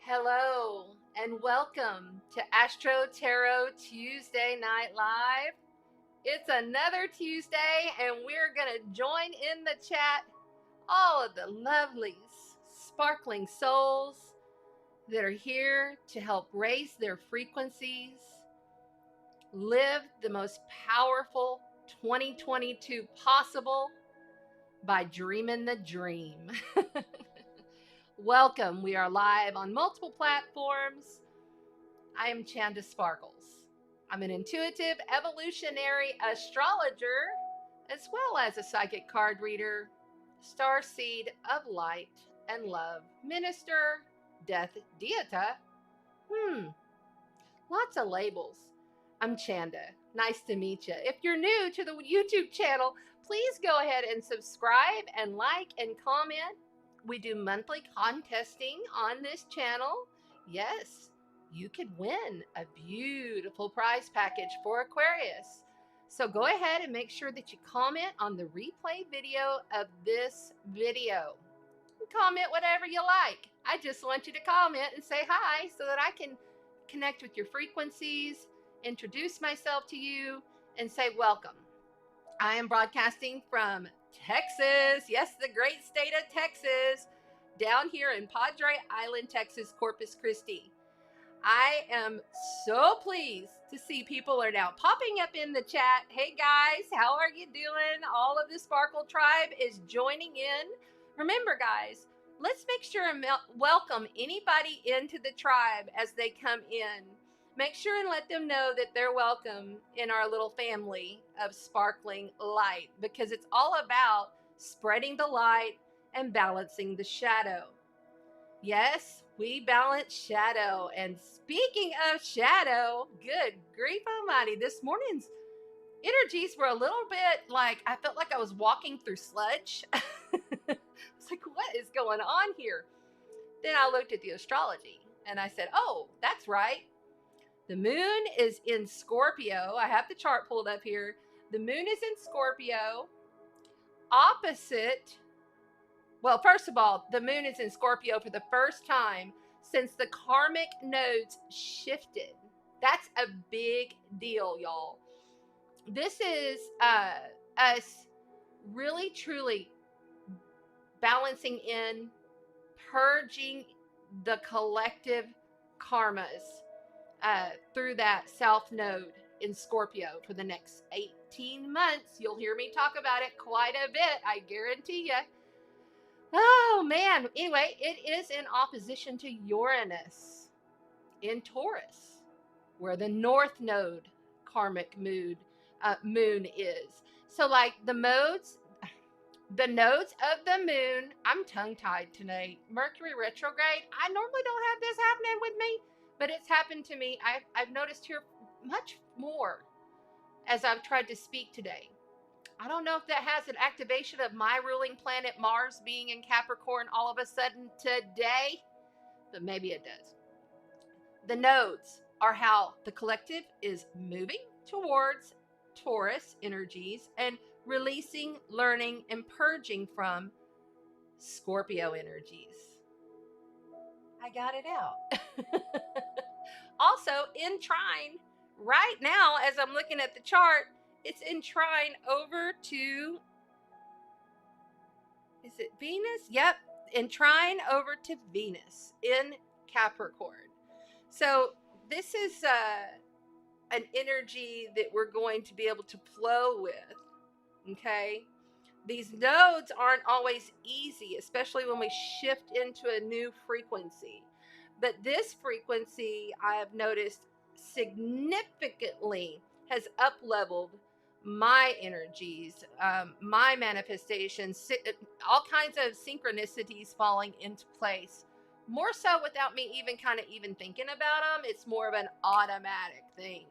Hello and welcome to AstroTarot Tuesday Night Live. It's another Tuesday and we're going to join in the chat all of the lovely, sparkling souls that are here to help raise their frequencies, live the most powerful 2022 possible by dreaming the dream. Welcome. We are live on multiple platforms. I am Chanda Sparkles. I'm an intuitive evolutionary astrologer, as well as a psychic card reader, starseed of light and love, minister, death deita. Lots of labels. I'm Chanda. Nice to meet you. If you're new to the YouTube channel, please go ahead and subscribe and like and comment. We do monthly contesting on this channel. Yes, you could win a beautiful prize package for Aquarius. So go ahead and make sure that you comment on the replay video of this video. Comment whatever you like. I just want you to comment and say hi so that I can connect with your frequencies, introduce myself to you, and say welcome. I am broadcasting from Texas. Yes, the great state of Texas, down here in Padre Island, Texas, Corpus Christi. I am so pleased to see people are now popping up in the chat. Hey guys, how are you doing? All of the Sparkle tribe is joining in. Remember guys, let's make sure and welcome anybody into the tribe as they come in. Make sure and let them know that they're welcome in our little family of sparkling light, because it's all about spreading the light and balancing the shadow. Yes, we balance shadow. And speaking of shadow, good grief almighty, this morning's energies were a little bit like, I felt like I was walking through sludge. It's like, what is going on here? Then I looked at the astrology and I said, oh, that's right. The moon is in Scorpio. I have the chart pulled up here. The moon is in Scorpio. Opposite. Well, first of all, the moon is in Scorpio for the first time since the karmic nodes shifted. That's a big deal, y'all. This is us really, truly balancing in, purging the collective karmas through that south node in Scorpio for the next 18 months. You'll hear me talk about it quite a bit, I guarantee you. Oh man, anyway, it is in opposition to Uranus in Taurus, where the north node karmic moon is. So like the nodes of the moon, I'm tongue-tied tonight. Mercury retrograde, I normally don't have this happening with me, but it's happened to me. I've noticed here much more as I've tried to speak today. I don't know if that has an activation of my ruling planet Mars being in Capricorn all of a sudden today, but maybe it does. The nodes are how the collective is moving towards Taurus energies and releasing, learning, and purging from Scorpio energies. I got it out. Also, in trine, right now, as I'm looking at the chart, it's in trine over to, is it Venus? Yep, in trine over to Venus in Capricorn. So this is an energy that we're going to be able to flow with, okay? These nodes aren't always easy, especially when we shift into a new frequency. But this frequency, I have noticed, significantly has up-leveled my energies, my manifestations, all kinds of synchronicities falling into place. More so without me even thinking about them. It's more of an automatic thing.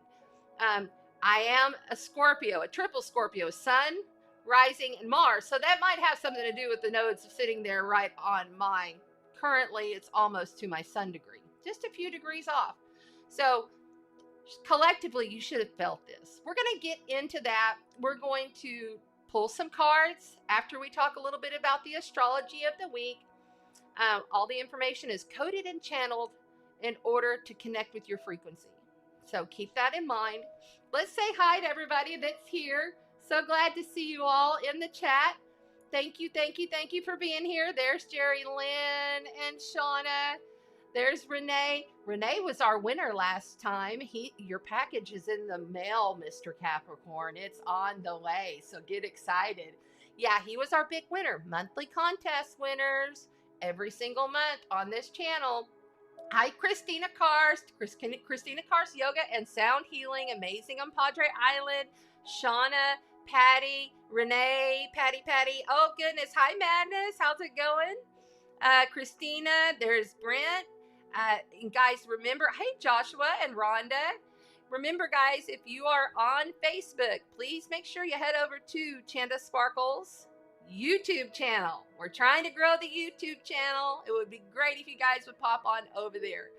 I am a Scorpio, a triple Scorpio, Sun, Rising, and Mars. So that might have something to do with the nodes sitting there right on mine. Currently, it's almost to my Sun degree, just a few degrees off. So collectively, you should have felt this. We're going to get into that. We're going to pull some cards after we talk a little bit about the astrology of the week. All the information is coded and channeled in order to connect with your frequency. So keep that in mind. Let's say hi to everybody that's here. So glad to see you all in the chat. Thank you for being here. There's Jerry Lynn and Shauna. There's Renee. Renee was our winner last time. Your package is in the mail, Mr. Capricorn. It's on the way, so get excited. Yeah, he was our big winner. Monthly contest winners every single month on this channel. Hi, Christina Karst. Christina Karst Yoga and Sound Healing, amazing on Padre Island. Shauna, Patty, Renee, Patty. Oh, goodness. Hi, Madness. How's it going? Christina, there's Brent. And guys, remember, hey, Joshua and Rhonda. Remember, guys, if you are on Facebook, please make sure you head over to Chanda Sparkles YouTube channel. We're trying to grow the YouTube channel. It would be great if you guys would pop on over there.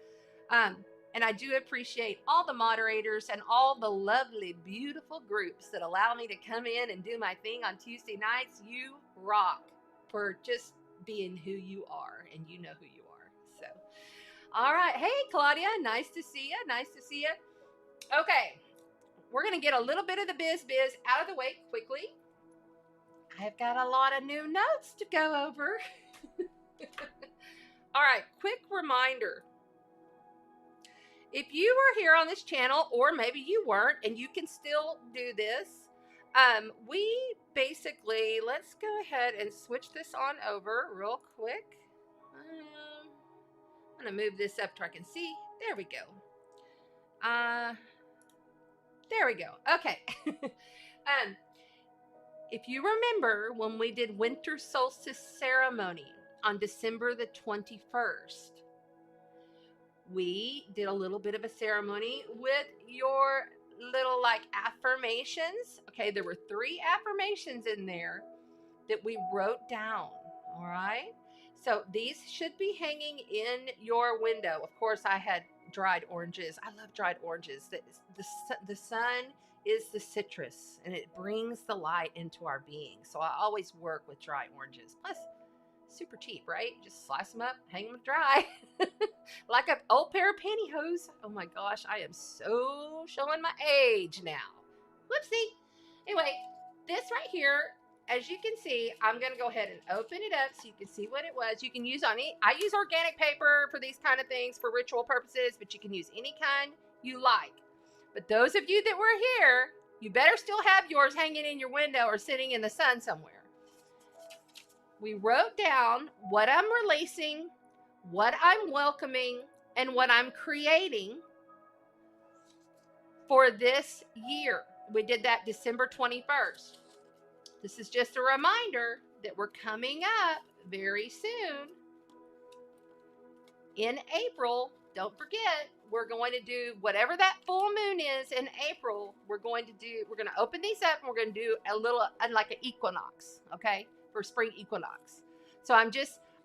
And I do appreciate all the moderators and all the lovely, beautiful groups that allow me to come in and do my thing on Tuesday nights. You rock for just being who you are, and you know who you are. So, all right. Hey, Claudia, nice to see you. Okay, we're going to get a little bit of the biz out of the way quickly. I've got a lot of new notes to go over. All right, quick reminder. If you were here on this channel, or maybe you weren't, and you can still do this, we basically, let's go ahead and switch this on over real quick. I'm going to move this up so I can see. There we go. There we go. Okay. If you remember when we did winter solstice ceremony on December the 21st, we did a little bit of a ceremony with your little like affirmations. Okay, there were 3 affirmations in there that we wrote down. All right. So these should be hanging in your window. Of course, I had dried oranges. I love dried oranges. The sun is the citrus, and it brings the light into our being. So I always work with dry oranges. Plus, super cheap, right? Just slice them up, hang them dry. Like an old pair of pantyhose. Oh my gosh, I am so showing my age now. Whoopsie. Anyway, this right here, as you can see, I'm going to go ahead and open it up so you can see what it was. You can use I use organic paper for these kind of things for ritual purposes, but you can use any kind you like. But those of you that were here, you better still have yours hanging in your window or sitting in the sun somewhere. We wrote down what I'm releasing, what I'm welcoming, and what I'm creating for this year. We did that December 21st. This is just a reminder that we're coming up very soon. In April, don't forget, we're going to do whatever that full moon is in April. We're going to open these up and we're going to do a little, like an equinox, okay, for spring equinox. So I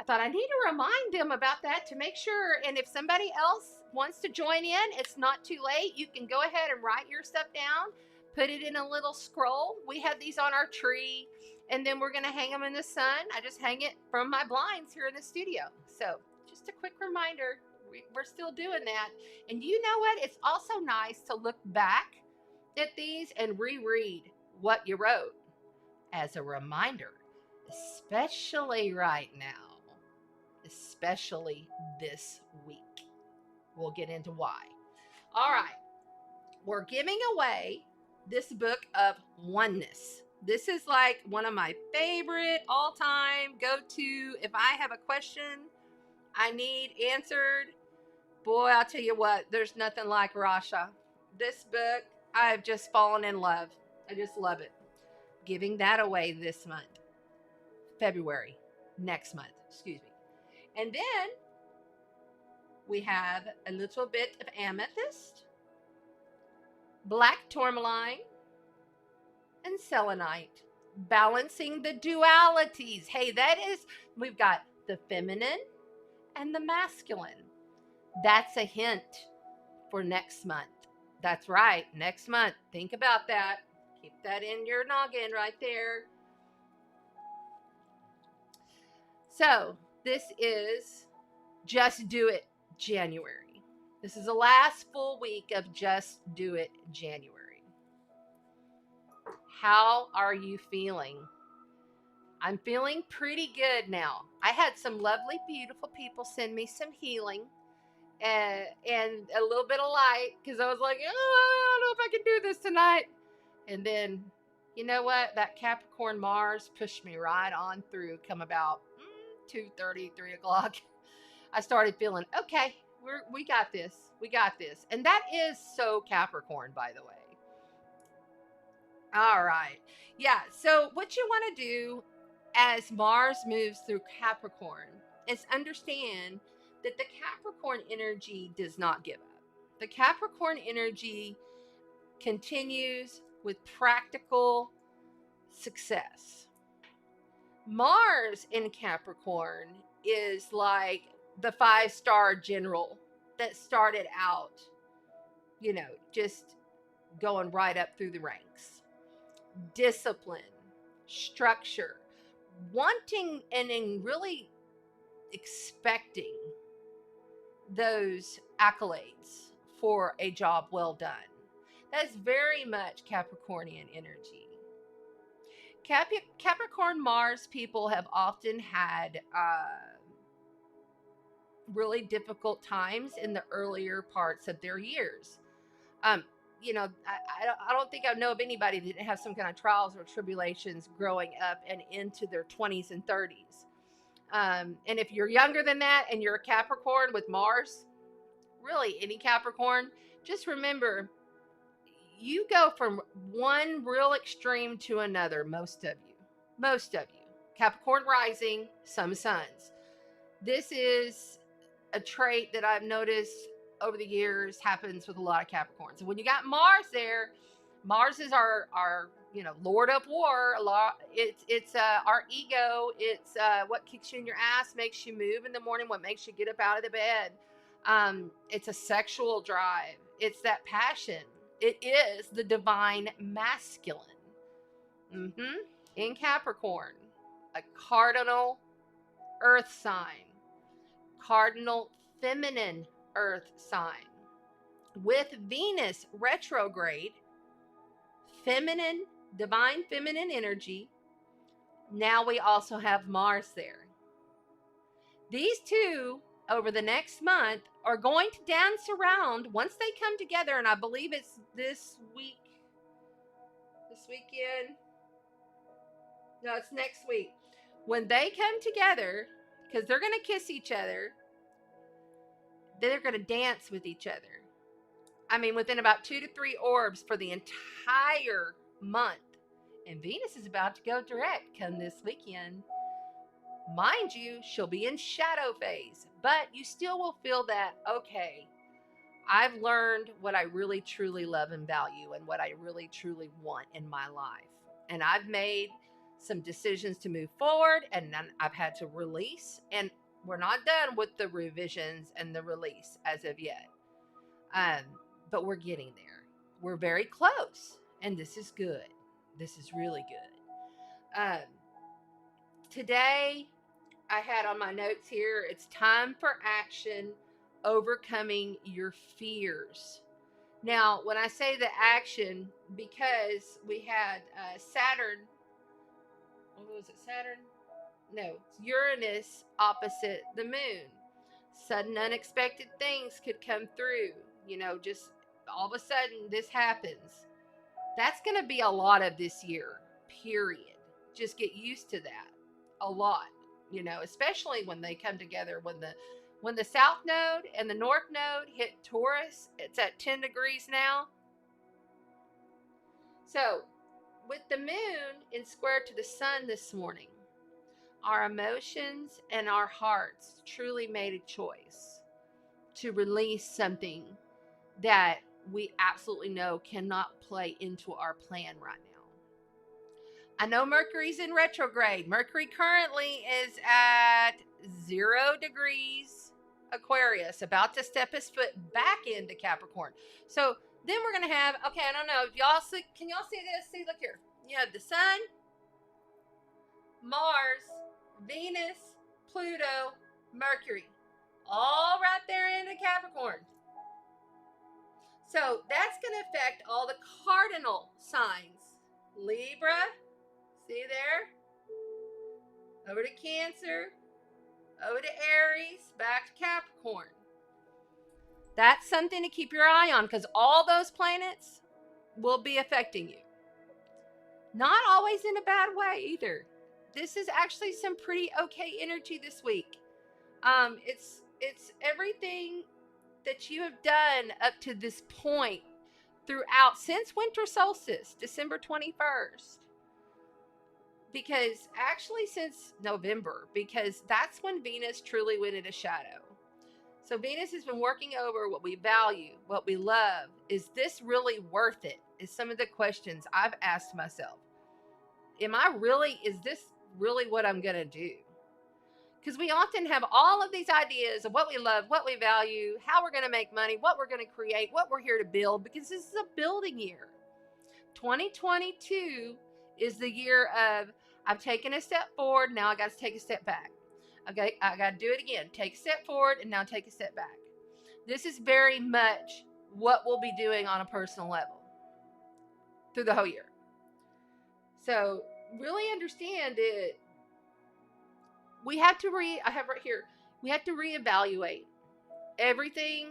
thought I need to remind them about that to make sure. And if somebody else wants to join in, it's not too late. You can go ahead and write your stuff down, put it in a little scroll. We have these on our tree, and then we're going to hang them in the sun. I just hang it from my blinds here in the studio. So just a quick reminder, we're still doing that. And you know what? It's also nice to look back at these and reread what you wrote as a reminder, especially right now, especially this week. We'll get into why. All right. We're giving away this book of oneness. This is like one of my favorite all-time go-to. If I have a question I need answered, boy, I'll tell you what, there's nothing like Rasha. This book, I've just fallen in love. I just love it. Giving that away this month. February, next month, excuse me. And then we have a little bit of amethyst, black tourmaline, and selenite, balancing the dualities. Hey, we've got the feminine and the masculine. That's a hint for next month. That's right, next month. Think about that. Keep that in your noggin right there. So this is Just Do It January. This is the last full week of Just Do It January. How are you feeling? I'm feeling pretty good now. I had some lovely, beautiful people send me some healing and a little bit of light because I was like, oh, I don't know if I can do this tonight. And then, you know what? That Capricorn Mars pushed me right on through. Come about 2:30, 3 o'clock. I started feeling, okay, we got this. We got this. And that is so Capricorn, by the way. All right. Yeah. So what you want to do as Mars moves through Capricorn is understand that the Capricorn energy does not give up. The Capricorn energy continues with practical success. Mars in Capricorn is like the 5-star general that started out, just going right up through the ranks. Discipline, structure, wanting and really expecting those accolades for a job well done. That's very much Capricornian energy. Capricorn Mars people have often had really difficult times in the earlier parts of their years. I don't think I know of anybody that didn't have some kind of trials or tribulations growing up and into their 20s and 30s. And if you're younger than that and you're a Capricorn with Mars, really any Capricorn, just remember, you go from one real extreme to another, most of you. Capricorn rising, some suns. This is a trait that I've noticed over the years happens with a lot of Capricorns. And when you got Mars there, Mars is our Lord of War. A lot. It's our ego. It's what kicks you in your ass, makes you move in the morning, what makes you get up out of the bed. It's a sexual drive. It's that passion. It is the divine masculine. In Capricorn, a cardinal earth sign, cardinal feminine earth sign. With Venus retrograde, feminine, divine feminine energy. Now we also have Mars there. These two, over the next month, are going to dance around once they come together, and I believe it's this weekend. No, it's next week. When they come together, because they're going to kiss each other, they're going to dance with each other. I mean, within about 2 to 3 orbs for the entire month. And Venus is about to go direct come this weekend. Mind you, she'll be in shadow phase, but you still will feel that, okay, I've learned what I really truly love and value and what I really truly want in my life. And I've made some decisions to move forward, and then I've had to release, and we're not done with the revisions and the release as of yet. But we're getting there. We're very close, and this is good. This is really good. Today, I had on my notes here, it's time for action, overcoming your fears. Now, when I say the action, because we had Saturn, what was it, Saturn? No, it's Uranus opposite the moon. Sudden unexpected things could come through. Just all of a sudden this happens. That's going to be a lot of this year, period. Just get used to that. A lot, especially when they come together. When the South Node and the North Node hit Taurus, it's at 10 degrees now. So, with the moon in square to the sun this morning, our emotions and our hearts truly made a choice to release something that we absolutely know cannot play into our plan right now. I know Mercury's in retrograde. Mercury currently is at 0 degrees Aquarius, about to step his foot back into Capricorn. So then we're going to have, okay, I don't know if y'all see, can y'all see this? See, look here. You have the sun, Mars, Venus, Pluto, Mercury, all right there into Capricorn. So that's going to affect all the cardinal signs. Libra, see there? Over to Cancer, over to Aries, back to Capricorn. That's something to keep your eye on because all those planets will be affecting you. Not always in a bad way either. This is actually some pretty okay energy this week. It's everything that you have done up to this point throughout since winter solstice, December 21st. Because actually since November, because that's when Venus truly went into shadow. So Venus has been working over what we value, what we love. Is this really worth it? Is some of the questions I've asked myself. Is this really what I'm going to do? Because we often have all of these ideas of what we love, what we value, how we're going to make money, what we're going to create, what we're here to build, because this is a building year. 2022 is the year of, I've taken a step forward, now I got to take a step back. Okay, I got to do it again. Take a step forward and now take a step back. This is very much what we'll be doing on a personal level through the whole year. So really understand it. We have to I have right here, we have to reevaluate everything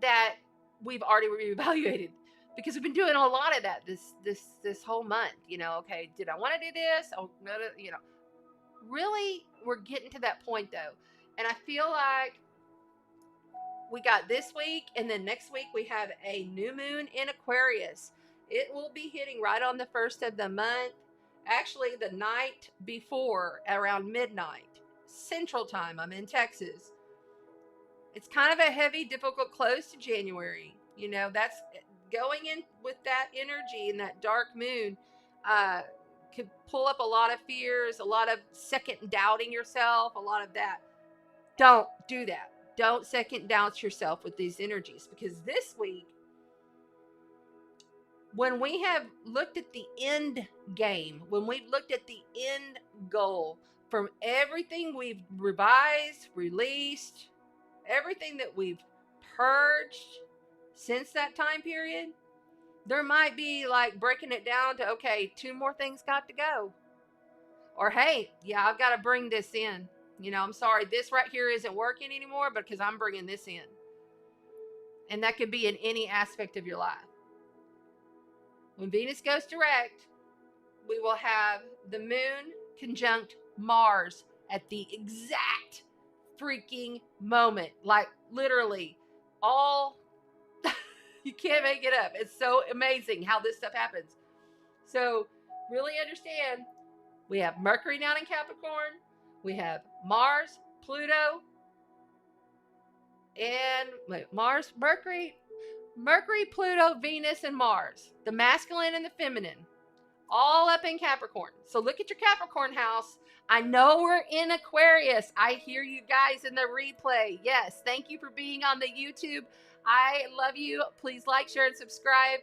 that we've already reevaluated, because we've been doing a lot of that this whole month. You know, okay, did I want to do this? Oh, no, you know, really, we're getting to that point though. And I feel like we got this week, and then next week we have a new moon in Aquarius. It will be hitting right on the 1st of the month. Actually, the night before, around midnight Central Time. I'm in Texas. It's kind of a heavy, difficult close to January. You know, that's going in with that energy and that dark moon. Could pull up a lot of fears, a lot of second doubting yourself, a lot of that. Don't do that. Don't second doubt yourself with these energies, because this week, when we have looked at the end game, when we've looked at the end goal from everything we've revised, released, everything that we've purged since that time period, there might be like breaking it down to, okay, 2 more things got to go. Or, hey, yeah, I've got to bring this in. You know, I'm sorry, this right here isn't working anymore because I'm bringing this in. And that could be in any aspect of your life. When Venus goes direct, we will have the moon conjunct Mars at the exact freaking moment. Like literally all, you can't make it up. It's so amazing how this stuff happens. So really understand, we have Mercury down in Capricorn. We have Mars, Pluto, and Mercury, Pluto, Venus, and Mars. The masculine and the feminine. All up in Capricorn. So look at your Capricorn house. I know we're in Aquarius. I hear you guys in the replay. Yes, thank you for being on the YouTube. I love you. Please like, share, and subscribe.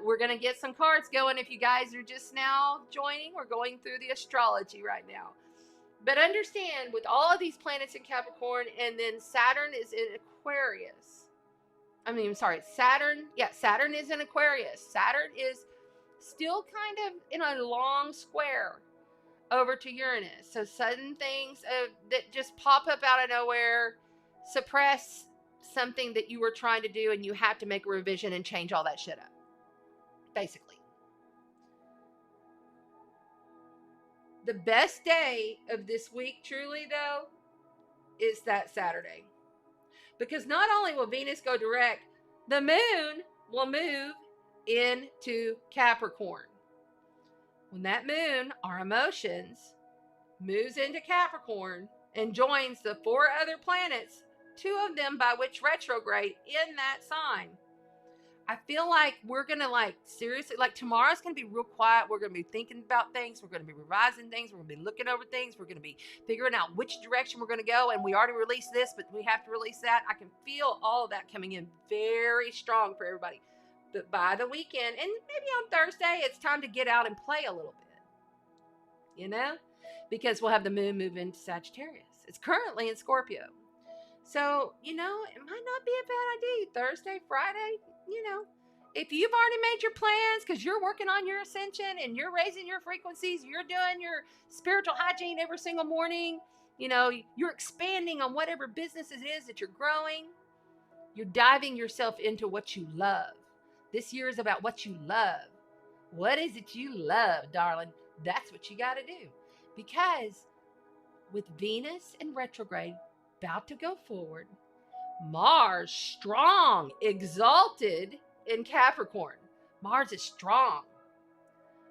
We're going to get some cards going. If you guys are just now joining, we're going through the astrology right now. But understand, with all of these planets in Capricorn, and then Saturn is in Aquarius. Saturn. Yeah, Saturn is in Aquarius. Saturn is still kind of in a long square over to Uranus. So sudden things that just pop up out of nowhere, suppress something that you were trying to do, and you have to make a revision and change all that shit up. Basically. The best day of this week, truly, though, is that Saturday. Because not only will Venus go direct, the moon will move into Capricorn. When that moon, our emotions, moves into Capricorn and joins the 4 other planets, 2 of them by which retrograde in that sign, I feel like we're going to seriously, tomorrow's going to be real quiet. We're going to be thinking about things. We're going to be revising things. We're going to be looking over things. We're going to be figuring out which direction we're going to go. And we already released this, but we have to release that. I can feel all of that coming in very strong for everybody. But by the weekend, and maybe on Thursday, it's time to get out and play a little bit. You know? Because we'll have the moon move into Sagittarius. It's currently in Scorpio. So, it might not be a bad idea. Thursday, Friday, if you've already made your plans because you're working on your ascension and you're raising your frequencies, you're doing your spiritual hygiene every single morning, you're expanding on whatever business it is that you're growing, you're diving yourself into what you love. This year is about what you love. What is it you love, darling? That's what you got to do. Because with Venus in retrograde about to go forward, Mars strong, exalted in Capricorn. Mars is strong.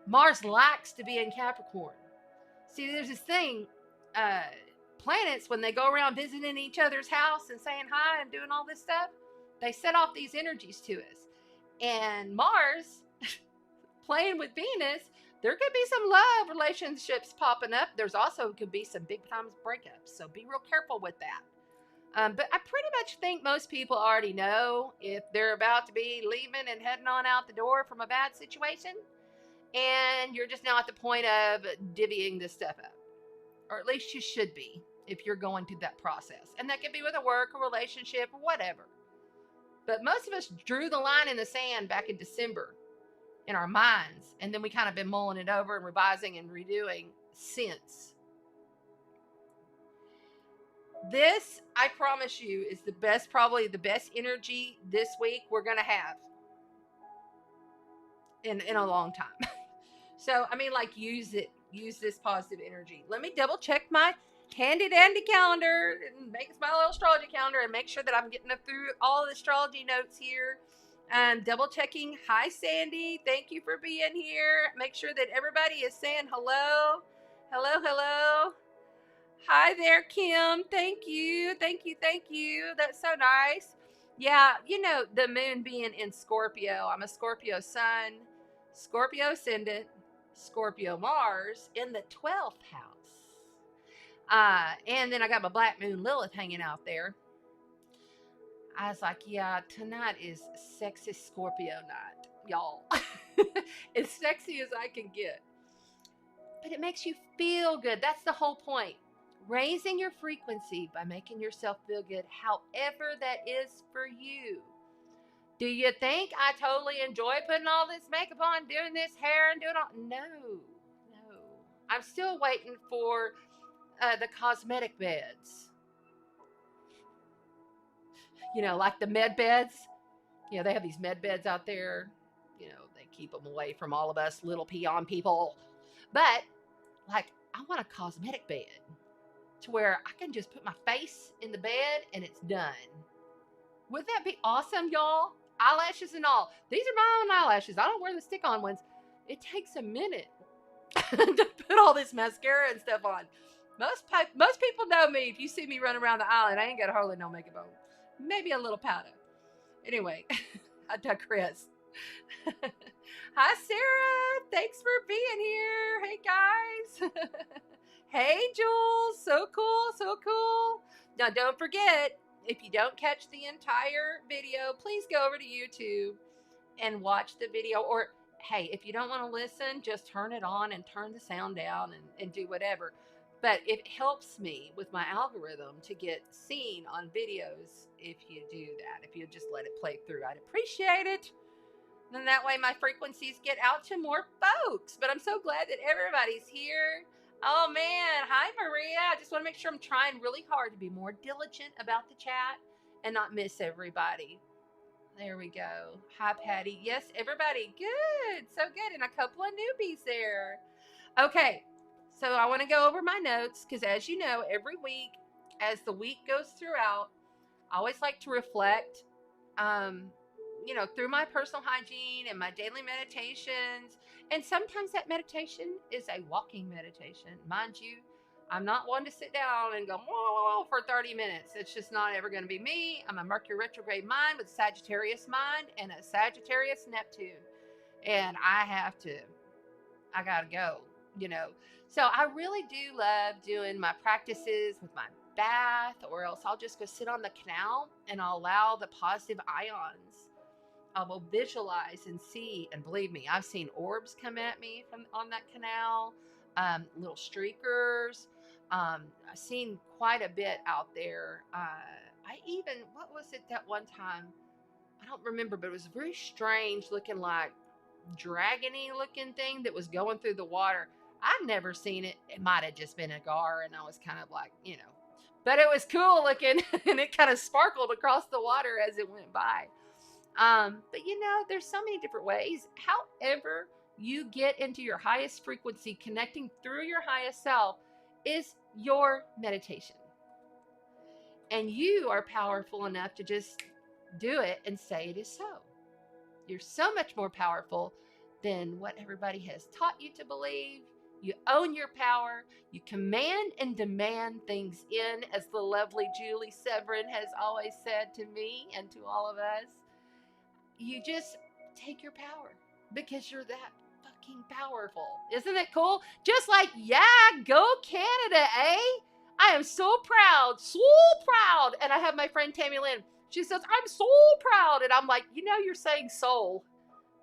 Mars likes to be in Capricorn. See, there's this thing, planets, when they go around visiting each other's house and saying hi and doing all this stuff, they set off these energies to us. And Mars, playing with Venus, there could be some love relationships popping up. There's also could be some big time breakups. So be real careful with that. But I pretty much think most people already know if they're about to be leaving and heading on out the door from a bad situation. And you're just now at the point of divvying this stuff up. Or at least you should be if you're going through that process. And that could be with a work, a relationship, or whatever. But most of us drew the line in the sand back in December in our minds. And then we kind of been mulling it over and revising and redoing since. This, I promise you, is the best, probably the best energy this week we're going to have in a long time. So, use it. Use this positive energy. Let me double check my handy dandy calendar and make my little astrology calendar and make sure that I'm getting through all the astrology notes here. Double checking. Hi, Sandy. Thank you for being here. Make sure that everybody is saying hello. Hello, hello. Hi there, Kim. Thank you. Thank you. Thank you. That's so nice. Yeah, the moon being in Scorpio. I'm a Scorpio sun, Scorpio ascendant, Scorpio Mars in the 12th house. And then I got my black moon Lilith hanging out there. I was like, yeah, tonight is sexy Scorpio night, y'all. As sexy as I can get. But it makes you feel good. That's the whole point. Raising your frequency by making yourself feel good, however that is for you. Do you think I totally enjoy putting all this makeup on, doing this hair and doing all? No. I'm still waiting for the cosmetic beds. Like the med beds. They have these med beds out there. They keep them away from all of us little peon people. But, I want a cosmetic bed. To where I can just put my face in the bed and it's done. Wouldn't that be awesome, y'all? Eyelashes and all. These are my own eyelashes. I don't wear the stick-on ones. It takes a minute to put all this mascara and stuff on. Most people know me. If you see me run around the island, I ain't got hardly no makeup on. Maybe a little powder. Anyway, I digress. Hi, Sarah. Thanks for being here. Hey, guys. Hey, Jules. So cool. So cool. Now, don't forget, if you don't catch the entire video, please go over to YouTube and watch the video. Or, hey, if you don't want to listen, just turn it on and turn the sound down and do whatever. But it helps me with my algorithm to get seen on videos if you do that. If you just let it play through, I'd appreciate it. Then that way my frequencies get out to more folks. But I'm so glad that everybody's here. Oh, man. Hi, Maria. I just want to make sure I'm trying really hard to be more diligent about the chat and not miss everybody. There we go. Hi, Patty. Yes, everybody. Good. So good. And a couple of newbies there. Okay. So I want to go over my notes because, as you know, every week, as the week goes throughout, I always like to reflect, through my personal hygiene and my daily meditations. And sometimes that meditation is a walking meditation. Mind you, I'm not one to sit down and go whoa for 30 minutes. It's just not ever going to be me. I'm a Mercury retrograde mind with a Sagittarius mind and a Sagittarius Neptune. And I got to go, So I really do love doing my practices with my bath, or else I'll just go sit on the canal and I'll allow the positive ions. I will visualize and see, and believe me, I've seen orbs come at me on that canal, little streakers. I've seen quite a bit out there what was it that one time? I don't remember, but it was a very strange looking, like dragony looking thing that was going through the water. I've never seen it. It might have just been a gar, and I was kind of like, but it was cool looking, and it kind of sparkled across the water as it went by. But there's so many different ways. However you get into your highest frequency, connecting through your highest self, is your meditation. And you are powerful enough to just do it and say it is so. You're so much more powerful than what everybody has taught you to believe. You own your power. You command and demand things in, as the lovely Julie Severin has always said to me and to all of us. You just take your power because you're that fucking powerful. Isn't it cool? Just like, yeah, go Canada, eh? I am so proud, And I have my friend Tammy Lynn. She says, I'm so proud. And I'm like, you're saying soul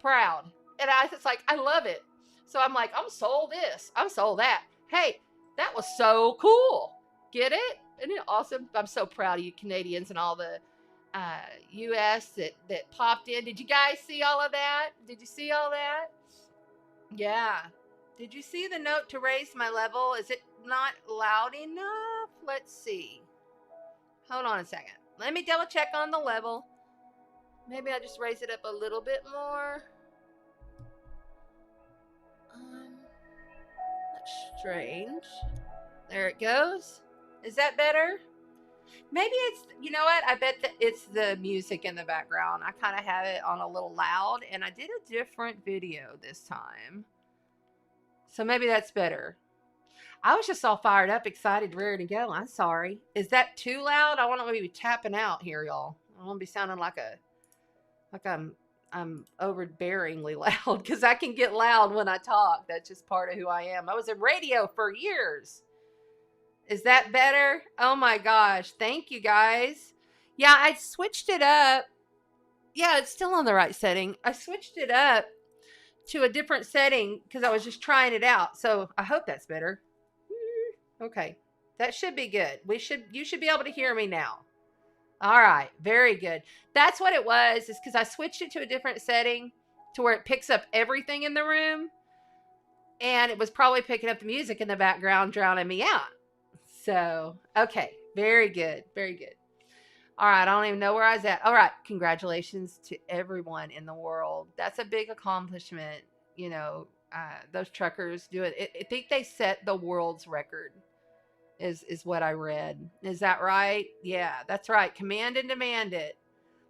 proud. And it's like, I love it. So I'm like, I'm soul this. I'm soul that. Hey, that was so cool. Get it? Isn't it awesome? I'm so proud of you Canadians and all the U.S. that popped in. Did you guys see all of that? Did you see all that? Yeah. Did you see the note to raise my level? Is it not loud enough? Let's see. Hold on a second. Let me double check on the level. Maybe I'll just raise it up a little bit more. That's strange. There it goes. Is that better? Maybe it's, you know what? I bet that it's the music in the background. I kind of have it on a little loud, and I did a different video this time. So maybe that's better. I was just all fired up, excited, ready to go. I'm sorry. Is that too loud? I want to be tapping out here, y'all. I want to be sounding like I'm overbearingly loud, because I can get loud when I talk. That's just part of who I am. I was in radio for years. Is that better? Oh my gosh. Thank you guys. Yeah, I switched it up. Yeah, it's still on the right setting. I switched it up to a different setting because I was just trying it out. So I hope that's better. Okay. That should be good. You should be able to hear me now. All right. Very good. That's what it was, is because I switched it to a different setting to where it picks up everything in the room. And it was probably picking up the music in the background, drowning me out. So, okay. Very good. Very good. All right. I don't even know where I was at. All right. Congratulations to everyone in the world. That's a big accomplishment. Those truckers do it. I think they set the world's record is what I read. Is that right? Yeah, that's right. Command and demand it.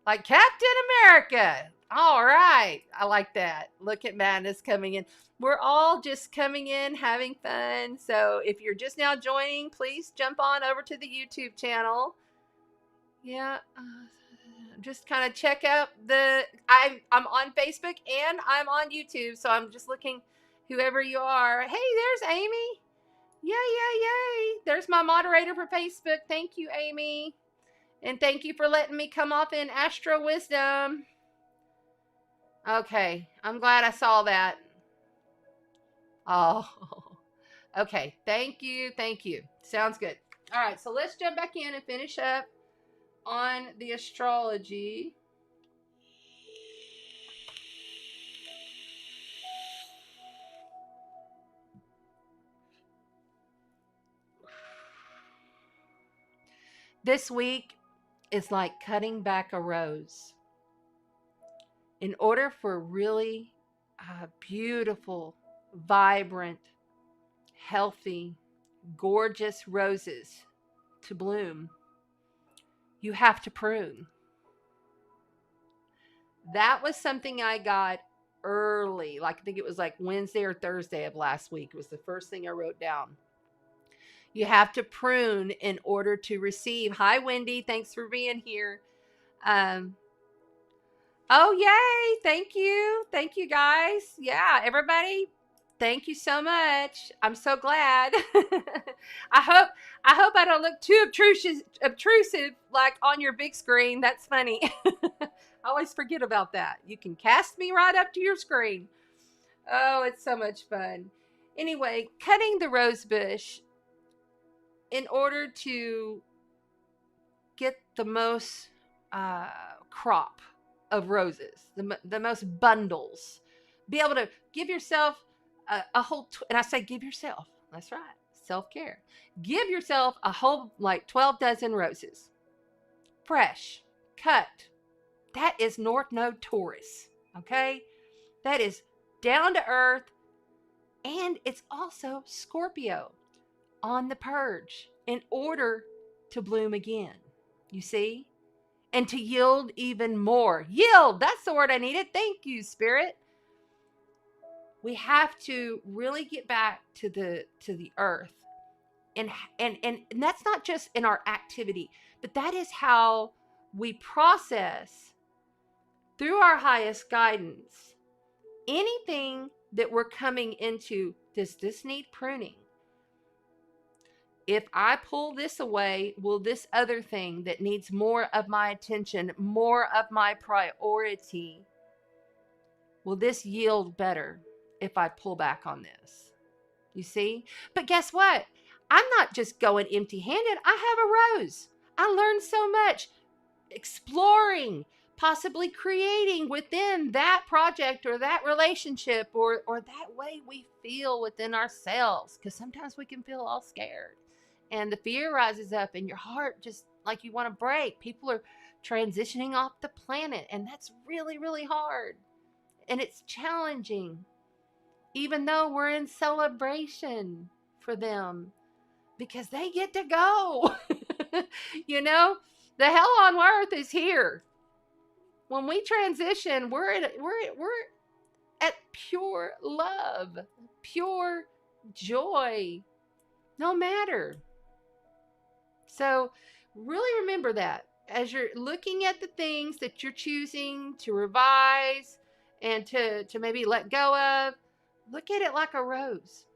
Like Captain America. All right. I like that. Look at madness coming in. We're all just coming in, having fun. So if you're just now joining, please jump on over to the YouTube channel. Yeah. Just kind of check out I'm on Facebook and I'm on YouTube. So I'm just looking, whoever you are. Hey, there's Amy. Yay. There's my moderator for Facebook. Thank you, Amy. And thank you for letting me come off in Astro Wisdom. Okay. I'm glad I saw that. Oh, okay. Thank you. Sounds good. All right. So let's jump back in and finish up on the astrology. This week is like cutting back a rose. In order for really beautiful, vibrant, healthy, gorgeous roses to bloom, you have to prune. That was something I got early. Like, I think it was like Wednesday or Thursday of last week was the first thing I wrote down. You have to prune in order to receive. Hi, Wendy. Thanks for being here. Oh, yay. Thank you. Thank you, guys. Yeah, everybody. Thank you so much. I'm so glad. I hope I don't look too obtrusive like on your big screen. That's funny. I always forget about that. You can cast me right up to your screen. Oh, it's so much fun. Anyway, cutting the rose bush in order to get the most crop of roses, the most bundles. Be able to give yourself a whole, and I say give yourself, that's right, self-care. Give yourself a whole, like 12 dozen roses. Fresh, cut. That is North Node Taurus, okay? That is down to earth, and it's also Scorpio on the purge in order to bloom again, you see? And to yield even more. Yield, that's the word I needed. Thank you, Spirit. We have to really get back to the earth. And that's not just in our activity, but that is how we process through our highest guidance anything that we're coming into. Does this need pruning? If I pull this away, will this other thing that needs more of my attention, more of my priority, will this yield better if I pull back on this? You see? But guess what? I'm not just going empty-handed. I have a rose. I learned so much exploring, possibly creating within that project or that relationship or that way we feel within ourselves. Because sometimes we can feel all scared. And the fear rises up and your heart just like you want to break. People are transitioning off the planet. And that's really, really hard. And it's challenging. Even though we're in celebration for them. Because they get to go. You know, the hell on earth is here. When we transition, we're at pure love. Pure joy. No matter. So really remember that as you're looking at the things that you're choosing to revise and to maybe let go of, look at it like a rose.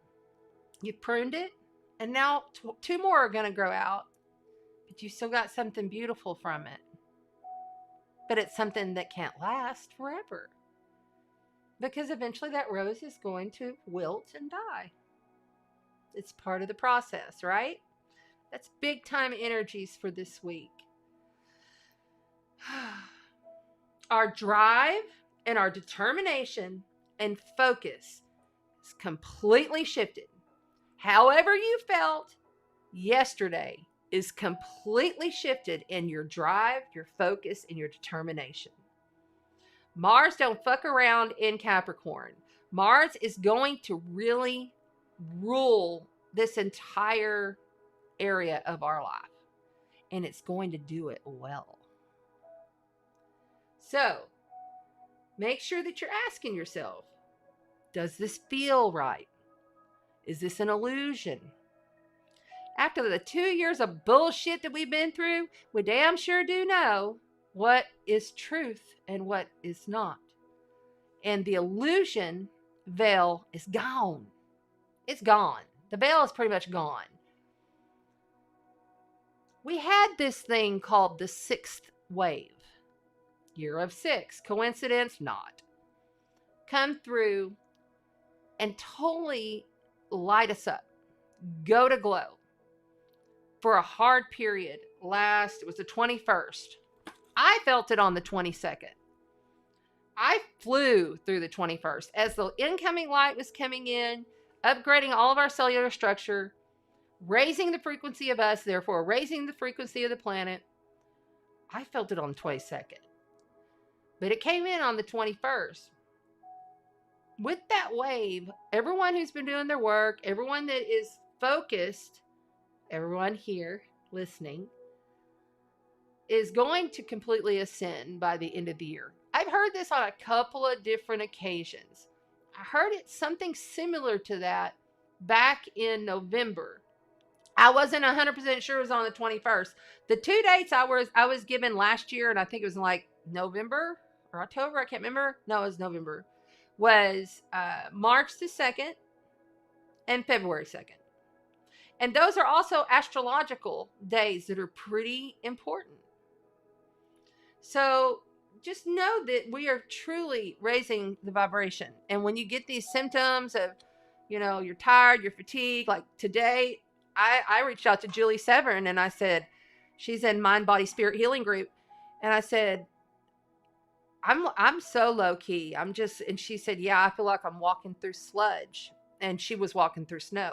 You pruned it, and now two more are going to grow out, but you still got something beautiful from it. But it's something that can't last forever, because eventually that rose is going to wilt and die. It's part of the process, right? That's big time energies for this week. Our drive and our determination and focus is completely shifted. However you felt yesterday is completely shifted in your drive, your focus, and your determination. Mars don't fuck around in Capricorn. Mars is going to really rule this entire area of our life, and it's going to do it well. So make sure that you're asking yourself, does this feel right? Is this an illusion? After the 2 years of bullshit that we've been through, we damn sure do know what is truth and what is not. And the illusion veil is gone. It's gone. The veil is pretty much gone. We had this thing called the sixth wave. Year of six. Coincidence? Not. Come through and totally light us up. Go to glow. For a hard period. It was the 21st. I felt it on the 22nd. I flew through the 21st. As the incoming light was coming in, upgrading all of our cellular structure, raising the frequency of us, therefore raising the frequency of the planet. I felt it on the 22nd. But it came in on the 21st. With that wave, everyone who's been doing their work, everyone that is focused, everyone here listening, is going to completely ascend by the end of the year. I've heard this on a couple of different occasions. I heard it something similar to that back in November. I wasn't 100% sure it was on the 21st. The two dates I was given last year, and I think it was in like November or October, I can't remember. No, it was November. Was March the 2nd and February 2nd. And those are also astrological days that are pretty important. So just know that we are truly raising the vibration. And when you get these symptoms of, you're tired, you're fatigued, like today, I reached out to Julie Severn and I said, She's in Mind, Body, Spirit Healing Group. And I said, I'm so low key. And she said, yeah, I feel like I'm walking through sludge. And she was walking through snow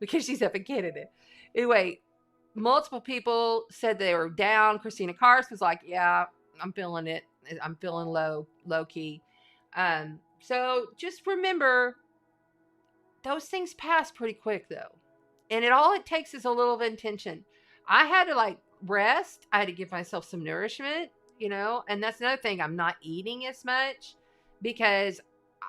because she's up in Canada. Anyway, multiple people said they were down. Christina Kars was like, yeah, I'm feeling it. I'm feeling low key. So just remember, those things pass pretty quick though. And all it takes is a little of intention. I had to like rest. I had to give myself some nourishment, and that's another thing. I'm not eating as much because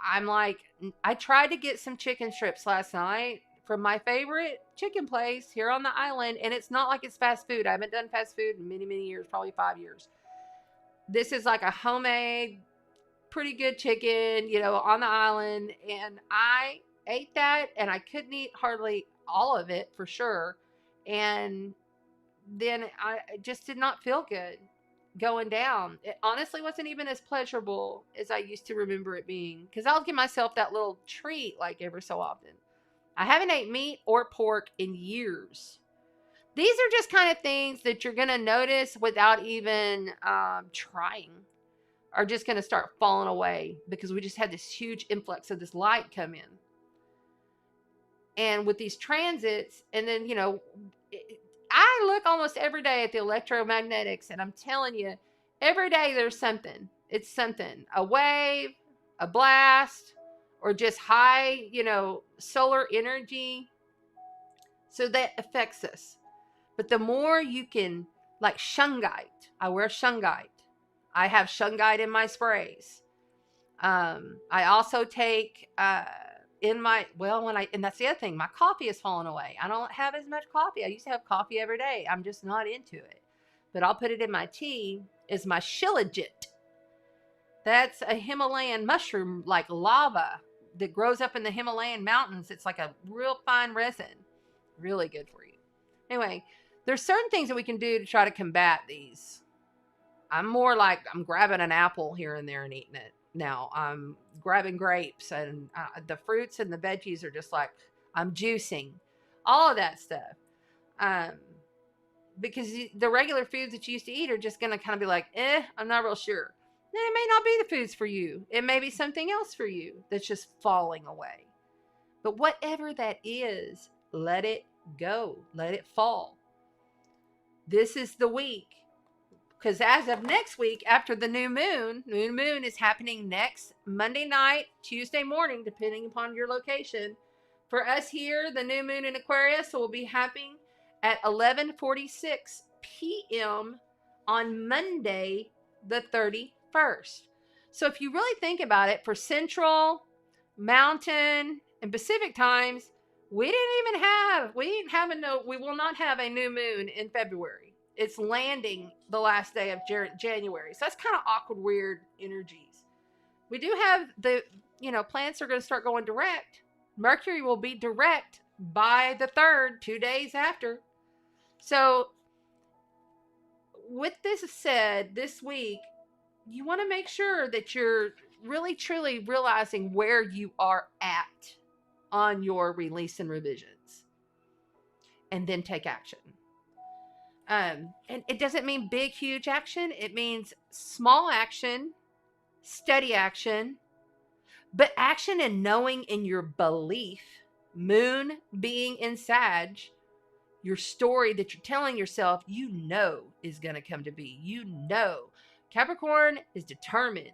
I'm like, I tried to get some chicken strips last night from my favorite chicken place here on the island. And it's not like it's fast food. I haven't done fast food in many, many years, probably 5 years. This is like a homemade, pretty good chicken, on the island. And I ate that and I couldn't eat hardly all of it for sure. And then I just did not feel good going down. It honestly wasn't even as pleasurable as I used to remember it being, because I'll give myself that little treat like every so often. I haven't ate meat or pork in years. These are just kind of things that you're going to notice without even trying, are just going to start falling away because we just had this huge influx of this light come in. And with these transits, and then, I look almost every day at the electromagnetics, and I'm telling you, every day there's something. It's something. A wave, a blast, or just high, solar energy. So that affects us. But the more you can, like shungite. I wear shungite. I have shungite in my sprays. I also take... and that's the other thing, my coffee is falling away. I don't have as much coffee. I used to have coffee every day. I'm just not into it. But I'll put it in my tea, is my shilajit. That's a Himalayan mushroom, like lava, that grows up in the Himalayan mountains. It's like a real fine resin. Really good for you. Anyway, there's certain things that we can do to try to combat these. I'm more like, I'm grabbing an apple here and there and eating it. Now I'm grabbing grapes, and the fruits and the veggies are just like, I'm juicing all of that stuff. Because the regular foods that you used to eat are just going to kind of be like, I'm not real sure. Then it may not be the foods for you. It may be something else for you that's just falling away. But whatever that is, let it go. Let it fall. This is the week. Because as of next week, after the new moon is happening next Monday night, Tuesday morning, depending upon your location. For us here, the new moon in Aquarius will be happening at 11:46 p.m. on Monday, the 31st. So if you really think about it, for Central, Mountain, and Pacific times, we will not have a new moon in February. It's landing the last day of January. So that's kind of awkward, weird energies. We do have the, planets are going to start going direct. Mercury will be direct by the 3rd, 2 days after. So with this said, this week, you want to make sure that you're really, truly realizing where you are at on your release and revisions. And then take action. And it doesn't mean big, huge action. It means small action, steady action, but action and knowing in your belief, moon being in Sag, your story that you're telling yourself, is going to come to be. Capricorn is determined.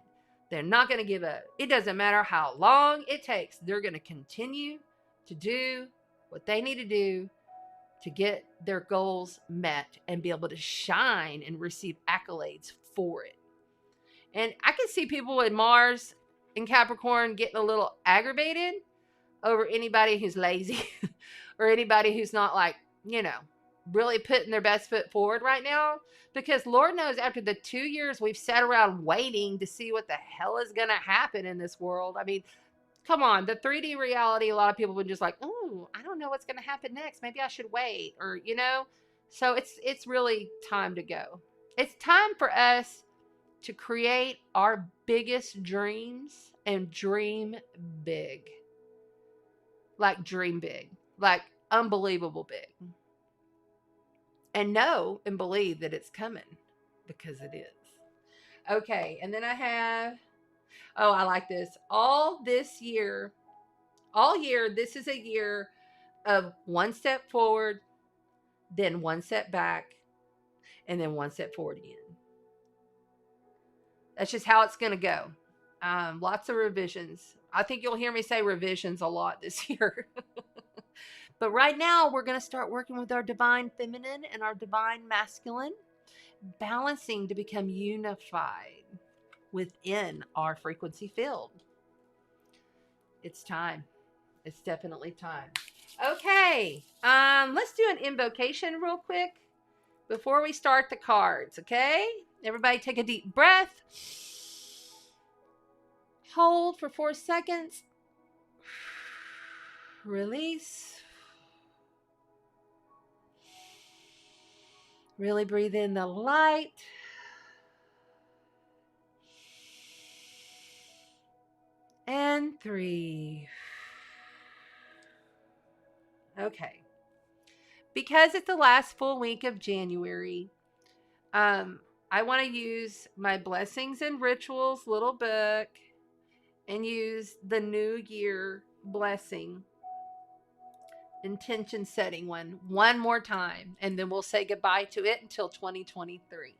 They're not going to give up. It doesn't matter how long it takes. They're going to continue to do what they need to do to get their goals met and be able to shine and receive accolades for it. And I can see people with Mars in Capricorn getting a little aggravated over anybody who's lazy or anybody who's not really putting their best foot forward right now. Because Lord knows, after the 2 years we've sat around waiting to see what the hell is going to happen in this world. I mean, come on, the 3D reality, a lot of people have been just like, oh, I don't know what's going to happen next. Maybe I should wait, or, So it's really time to go. It's time for us to create our biggest dreams and dream big. Like dream big. Like unbelievable big. and know and believe that it's coming, because it is. Okay, and then I have, oh, I like this. All year, this is a year of one step forward, then one step back, and then one step forward again. That's just how it's going to go. Lots of revisions. I think you'll hear me say revisions a lot this year. But right now, we're going to start working with our divine feminine and our divine masculine, balancing to become unified within our frequency field. It's time. It's definitely time. Okay, let's do an invocation real quick before we start the cards, okay? Everybody take a deep breath. Hold for 4 seconds. Release. Really breathe in the light. And 3. Okay. Because it's the last full week of January, I want to use my Blessings and Rituals little book and use the New Year blessing intention setting one more time, and then we'll say goodbye to it until 2023.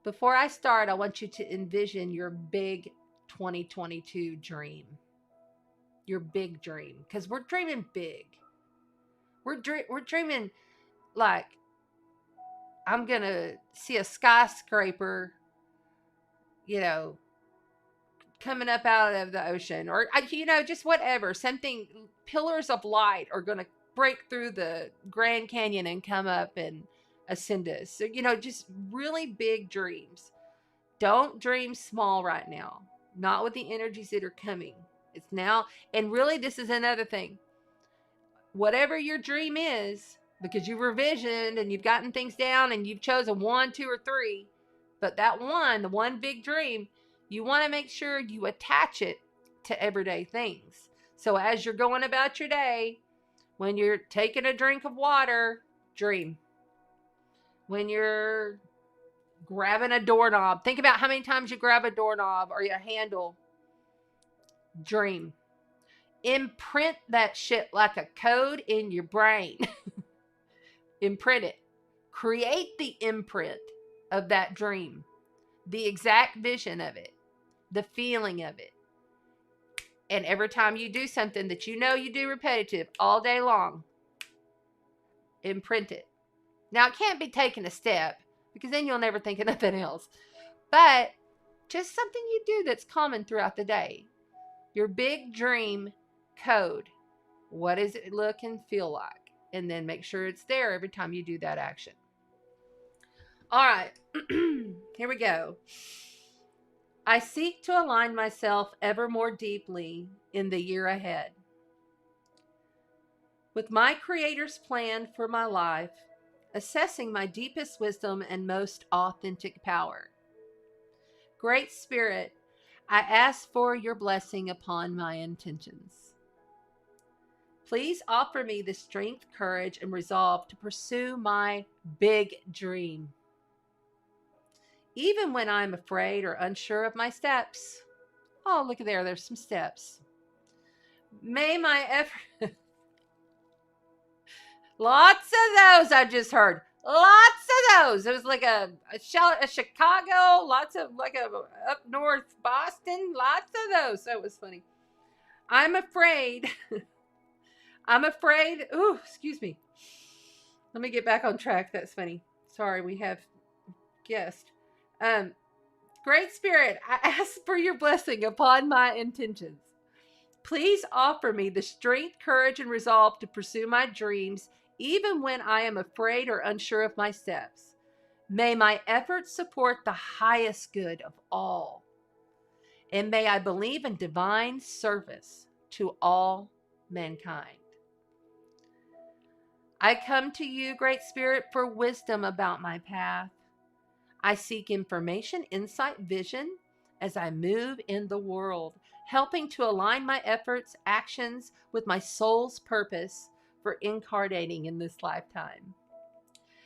Before I start, I want you to envision your big 2022 dream. Your big dream, because we're dreaming big. We're dreaming like, I'm gonna see a skyscraper, coming up out of the ocean, or just whatever. Something, pillars of light are gonna break through the Grand Canyon and come up and ascend us. So just really big dreams. Don't dream small right now. Not with the energies that are coming. It's now, and really this is another thing. Whatever your dream is, because you've revisioned and you've gotten things down and you've chosen 1, 2, or 3, but that the one big dream, you want to make sure you attach it to everyday things. So as you're going about your day, when you're taking a drink of water, dream. When you're grabbing a doorknob, think about how many times you grab a doorknob or your handle. Dream. Imprint that shit like a code in your brain. Imprint it. Create the imprint of that dream. The exact vision of it. The feeling of it. And every time you do something that you do repetitive all day long, imprint it. Now, it can't be taken a step, because then you'll never think of nothing else. But just something you do that's common throughout the day. Your big dream code. What does it look and feel like? And then make sure it's there every time you do that action. All right. Here we go. I seek to align myself ever more deeply in the year ahead with my Creator's plan for my life, assessing my deepest wisdom and most authentic power. Great Spirit, I ask for your blessing upon my intentions. Please offer me the strength, courage, and resolve to pursue my big dream. Even when I'm afraid or unsure of my steps. Oh, look at there. There's some steps. May my effort... Lots of those I just heard. Lots of those. It was like a Chicago, lots of like a up north Boston, lots of those. That was funny. I'm afraid. Ooh, excuse me. Let me get back on track. That's funny. Sorry, we have guest. Great Spirit, I ask for your blessing upon my intentions. Please offer me the strength, courage, and resolve to pursue my dreams, even when I am afraid or unsure of my steps. May my efforts support the highest good of all. And may I believe in divine service to all mankind. I come to you, Great Spirit, for wisdom about my path. I seek information, insight, vision, as I move in the world, helping to align my efforts, actions with my soul's purpose for incarnating in this lifetime.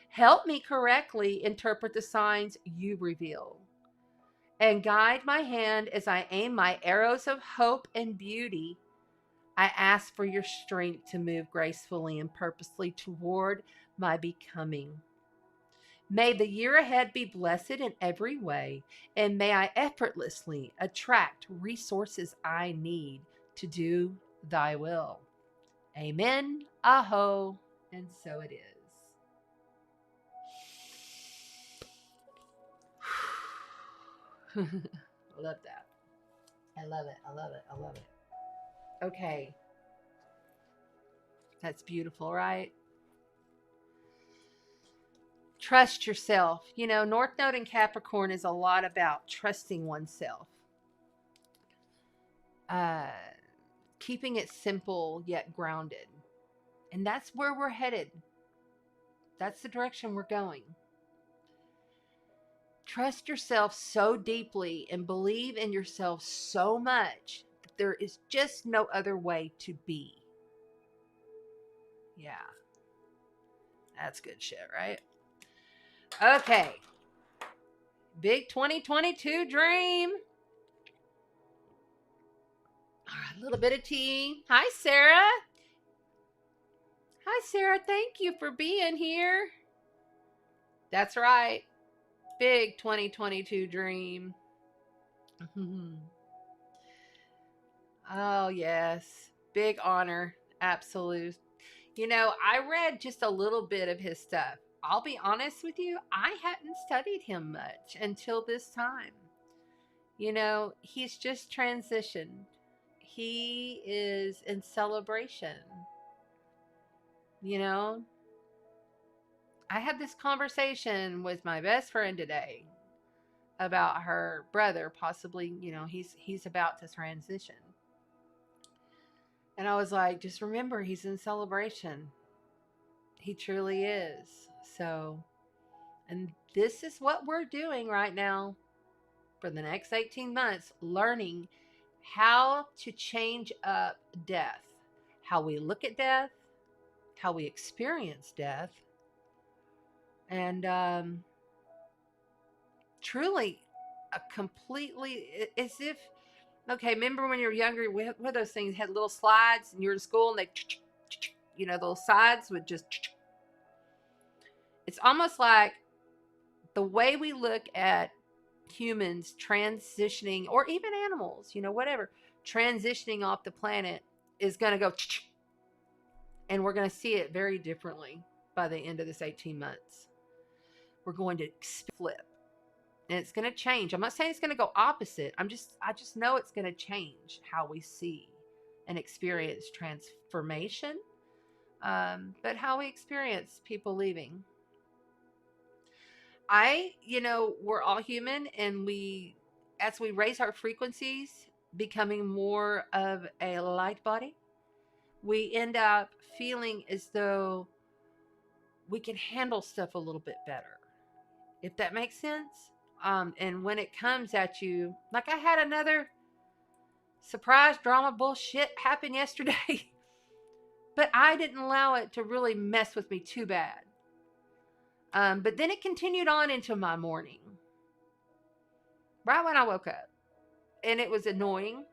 Help me correctly interpret the signs you reveal, and guide my hand as I aim my arrows of hope and beauty. I ask for your strength to move gracefully and purposely toward my becoming. May the year ahead be blessed in every way, and may I effortlessly attract resources I need to do thy will. Amen, aho, and so it is. I love that. I love it. I love it. I love it. Okay. That's beautiful, right? Trust yourself. You know, North Node in Capricorn is a lot about trusting oneself. Keeping it simple yet grounded. And that's where we're headed. That's the direction we're going. Trust yourself so deeply and believe in yourself so much that there is just no other way to be. Yeah. That's good shit, right? Okay. Big 2022 dream. All right, a little bit of tea. Hi, Sarah. Hi, Sarah. Thank you for being here. That's right. Big 2022 dream. Oh, yes. Big honor. Absolute. You know, I read just a little bit of his stuff. I'll be honest with you, I hadn't studied him much until this time. You know, he's just transitioned. He is in celebration. You know, I had this conversation with my best friend today about her brother possibly, you know, he's about to transition. And I was like, just remember, he's in celebration. He truly is. So, and this is what we're doing right now for the next 18 months, learning how to change up death, how we look at death, how we experience death, and truly a completely, as if, okay, remember when you were younger, what are those things, had little slides and you're in school and they, you know, those sides would just, it's almost like the way we look at humans transitioning, or even animals, you know, whatever, transitioning off the planet is going to go, and we're going to see it very differently by the end of this 18 months. We're going to flip, and it's going to change. I'm not saying it's going to go opposite. I just know it's going to change how we see and experience transformation, but how we experience people leaving. You know, we're all human, and as we raise our frequencies, becoming more of a light body, we end up feeling as though we can handle stuff a little bit better, if that makes sense. And when it comes at you, like I had another surprise drama bullshit happen yesterday, but I didn't allow it to really mess with me too bad. But then it continued on into my morning, right when I woke up, and it was annoying.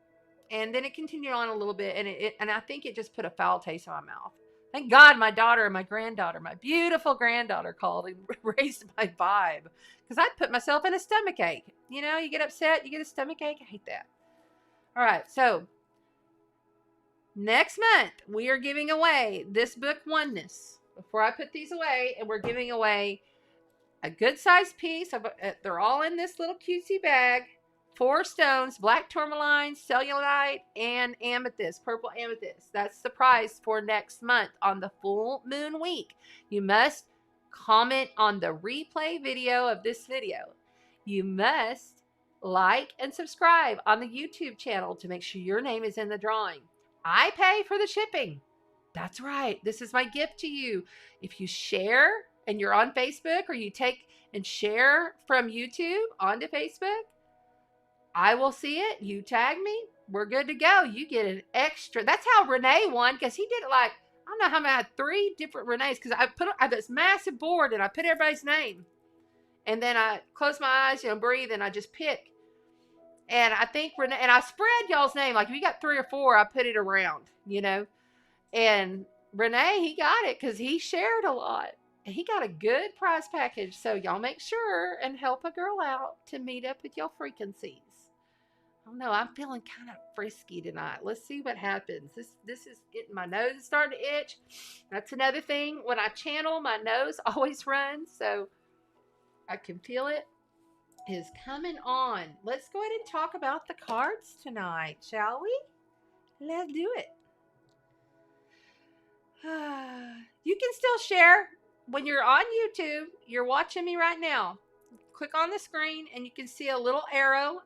And then it continued on a little bit, and I think it just put a foul taste in my mouth. Thank God my daughter and my granddaughter, my beautiful granddaughter, called and raised my vibe, because I'd put myself in a stomach ache. You know, you get upset, you get a stomach ache. I hate that. All right, so next month we are giving away this book, Oneness. Before I put these away, and we're giving away a good sized piece of, they're all in this little cutesy bag. 4 stones, black tourmaline, cellulite, and amethyst, purple amethyst. That's the prize for next month on the full moon week. You must comment on the replay video of this video. You must like and subscribe on the YouTube channel to make sure your name is in the drawing. I pay for the shipping. That's right. This is my gift to you. If you share and you're on Facebook, or you take and share from YouTube onto Facebook, I will see it. You tag me. We're good to go. You get an extra. That's how Renee won, because he did it like, I don't know how many, I had 3 different Renees, because I had this massive board and I put everybody's name. And then I close my eyes, breathe, and I just pick. And I think Renee, and I spread y'all's name. Like if you got 3 or 4, I put it around, And Renee, he got it because he shared a lot. And he got a good prize package. So y'all make sure and help a girl out to meet up with your frequencies. I don't know. I'm feeling kind of frisky tonight. Let's see what happens. This is getting, my nose is starting to itch. That's another thing. When I channel, my nose always runs. So I can feel it is coming on. Let's go ahead and talk about the cards tonight, shall we? Let's do it. You can still share when you're on YouTube. You're watching me right now. Click on the screen and you can see a little arrow.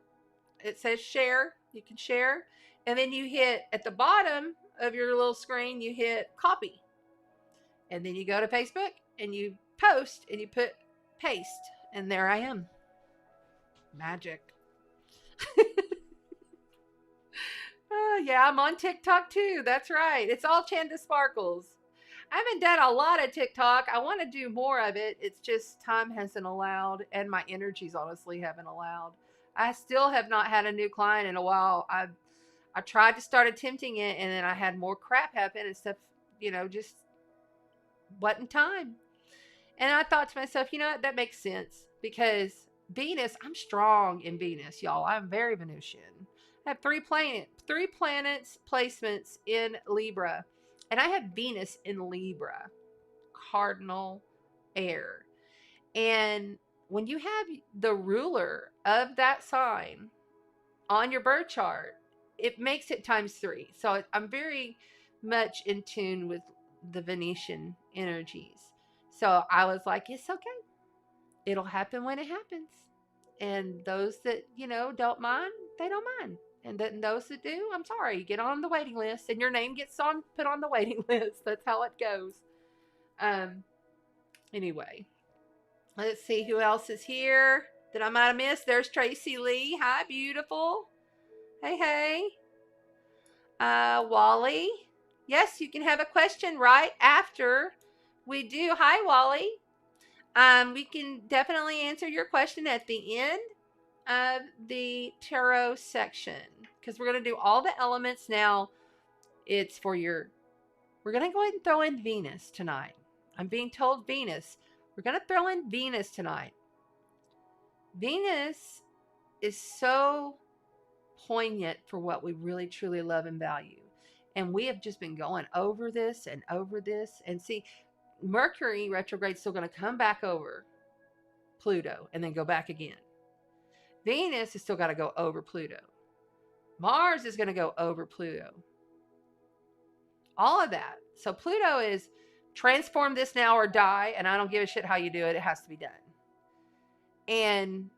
It says share. You can share. And then you hit at the bottom of your little screen, you hit copy. And then you go to Facebook and you post and you put paste. And there I am. Magic. Yeah, I'm on TikTok too. That's right. It's all Chanda Sparkles. I haven't done a lot of TikTok. I want to do more of it. It's just time hasn't allowed, and my energies honestly haven't allowed. I still have not had a new client in a while. I tried to start attempting it, and then I had more crap happen and stuff, just wasn't time. And I thought to myself, what? That makes sense, because Venus, I'm strong in Venus, y'all. I'm very Venusian. I have 3 planets placements in Libra. And I have Venus in Libra, cardinal air. And when you have the ruler of that sign on your birth chart, it makes it ×3. So I'm very much in tune with the Venetian energies. So I was like, it's okay. It'll happen when it happens. And those that, don't mind, they don't mind. And then those that do, I'm sorry, you get on the waiting list and your name gets put on the waiting list. That's how it goes. Anyway, let's see who else is here that I might have missed. There's Tracy Lee. Hi, beautiful. Hey. Wally. Yes, you can have a question right after we do. Hi, Wally. We can definitely answer your question at the end of the tarot section, because we're going to do all the elements now. It's for we're going to go ahead and throw in Venus tonight. I'm being told Venus. We're going to throw in Venus tonight. Venus is so poignant for what we really truly love and value. And we have just been going over this and over this. And see, Mercury retrograde is still going to come back over Pluto and then go back again. Venus has still got to go over Pluto. Mars is going to go over Pluto. All of that. So Pluto is transform this now or die, and I don't give a shit how you do it. It has to be done. And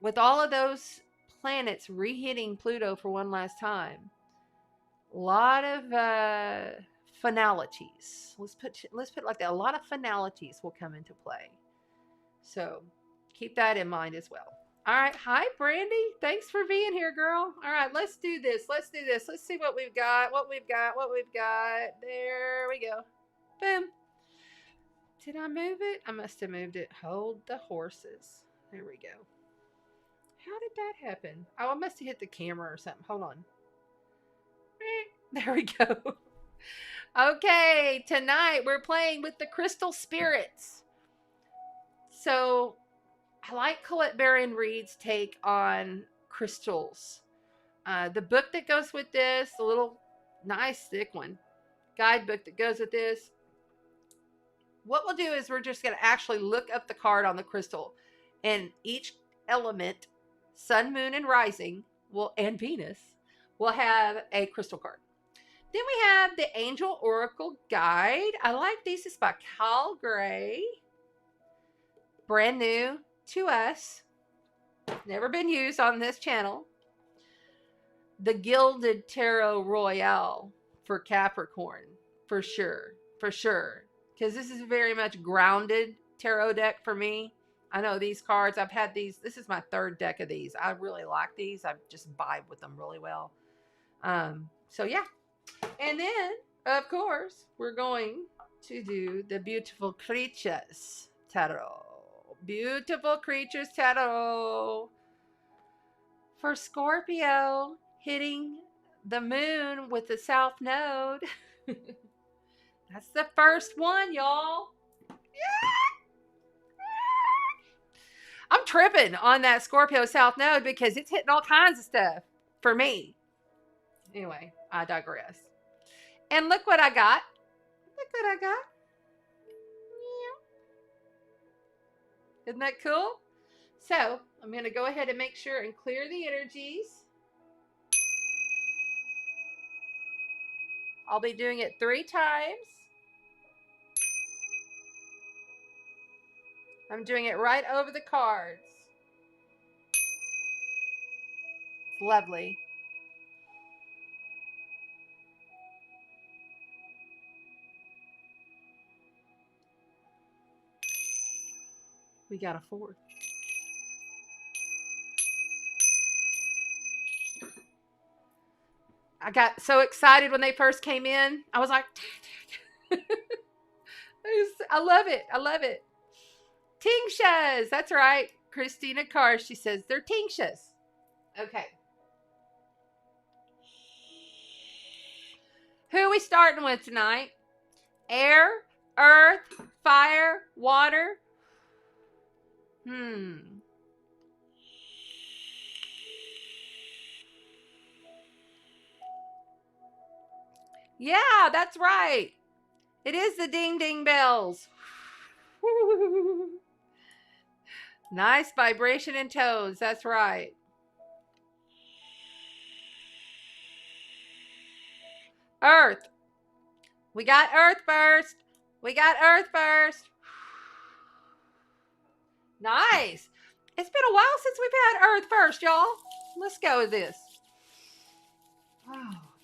with all of those planets re-hitting Pluto for one last time, a lot of finalities. Let's put it like that. A lot of finalities will come into play. So keep that in mind as well. All right. Hi, Brandy. Thanks for being here, girl. All right. Let's do this. Let's see what we've got. There we go. Boom. Did I move it? I must have moved it. Hold the horses. There we go. How did that happen? Oh, I must have hit the camera or something. Hold on. There we go. Okay. Tonight we're playing with the crystal spirits. So I like Colette Baron Reed's take on crystals. The book that goes with this, the little nice thick one, guidebook that goes with this. What we'll do is we're just going to actually look up the card on the crystal, and each element, sun, moon, and rising, and Venus, will have a crystal card. Then we have the Angel Oracle Guide. I like these. It's by Cal Gray. Brand new to us. Never been used on this channel. The Gilded Tarot Royale for Capricorn. For sure. Because this is very much grounded tarot deck for me. I know these cards, I've had these. This is my third deck of these. I really like these. I just vibe with them really well. So yeah. And then, of course, we're going to do the Beautiful Creatures Tarot. Beautiful Creatures Tarot for Scorpio, hitting the moon with the South Node. That's the first one, y'all. Yeah. I'm tripping on that Scorpio South Node because it's hitting all kinds of stuff for me. Anyway, I digress. And look what I got. Look what I got. Yeah. Isn't that cool? So, I'm going to go ahead and make sure and clear the energies. I'll be doing it 3 times. I'm doing it right over the cards. It's lovely. We got a 4. I got so excited when they first came in. I was like, I love it. I love it. Tinctures. That's right. Christina Carr, she says they're tinctures. Okay. Who are we starting with tonight? Air, earth, fire, water. Yeah, that's right. It is the ding ding bells. Nice vibration in tones. That's right. Earth. We got earth first. We got earth first. Nice. It's been a while since we've had earth first, y'all. Let's go with this.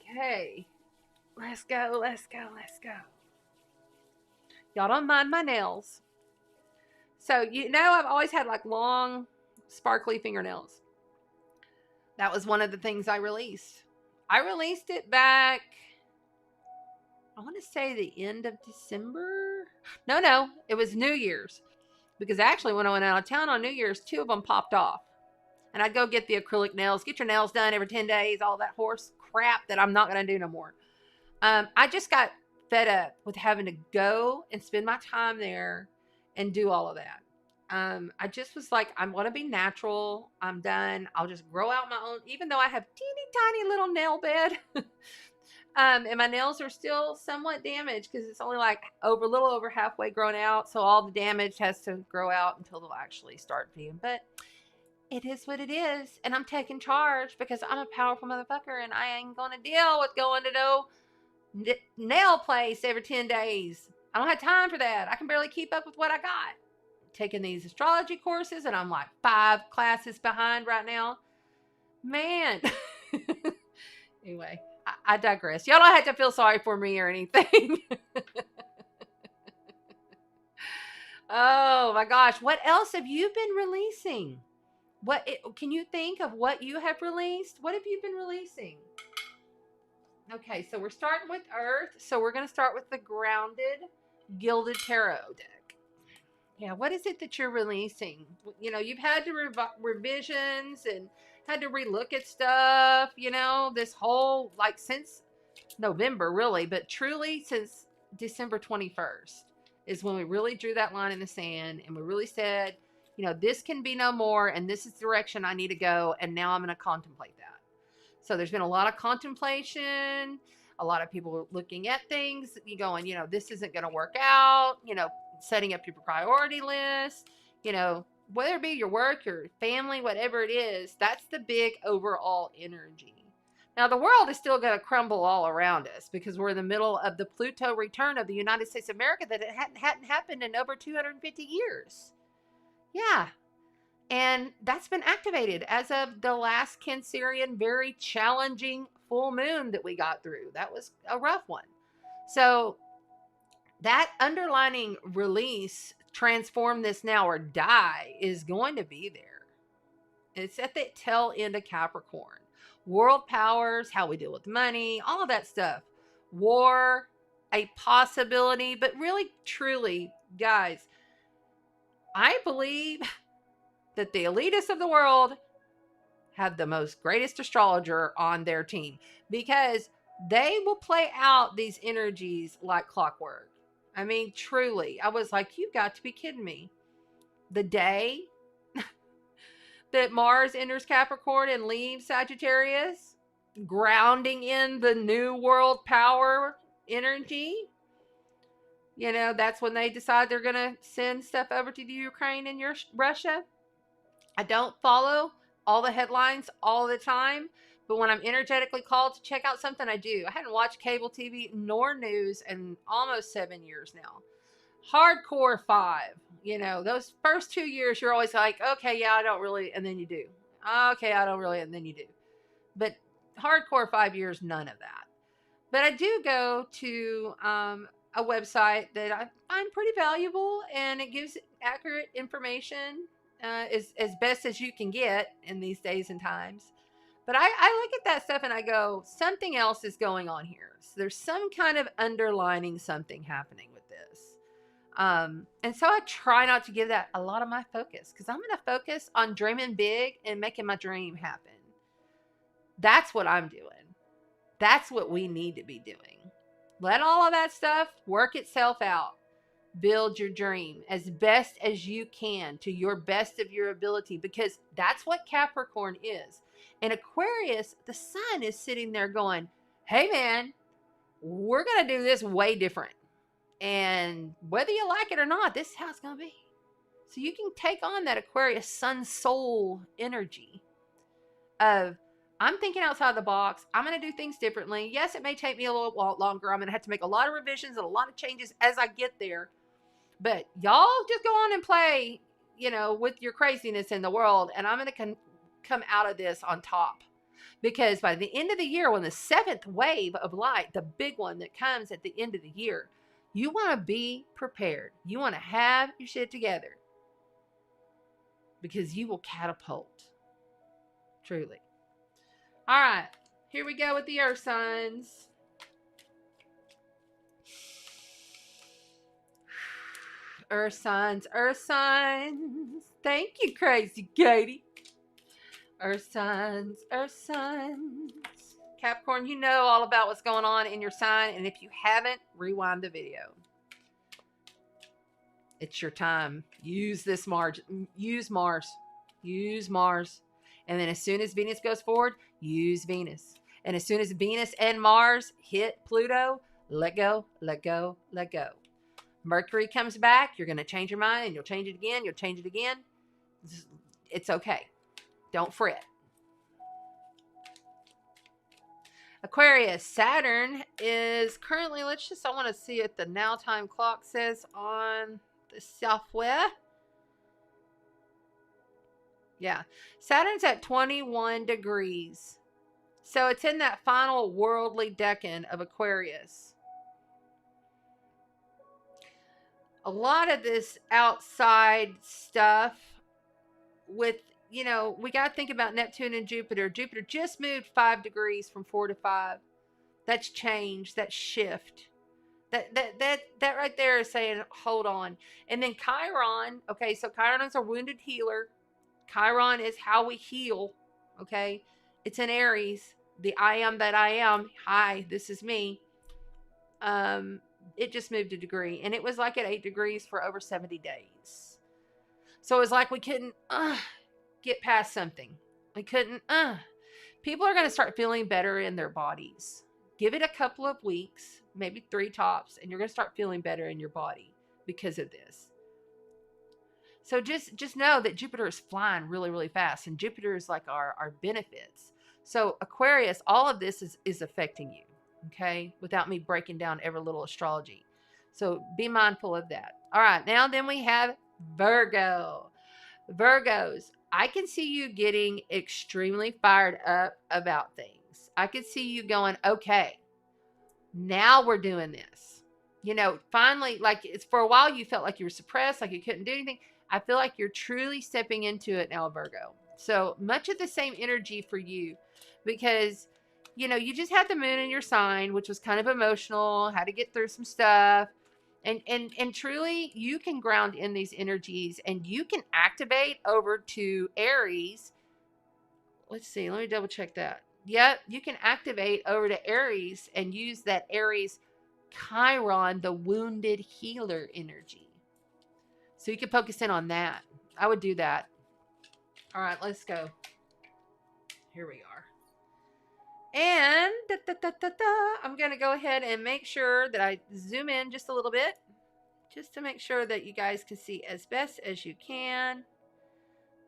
Okay. Let's go, let's go, let's go. Y'all don't mind my nails. So, you know, I've always had like long, sparkly fingernails. That was one of the things I released. I released it back, I want to say the end of December. No, it was New Year's. Because actually when I went out of town on New Year's, 2 of them popped off. And I'd go get the acrylic nails, get your nails done every 10 days, all that horse crap that I'm not going to do no more. I just got fed up with having to go and spend my time there and do all of that. I just was like, I want to be natural. I'm done. I'll just grow out my own, even though I have teeny tiny little nail bed. And my nails are still somewhat damaged because it's only like a little over halfway grown out. So all the damage has to grow out until they'll actually start being. But it is what it is. And I'm taking charge because I'm a powerful motherfucker and I ain't going to deal with going to no nail place every 10 days. I don't have time for that. I can barely keep up with what I got. Taking these astrology courses and I'm like 5 classes behind right now. Man. Anyway, I digress. Y'all don't have to feel sorry for me or anything. Oh my gosh. What else have you been releasing? Can you think of what you have released? What have you been releasing? Okay, so we're starting with Earth. So we're going to start with the Grounded Gilded Tarot deck. Yeah, what is it that you're releasing? You know, you've had to revisions and had to relook at stuff, you know, this whole, like, since November, really, but truly since December 21st is when we really drew that line in the sand and we really said, you know, this can be no more and this is the direction I need to go, and now I'm going to contemplate that. So there's been a lot of contemplation, a lot of people looking at things, you going, you know, this isn't going to work out, you know, setting up your priority list, you know, whether it be your work, your family, whatever it is, that's the big overall energy. Now, the world is still going to crumble all around us because we're in the middle of the Pluto return of the United States of America that it hadn't happened in over 250 years. Yeah. And that's been activated as of the last Cancerian, very challenging full moon that we got through. That was a rough one. So that underlining release transform this now or die is going to be there. It's at the tail end of Capricorn. World powers, how we deal with money, all of that stuff. War, a possibility, but really, truly, guys, I believe that the elitists of the world have the most greatest astrologer on their team, because they will play out these energies like clockwork. I mean, truly, I was like, you got to be kidding me. The day that Mars enters Capricorn and leaves Sagittarius, grounding in the new world power energy, you know, that's when they decide they're going to send stuff over to the Ukraine and Russia. I don't follow all the headlines all the time, but when I'm energetically called to check out something, I do. I hadn't watched cable TV nor news in almost 7 years now. Hardcore 5, you know, those first 2 years, you're always like, okay, yeah, I don't really, and then you do. Okay, I don't really, and then you do. But hardcore 5 years, none of that. But I do go to a website that I find pretty valuable, and it gives accurate information as best as you can get in these days and times. But I look at that stuff and I go, something else is going on here. So there's some kind of underlining something happening with this. And so I try not to give that a lot of my focus, because I'm going to focus on dreaming big and making my dream happen. That's what I'm doing. That's what we need to be doing. Let all of that stuff work itself out. Build your dream as best as you can to your best of your ability, because that's what Capricorn is. And Aquarius, the sun is sitting there going, hey man, we're going to do this way different. And whether you like it or not, this is how it's going to be. So you can take on that Aquarius sun soul energy of, I'm thinking outside the box. I'm going to do things differently. Yes, it may take me a little while longer. I'm going to have to make a lot of revisions and a lot of changes as I get there. But y'all just go on and play, you know, with your craziness in the world. And I'm going to come out of this on top. Because by the end of the year, when the 7th wave of light, the big one that comes at the end of the year, you want to be prepared. You want to have your shit together. Because you will catapult. Truly. All right, here we go with the Earth signs. Earth signs, Earth signs. Thank you, Crazy Katie. Earth signs, Earth signs. Capricorn, you know all about what's going on in your sign, and if you haven't, rewind the video. It's your time. Use this Mars. Use Mars. Use Mars. And then as soon as Venus goes forward, use Venus. And as soon as Venus and Mars hit Pluto, let go, let go, let go. Mercury comes back, you're going to change your mind, and you'll change it again, you'll change it again. It's okay. Don't fret. Aquarius, Saturn is currently, I want to see what the now time clock says on the software. Yeah, Saturn's at 21 degrees. So it's in that final worldly decan of Aquarius. A lot of this outside stuff with, you know, we got to think about Neptune and Jupiter. Jupiter just moved 5 degrees from 4 to 5. That's change, that shift. That right there is saying, hold on. And then Chiron, okay, so Chiron is a wounded healer. Chiron is how we heal, okay? It's in Aries, the I am that I am. Hi, this is me. It just moved a degree, and it was like at 8 degrees for over 70 days. So it was like we couldn't get past something. We couldn't. People are going to start feeling better in their bodies. Give it a couple of weeks, maybe 3 tops, and you're going to start feeling better in your body because of this. So just know that Jupiter is flying really, really fast. And Jupiter is like our benefits. So Aquarius, all of this is affecting you. Okay? Without me breaking down every little astrology. So be mindful of that. All right. Now then we have Virgo. Virgos, I can see you getting extremely fired up about things. I could see you going, okay, now we're doing this. you know, finally, like it's for a while you felt like you were suppressed, like you couldn't do anything. I feel like you're truly stepping into it now, Virgo. So much of the same energy for you, because, you know, you just had the moon in your sign, which was kind of emotional, had to get through some stuff. And truly you can ground in these energies and you can activate over to Aries. Let's see, let me double check that. Yep, you can activate over to Aries and use that Aries Chiron, the wounded healer energy. So you can focus in on that. I would do that. All right, let's go. Here we are. And I'm going to go ahead and make sure that I zoom in just a little bit, just to make sure that you guys can see as best as you can.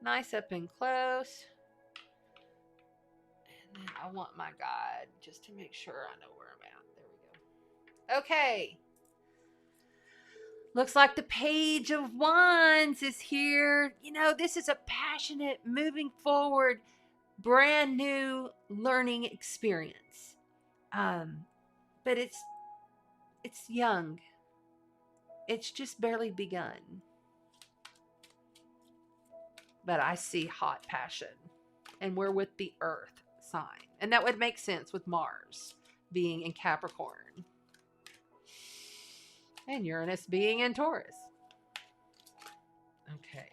Nice up and close. And then I want my guide just to make sure I know where I'm at. There we go. Okay. Looks like the Page of Wands is here. You know, this is a passionate, moving forward, brand new learning experience. But it's young. It's just barely begun. But I see hot passion. And we're with the Earth sign. And that would make sense with Mars being in Capricorn. And Uranus being in Taurus. Okay.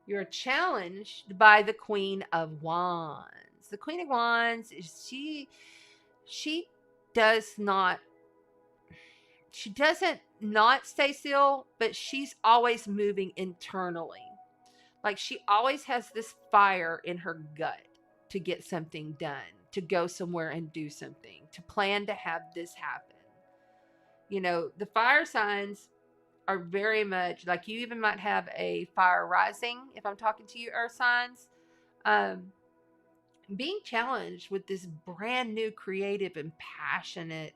You're challenged by the Queen of Wands. The Queen of Wands, she doesn't not stay still, but she's always moving internally. Like she always has this fire in her gut to get something done, to go somewhere and do something, to plan to have this happen. You know, the fire signs are very much like, you even might have a fire rising if I'm talking to you earth signs. Being challenged with this brand new creative and passionate,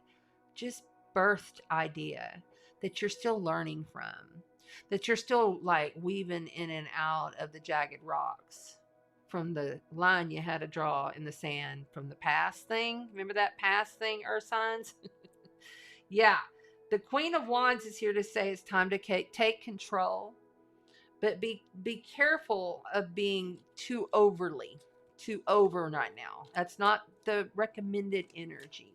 just birthed idea that you're still learning from, that you're still like weaving in and out of the jagged rocks from the line you had to draw in the sand from the past thing. Remember that past thing, earth signs? Yeah. The Queen of Wands is here to say it's time to take control, but be careful of being too over right now. That's not the recommended energy.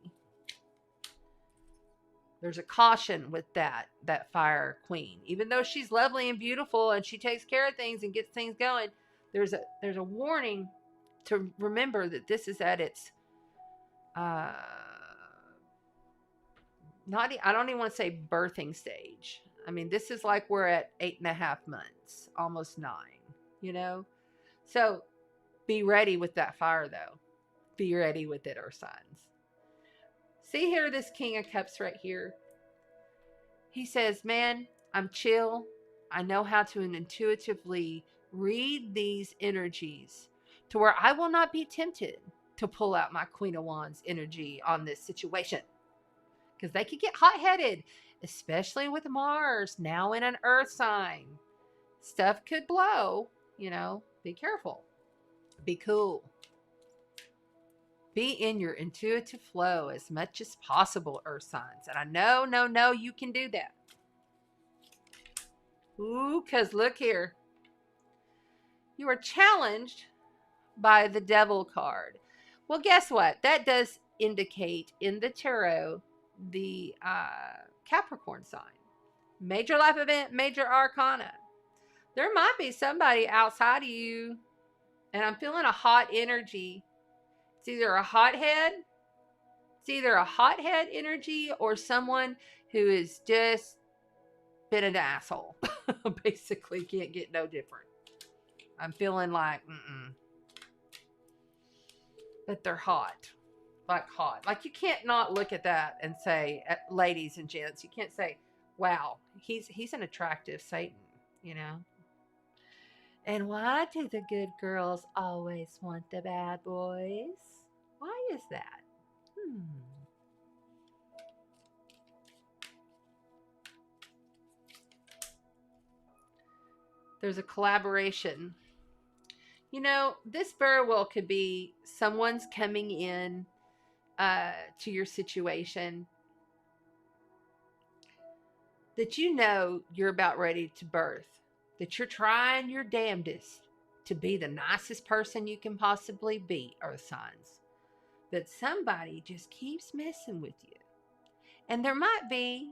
There's a caution with that fire queen. Even though she's lovely and beautiful and she takes care of things and gets things going, there's a warning to remember that this is at its I don't even want to say birthing stage. I mean, this is like we're at 8.5 months, almost 9, you know? So be ready with that fire, though. Be ready with it, earth signs. See here, this King of Cups right here. He says, man, I'm chill. I know how to intuitively read these energies to where I will not be tempted to pull out my Queen of Wands energy on this situation. Because they could get hot-headed, especially with Mars now in an earth sign. Stuff could blow, you know. Be careful. Be cool. Be in your intuitive flow as much as possible, earth signs. And I know, you can do that. Ooh, because look here. You are challenged by the Devil card. Well, guess what? That does indicate in the tarot the Capricorn sign. Major life event, major arcana. There might be somebody outside of you, and I'm feeling a hot energy. It's either a hothead energy or someone who has just been an asshole. Basically, can't get no different. I'm feeling like, but they're hot. Like hot. Like you can't not look at that and say, ladies and gents, you can't say, wow, he's an attractive Satan, you know? And why do the good girls always want the bad boys? Why is that? There's a collaboration. You know, this very well could be someone's coming in to your situation that you know you're about ready to birth, that you're trying your damnedest to be the nicest person you can possibly be, earth signs. But somebody just keeps messing with you. And there might be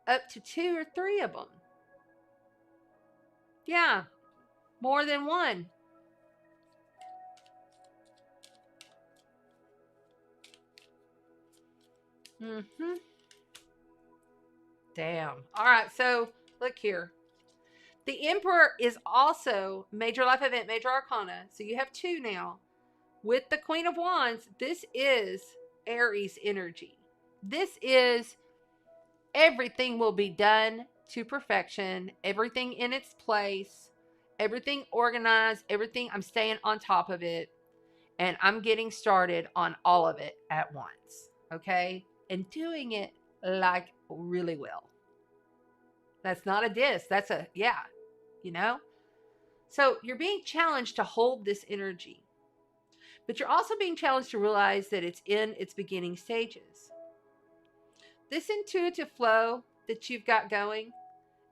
up to 2 or 3 of them. Yeah, more than one. Damn. All right, so look here. The Emperor is also major life event, major arcana. So you have 2 now. With the Queen of Wands, this is Aries energy. This is everything will be done to perfection, everything in its place, everything organized, everything, I'm staying on top of it, and I'm getting started on all of it at once, okay? And doing it like really well. That's not a diss, that's a, yeah, you know? So you're being challenged to hold this energy, but you're also being challenged to realize that it's in its beginning stages. This intuitive flow that you've got going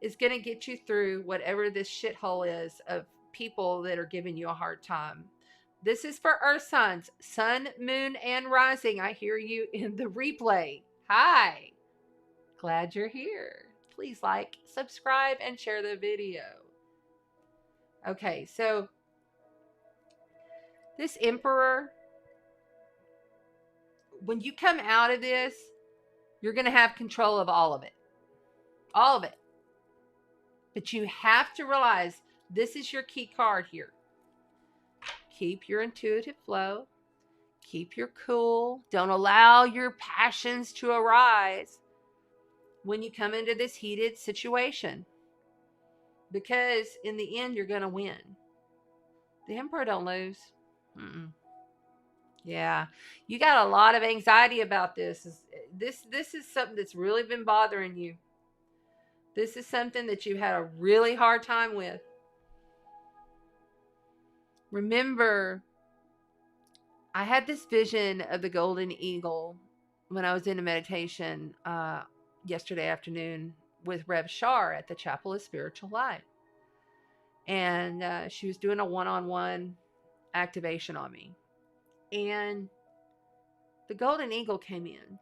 is going to get you through whatever this shithole is of people that are giving you a hard time. This is for earth signs, sun, moon, and rising. I hear you in the replay. Hi. Glad you're here. Please like, subscribe, and share the video. Okay, so this Emperor, when you come out of this, you're going to have control of all of it. All of it. But you have to realize this is your key card here. Keep your intuitive flow. Keep your cool. Don't allow your passions to arise when you come into this heated situation. Because in the end, you're going to win. The Emperor don't lose. Yeah. You got a lot of anxiety about this. This is something that's really been bothering you. This is something that you had a really hard time with. Remember, I had this vision of the golden eagle when I was in a meditation yesterday afternoon with Rev Shar at the Chapel of Spiritual Light. And she was doing a one-on-one activation on me. And the golden eagle came in.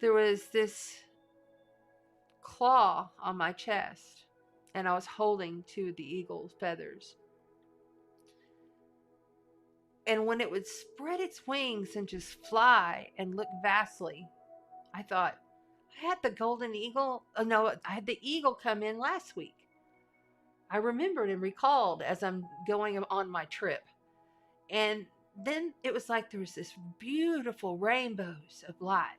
There was this claw on my chest, and I was holding 2 of the eagle's feathers. And when it would spread its wings and just fly and look vastly, I thought, I had the golden eagle. Oh, no, I had the eagle come in last week. I remembered and recalled as I'm going on my trip. And then it was like there was this beautiful rainbows of light.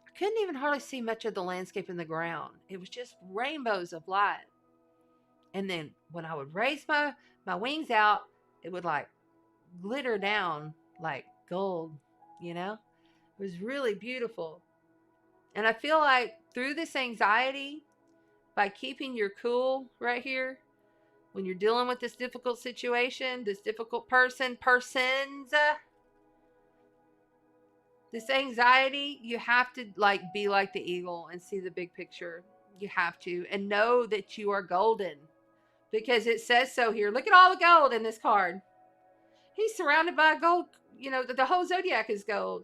I couldn't even hardly see much of the landscape in the ground. It was just rainbows of light. And then when I would raise my wings out, it would like glitter down like gold, you know? It was really beautiful. And I feel like through this anxiety, by keeping your cool right here, when you're dealing with this difficult situation, this difficult persons, this anxiety, you have to like be like the eagle and see the big picture. You have to, and know that you are golden, because it says so here. Look at all the gold in this card. He's surrounded by gold. You know, the whole zodiac is gold.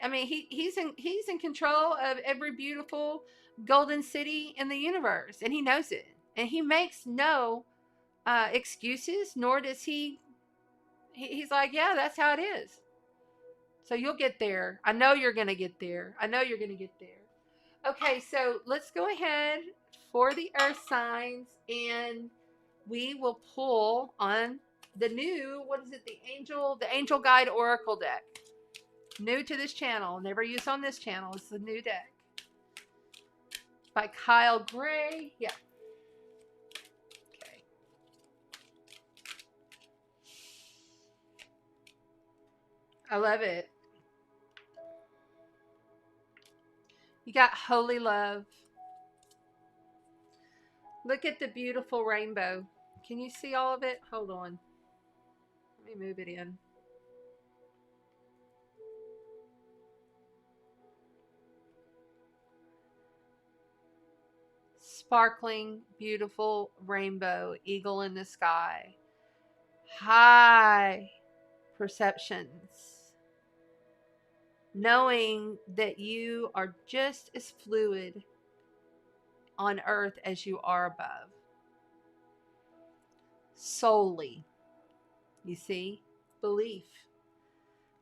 I mean, he's in control of every beautiful golden city in the universe, and he knows it. And he makes no excuses, nor does he's like, yeah, that's how it is. So you'll get there. I know you're going to get there. I know you're going to get there. Okay, so let's go ahead for the earth signs, and we will pull on the new, what is it, the Angel Guide Oracle deck. New to this channel, never used on this channel. It's the new deck by Kyle Gray. Yeah. Okay. I love it. You got Holy Love. Look at the beautiful rainbow. Can you see all of it? Hold on. Let me move it in. sparkling, beautiful rainbow, eagle in the sky, high perceptions, knowing that you are just as fluid on earth as you are above. Solely, you see, belief.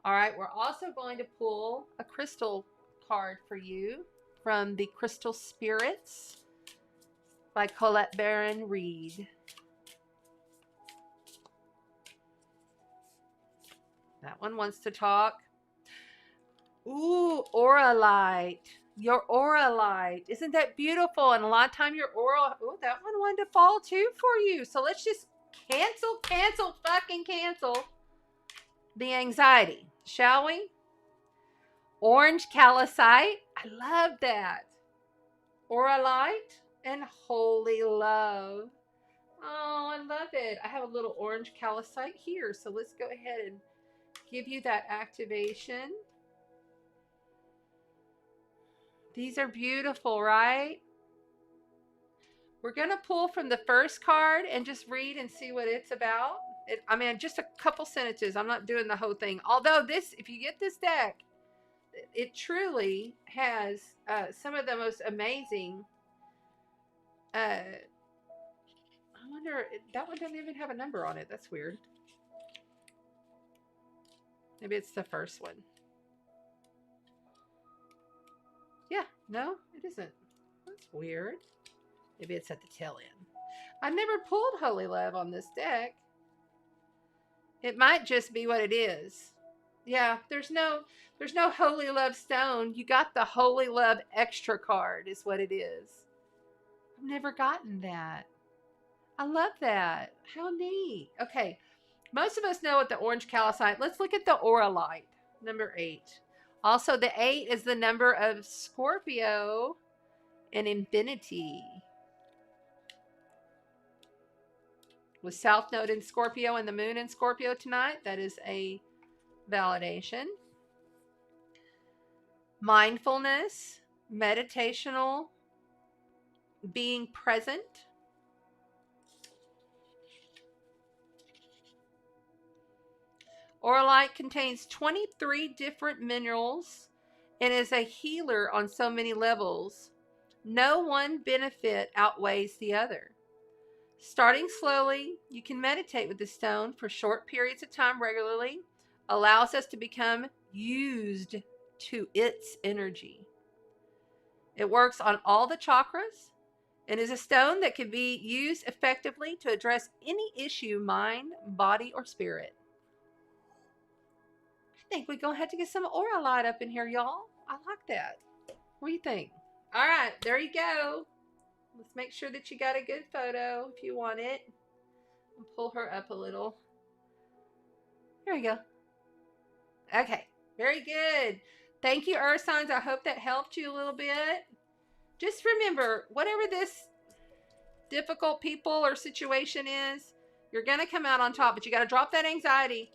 All right, we're also going to pull a crystal card for you from the Crystal Spirits by Colette Baron Reed. That one wants to talk. Ooh, aura light. Your aura light. Isn't that beautiful? And a lot of time your aura, ooh, that one wanted to fall too for you. So let's just fucking cancel the anxiety, shall we? Orange calcite. I love that. Aura light and holy love. Oh, I love it. I have a little orange calcite here. So let's go ahead and give you that activation. These are beautiful, right? We're going to pull from the first card and just read and see what it's about. I mean, just a couple sentences. I'm not doing the whole thing. Although this, if you get this deck, it truly has some of the most amazing. I wonder, that one doesn't even have a number on it. That's weird. Maybe it's the first one. Yeah, no, it isn't. That's weird. Maybe it's at the tail end. I've never pulled Holy Love on this deck. It might just be what it is. Yeah, there's no Holy Love stone. You got the Holy Love extra card is what it is. I've never gotten that. I love that. How neat. Okay. Most of us know what the orange calcite. Let's look at the aura light, number 8. Also, the 8 is the number of Scorpio and infinity. With South Node in Scorpio and the Moon in Scorpio tonight, that is a validation. Mindfulness, meditational, being present. Auralite contains 23 different minerals and is a healer on so many levels. No one benefit outweighs the other. Starting slowly, you can meditate with the stone for short periods of time regularly. Allows us to become used to its energy. It works on all the chakras and is a stone that can be used effectively to address any issue, mind, body, or spirit. I think we're going to have to get some aura light up in here, y'all. I like that. What do you think? All right, there you go. Let's make sure that you got a good photo if you want it. I'll pull her up a little. There you go. Okay, very good. Thank you, Earth signs. I hope that helped you a little bit. Just remember, whatever this difficult people or situation is, you're going to come out on top, but you got to drop that anxiety.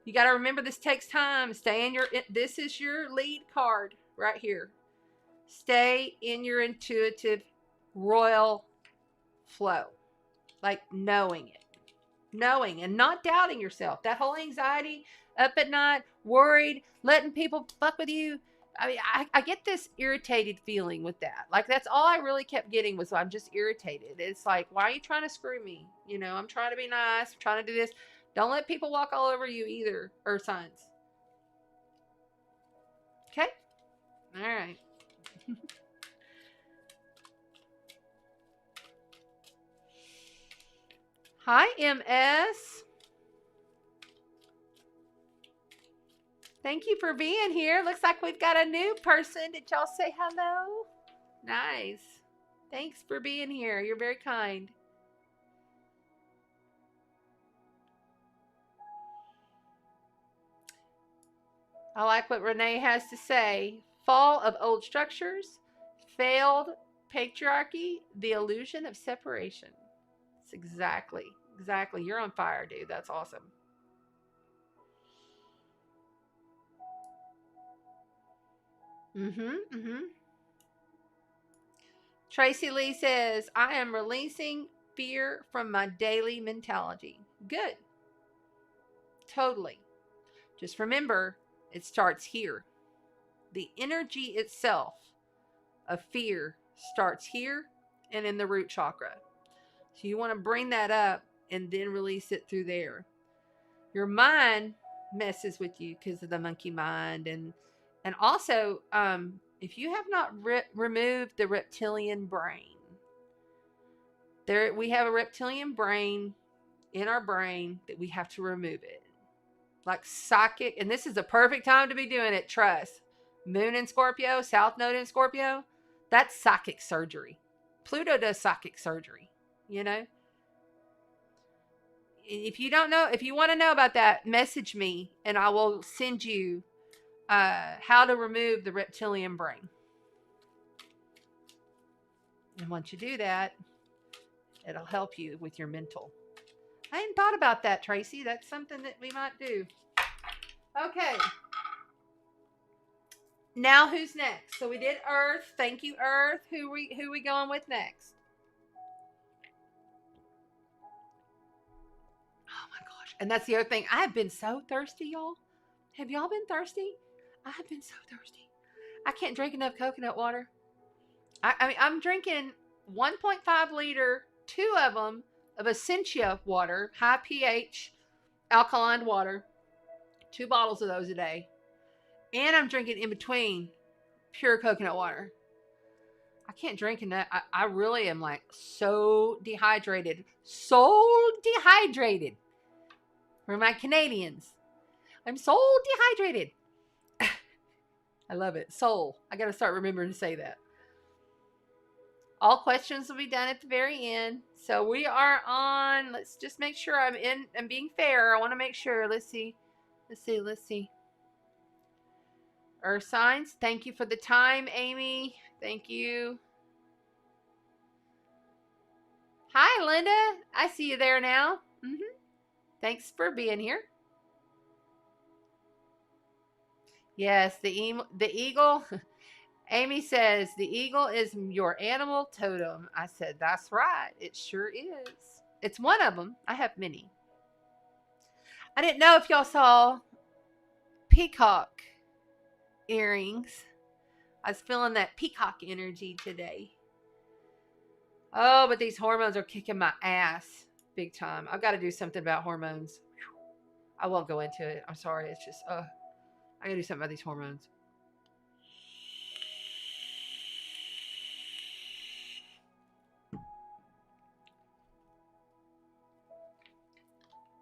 You got to remember this takes time. Stay in your, this is your lead card right here. Stay in your intuitive royal flow. Like knowing it. Knowing and not doubting yourself. That whole anxiety, up at night, worried, letting people fuck with you. I mean, I get this irritated feeling with that. Like, that's all I really kept getting was I'm just irritated. It's like, why are you trying to screw me? You know, I'm trying to be nice. I'm trying to do this. Don't let people walk all over you either, Earth signs. Okay? All right. Hi, MS. Thank you for being here. Looks like we've got a new person. Did y'all say hello? Nice. Thanks for being here. You're very kind. I like what Renee has to say. Fall of old structures, failed patriarchy, the illusion of separation. It's exactly. You're on fire, dude. That's awesome. Tracy Lee says, I am releasing fear from my daily mentality. Good. Totally. Just remember, it starts here. The energy itself of fear starts here and in the root chakra. So you want to bring that up and then release it through there. Your mind messes with you because of the monkey mind. And also, if you have not removed the reptilian brain, we have a reptilian brain in our brain that we have to remove it. Like psychic, and this is the perfect time to be doing it, trust. Moon in Scorpio, South Node in Scorpio, that's psychic surgery. Pluto does psychic surgery, you know? If you don't know, if you want to know about that, message me and I will send you how to remove the reptilian brain. And once you do that, it'll help you with your mental. I hadn't thought about that, Tracy. That's something that we might do. Okay. Now who's next? So we did Earth. Thank you, Earth. Who we going with next? Oh my gosh. And that's the other thing. I have been so thirsty, y'all. Have y'all been thirsty? I have been so thirsty. I can't drink enough coconut water. I mean, I'm drinking 1.5 liter, 2 of them, of Essentia water, high pH, alkaline water. 2 bottles of those a day. And I'm drinking in between pure coconut water. I can't drink enough. I really am like so dehydrated. So dehydrated. For my Canadians. I'm so dehydrated. I love it. Soul. I got to start remembering to say that. All questions will be done at the very end. So we are on. Let's just make sure I'm being fair. I want to make sure. Let's see. Earth signs. Thank you for the time, Amy. Thank you. Hi, Linda. I see you there now. Thanks for being here. Yes, the eagle. Amy says, the eagle is your animal totem. I said, that's right. It sure is. It's one of them. I have many. I didn't know if y'all saw peacock earrings. I was feeling that peacock energy today. Oh, but these hormones are kicking my ass big time. I've got to do something about hormones. I won't go into it. I'm sorry. It's just, I got to do something about these hormones.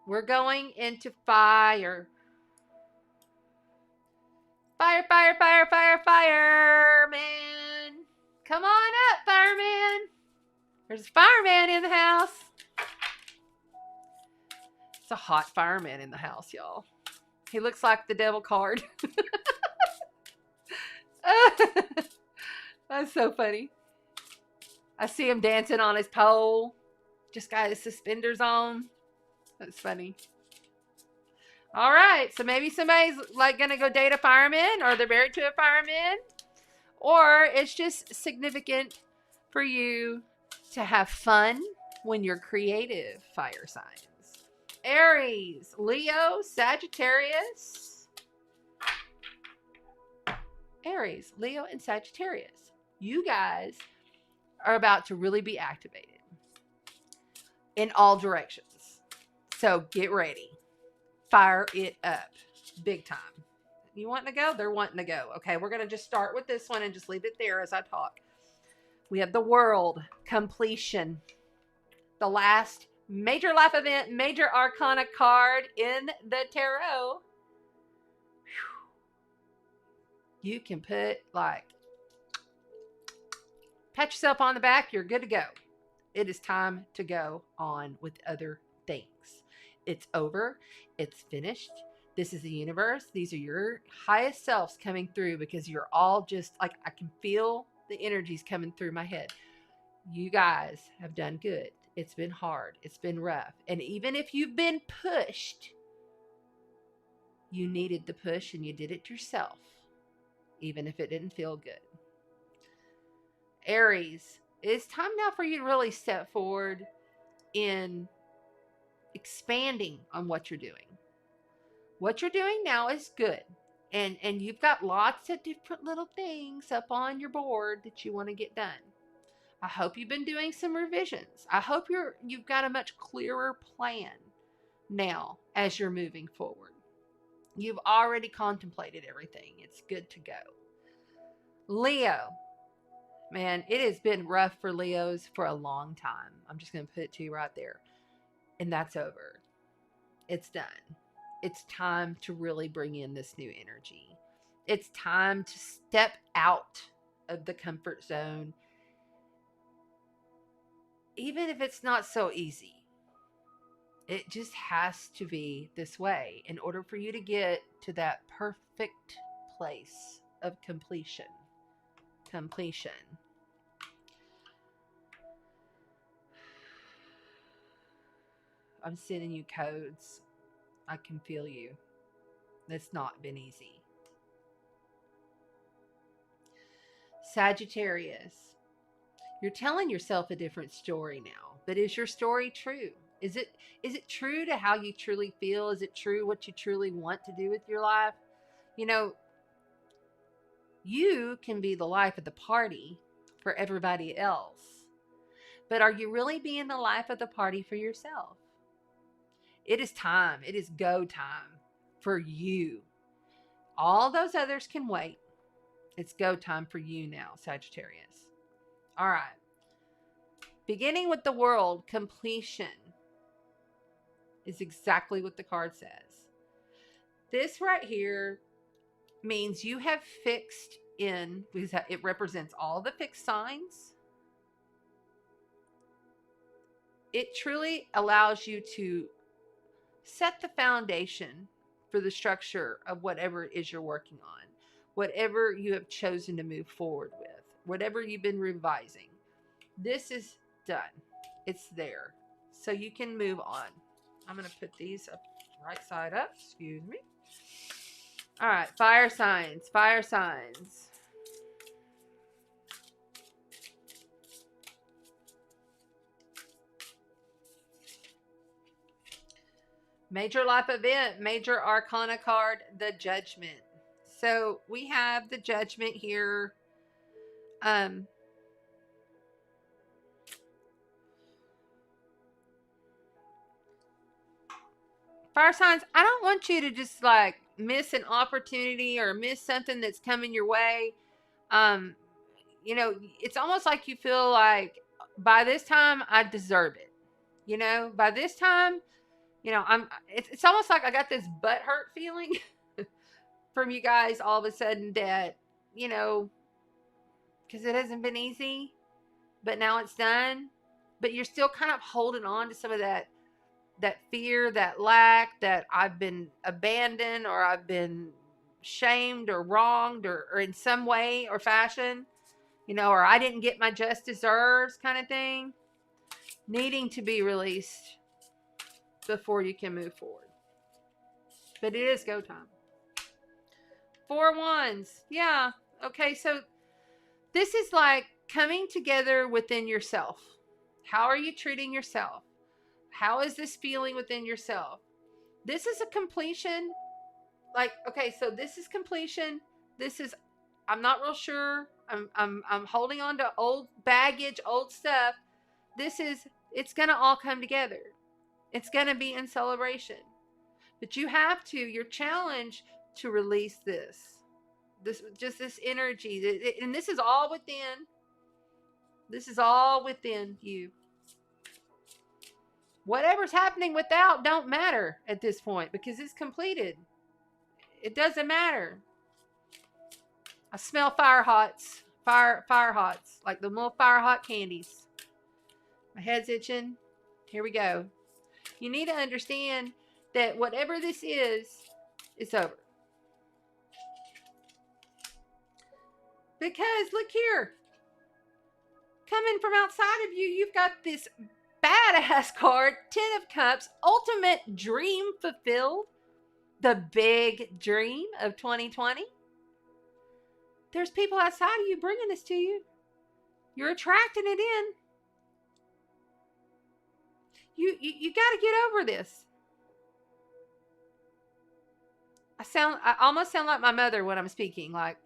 We're going into fire. Fire, fire, fire, fire, fireman. Come on up, fireman. There's a fireman in the house. It's a hot fireman in the house, y'all. He looks like the devil card. That's so funny. I see him dancing on his pole. Just got his suspenders on. That's funny. All right. So maybe somebody's like going to go date a fireman, or they're married to a fireman, or it's just significant for you to have fun when you're creative, fire signs. Aries, Leo, Sagittarius. Aries, Leo, and Sagittarius. You guys are about to really be activated in all directions. So get ready. Fire it up. Big time. You wanting to go? They're wanting to go. Okay, we're going to just start with this one and just leave it there as I talk. We have the World, completion. The last major life event, major arcana card in the tarot. Whew. You can put pat yourself on the back. You're good to go. It is time to go on with other things. It's over. It's finished. This is the universe. These are your highest selves coming through, because you're all just I can feel the energies coming through my head. You guys have done good. It's been hard. It's been rough. And even if you've been pushed, you needed the push and you did it yourself, even if it didn't feel good. Aries, It's time now for you to really step forward in expanding on what you're doing. What you're doing now is good. And you've got lots of different little things up on your board that you want to get done. I hope you've been doing some revisions. I hope you've got a much clearer plan now as you're moving forward. You've already contemplated everything. It's good to go. Leo. Man, it has been rough for Leos for a long time. I'm just going to put it to you right there. And that's over. It's done. It's time to really bring in this new energy. It's time to step out of the comfort zone, even if it's not so easy. It just has to be this way in order for you to get to that perfect place of completion. Completion. I'm sending you codes. I can feel you. It's not been easy. Sagittarius. You're telling yourself a different story now, but is your story true? Is it true to how you truly feel? Is it true what you truly want to do with your life? You know, you can be the life of the party for everybody else, but are you really being the life of the party for yourself? It is time. It is go time for you. All those others can wait. It's go time for you now, Sagittarius. All right. Beginning with the world, completion is exactly what the card says. This right here means you have fixed in, because it represents all the fixed signs. It truly allows you to set the foundation for the structure of whatever it is you're working on, whatever you have chosen to move forward with, whatever you've been revising. This is done. It's there. So you can move on. I'm going to put these up right side up. Excuse me. All right. Fire signs. Fire signs. Major life event. Major arcana card. The Judgment. So we have the Judgment here. Fire signs, I don't want you to just like miss an opportunity or miss something that's coming your way. You know, it's almost like you feel like by this time I deserve it. You know, by this time, you know, it's almost like I got this butthurt feeling from you guys all of a sudden that, you know, because it hasn't been easy, but now it's done. But you're still kind of holding on to some of that fear, that lack, that I've been abandoned or I've been shamed or wronged or in some way or fashion, you know, or I didn't get my just desserts kind of thing, needing to be released before you can move forward. But it is go time. 4 wands. Yeah. Okay. So this is like coming together within yourself. How are you treating yourself? How is this feeling within yourself? This is a completion. Like, okay, so this is completion. This is, I'm not real sure. I'm holding on to old baggage, old stuff. This is, it's going to all come together. It's going to be in celebration. But you have to, you're challenged to release this energy. And this is all within. This is all within you. Whatever's happening without don't matter at this point because it's completed. It doesn't matter. I smell fire hots, like the little fire hot candies. My head's itching. Here we go. You need to understand that whatever this is, it's over. Because look here. Coming from outside of you, you've got this badass card, 10 of Cups, ultimate dream fulfilled, the big dream of 2020. There's people outside of you bringing this to you. You're attracting it in. You got to get over this. I almost sound like my mother when I'm speaking. Like,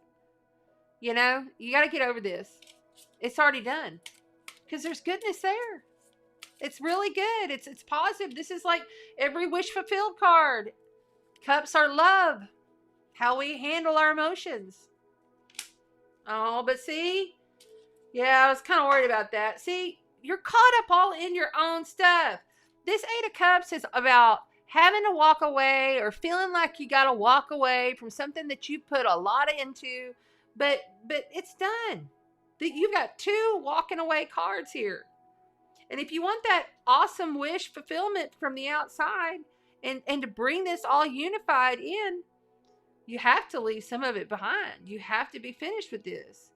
you know, you got to get over this. It's already done. Because there's goodness there. It's really good. It's positive. This is like every wish fulfilled card. Cups are love. How we handle our emotions. Oh, but see? Yeah, I was kind of worried about that. See, you're caught up all in your own stuff. This Eight of Cups is about having to walk away or feeling like you got to walk away from something that you put a lot into, but it's done. You've got two walking away cards here. And if you want that awesome wish fulfillment from the outside and to bring this all unified in, you have to leave some of it behind. You have to be finished with this.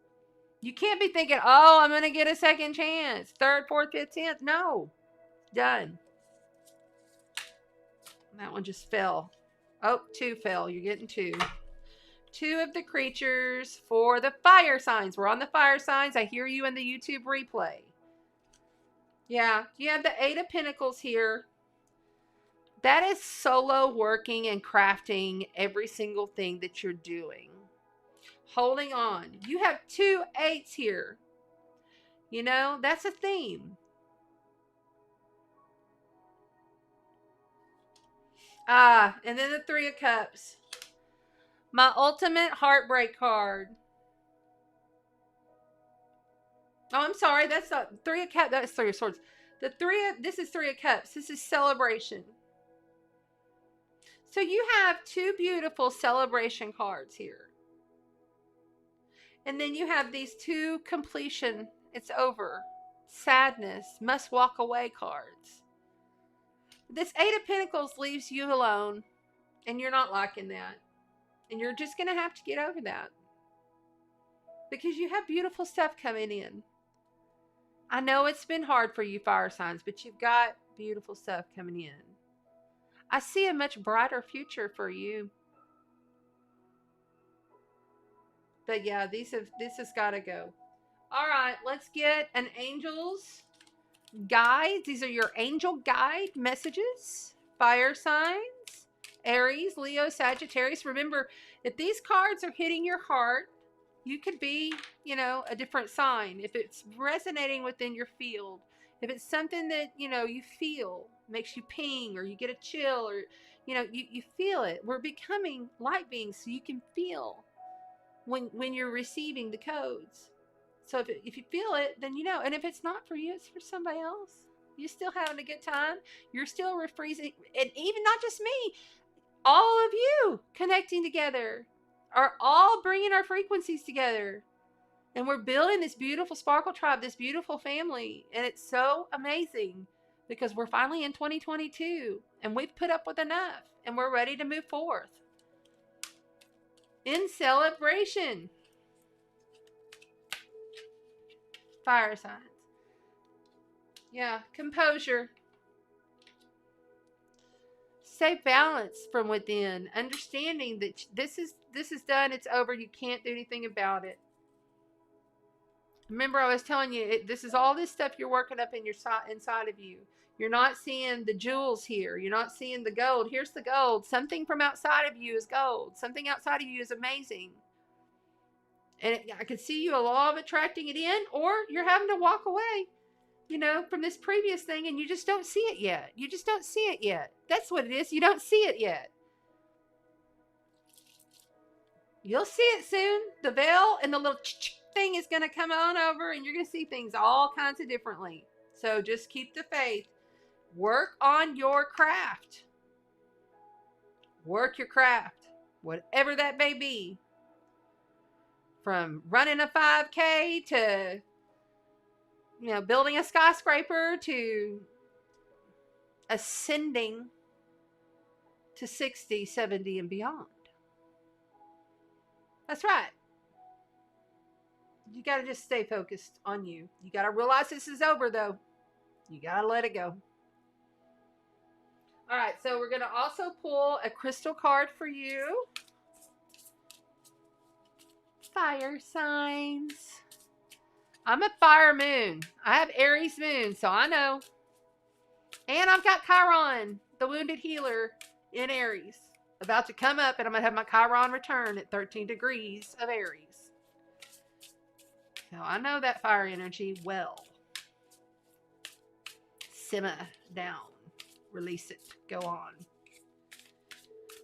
You can't be thinking, oh, I'm going to get a second chance. Third, fourth, fifth, 10th. No. Done. That one just fell. Oh, two fell. You're getting two. Two of the creatures for the fire signs. We're on the fire signs. I hear you in the YouTube replay. Yeah, you have the Eight of Pentacles here. That is solo working and crafting every single thing that you're doing. Holding on. You have two eights here. You know, that's a theme. And then the Three of Cups. My ultimate heartbreak card. Oh, I'm sorry. That's not Three of Cups. That's Three of Swords. This is Three of Cups. This is celebration. So you have two beautiful celebration cards here. And then you have these two completion. It's over. Sadness. Must walk away cards. This Eight of Pentacles leaves you alone. And you're not liking that. And you're just going to have to get over that. Because you have beautiful stuff coming in. I know it's been hard for you fire signs, but you've got beautiful stuff coming in. I see a much brighter future for you. But yeah, this has got to go. All right, let's get an angel's guide. These are your angel guide messages. Fire signs. Aries, Leo, Sagittarius. Remember, if these cards are hitting your heart, you could be, you know, a different sign. If it's resonating within your field, if it's something that, you know, you feel makes you ping or you get a chill or, you know, you feel it. We're becoming light beings so you can feel when you're receiving the codes. So if you feel it, then you know. And if it's not for you, it's for somebody else. You're still having a good time. You're still refreezing. And even not just me, all of you connecting together are all bringing our frequencies together. And we're building this beautiful Sparkle tribe, this beautiful family. And it's so amazing because we're finally in 2022 and we've put up with enough and we're ready to move forth. In celebration. Fire signs. Yeah, composure. Stay balanced from within, understanding that this is done, it's over, you can't do anything about it. Remember, I was telling you, this is all this stuff you're working up in your inside of you. You're not seeing the jewels here. You're not seeing the gold. Here's the gold. Something from outside of you is gold. Something outside of you is amazing. And I could see you a law of attracting it in, or you're having to walk away, you know, from this previous thing, and you just don't see it yet. You just don't see it yet. That's what it is. You don't see it yet. You'll see it soon. The veil and the little thing is going to come on over, and you're going to see things all kinds of differently. So just keep the faith. Work on your craft. Work your craft, whatever that may be. From running a 5K to, you know, building a skyscraper to ascending to 60, 70, and beyond. That's right. You got to just stay focused on you. You got to realize this is over, though. You got to let it go. All right, so we're going to also pull a crystal card for you. Fire signs. I'm a fire moon. I have Aries moon, so I know. And I've got Chiron, the wounded healer, in Aries. About to come up, and I'm going to have my Chiron return at 13 degrees of Aries. So I know that fire energy well. Simmer down. Release it. Go on.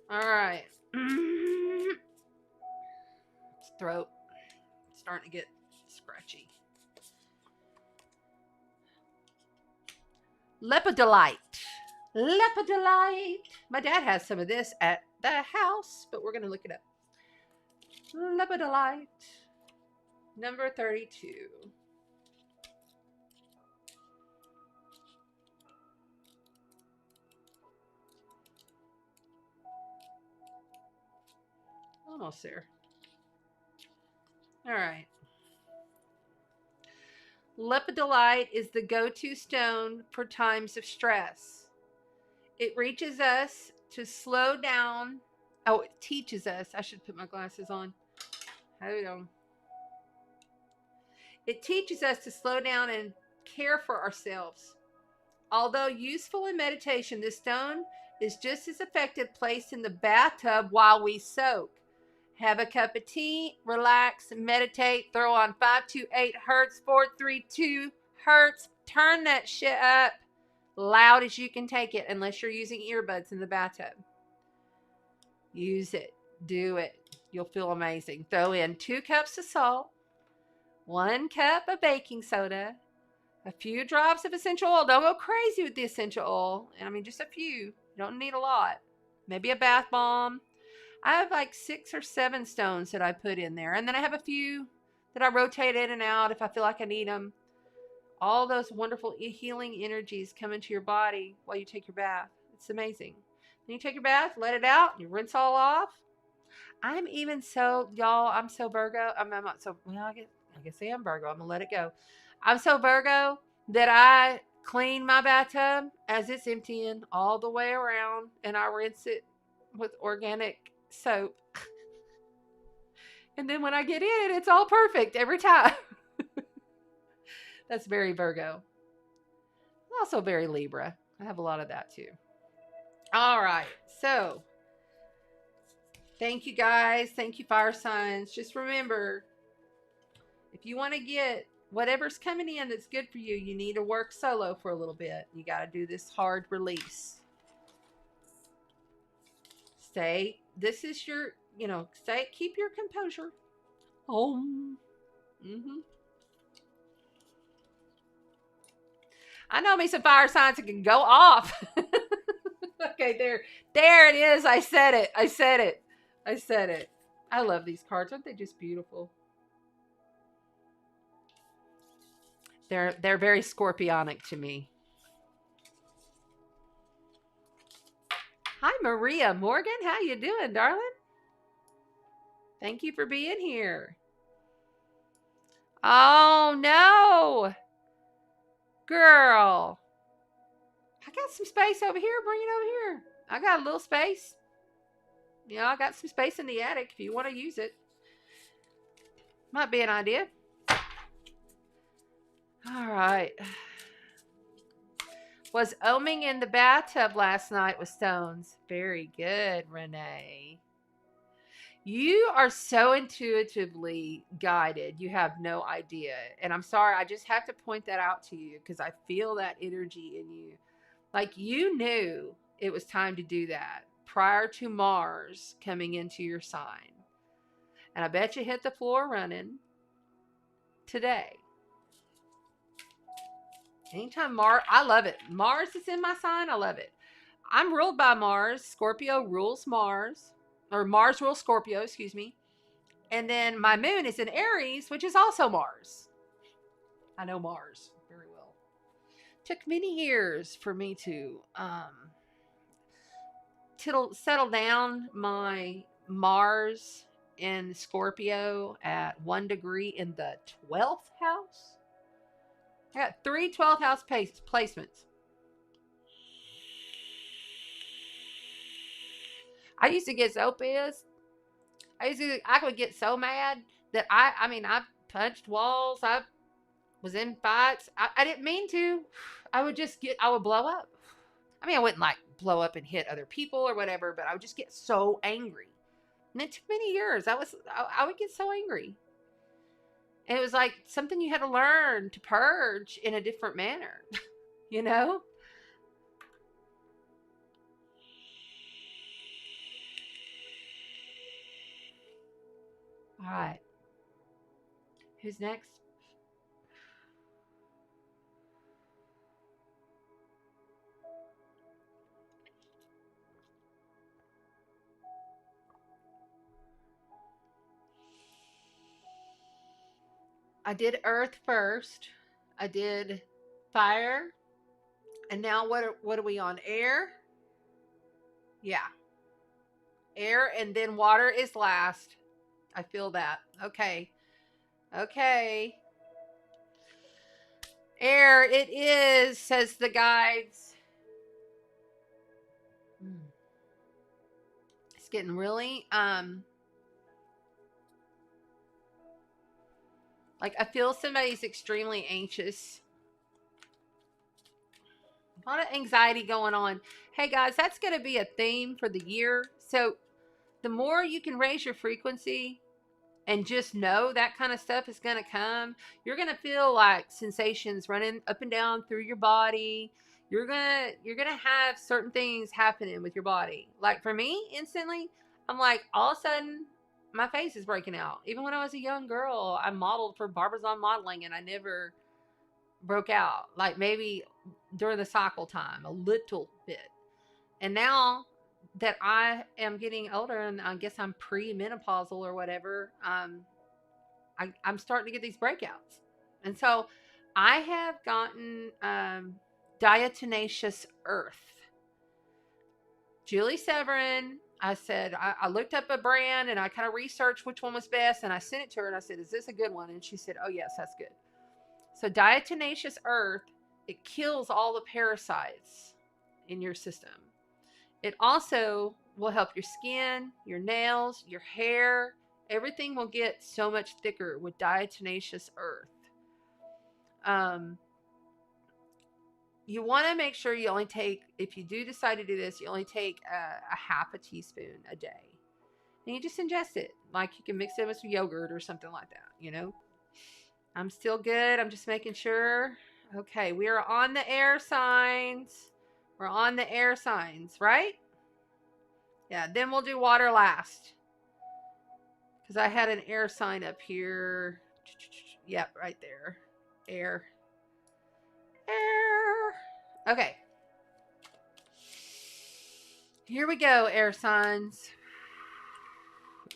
All right. Throat starting to get scratchy. Lepidolite. Lepidolite. My dad has some of this at the house, but we're going to look it up. Lepidolite. Number 32. Almost there. All right. Lepidolite is the go-to stone for times of stress. It reaches us to slow down. Oh, it teaches us. I should put my glasses on. Hold on. It teaches us to slow down and care for ourselves. Although useful in meditation, this stone is just as effective placed in the bathtub while we soak. Have a cup of tea, relax, meditate, throw on 528 hertz, 432 hertz. Turn that shit up loud as you can take it, unless you're using earbuds in the bathtub. Use it. Do it. You'll feel amazing. Throw in 2 cups of salt, 1 cup of baking soda, a few drops of essential oil. Don't go crazy with the essential oil. I mean, just a few. You don't need a lot. Maybe a bath bomb. I have like 6 or 7 stones that I put in there. And then I have a few that I rotate in and out if I feel like I need them. All those wonderful healing energies come into your body while you take your bath. It's amazing. Then you take your bath, let it out, you rinse all off. I'm even so, y'all, I'm so Virgo. I'm not so, well, I guess I am Virgo. I'm going to let it go. I'm so Virgo that I clean my bathtub as it's emptying all the way around, and I rinse it with organic soap. And then when I get in, it's all perfect every time. That's very Virgo. Also very Libra. I have a lot of that too. All right. So, thank you guys. Thank you, fire signs. Just remember, if you want to get whatever's coming in that's good for you, you need to work solo for a little bit. You got to do this hard release. This is your, keep your composure. I know me some fire signs that can go off. Okay, there it is. I said it. I love these cards. Aren't they just beautiful? They're very scorpionic to me. Hi, Maria Morgan. How you doing, darling? Thank you for being here. Oh, no. Girl. I got some space over here. Bring it over here. I got a little space. I got some space in the attic if you want to use it. Might be an idea. All right. Was oming in the bathtub last night with stones. Very good, Renee. You are so intuitively guided. You have no idea. And I'm sorry, I just have to point that out to you because I feel that energy in you. Like you knew it was time to do that prior to Mars coming into your sign. And I bet you hit the floor running today. Anytime Mars, I love it. Mars is in my sign, I love it. I'm ruled by Mars. Scorpio rules Mars. Or Mars rules Scorpio, excuse me. And then my moon is in Aries, which is also Mars. I know Mars very well. Took many years for me to settle down my Mars in Scorpio at 1 degree in the 12th house. I got 3 12th house placements. I used to get so pissed. I would get so mad that I punched walls. was in fights. I didn't mean to. I would blow up. I mean, I wouldn't like blow up and hit other people or whatever, but I would just get so angry. And it took many years. I would get so angry. And it was like something you had to learn to purge in a different manner, you know? All right. Who's next? I did earth first. I did fire. And now what are we on? Air? Yeah. Air, and then water is last. I feel that. Okay. Okay. Air it is, says the guides. It's getting really like I feel somebody's extremely anxious. A lot of anxiety going on. Hey guys, that's going to be a theme for the year. So the more you can raise your frequency and just know that kind of stuff is going to come, you're going to feel like sensations running up and down through your body. You're going to have certain things happening with your body. Like for me, instantly, I'm like, all of a sudden, my face is breaking out. Even when I was a young girl, I modeled for Barbizon Modeling and I never broke out. Like maybe during the cycle time, a little bit. And now that I am getting older and I guess I'm pre-menopausal or whatever, I'm starting to get these breakouts. And so I have gotten diatomaceous earth. Julie Severin, I said, I looked up a brand and I kind of researched which one was best and I sent it to her and I said, is this a good one? And she said, oh yes, that's good. So diatomaceous earth, it kills all the parasites in your system. It also will help your skin, your nails, your hair. Everything will get so much thicker with diatomaceous earth. You want to make sure you only take, if you do decide to do this, you only take a half a teaspoon a day. And you just ingest it. Like you can mix it with some yogurt or something like that, you know. I'm still good. I'm just making sure. Okay, we are on the air signs. We're on the air signs, right? Yeah, then we'll do water last. Because I had an air sign up here. Yep, right there. Air. Air. Okay. Here we go, air signs.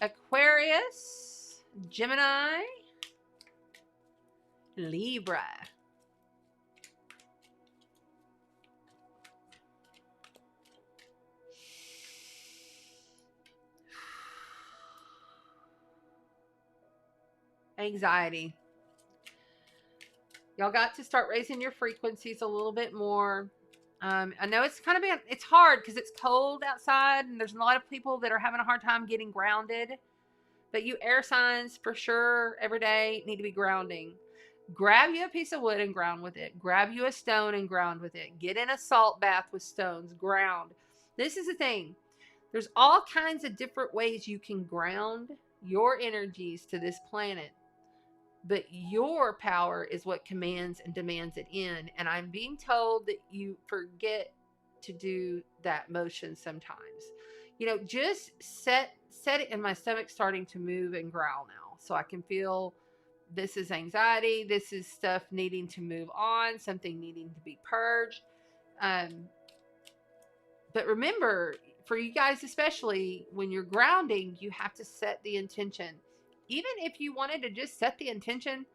Aquarius, Gemini, Libra. Anxiety. Y'all got to start raising your frequencies a little bit more. I know it's kind of it's hard because it's cold outside and there's a lot of people that are having a hard time getting grounded. But you air signs for sure every day need to be grounding. Grab you a piece of wood and ground with it. Grab you a stone and ground with it. Get in a salt bath with stones. Ground. This is the thing. There's all kinds of different ways you can ground your energies to this planet. But your power is what commands and demands it in. And I'm being told that you forget to do that motion sometimes. You know, just set it, and my stomach's starting to move and growl now. So I can feel this is anxiety. This is stuff needing to move on. Something needing to be purged. But remember, for you guys especially, when you're grounding, you have to set the intention. Even if you wanted to just set the intention,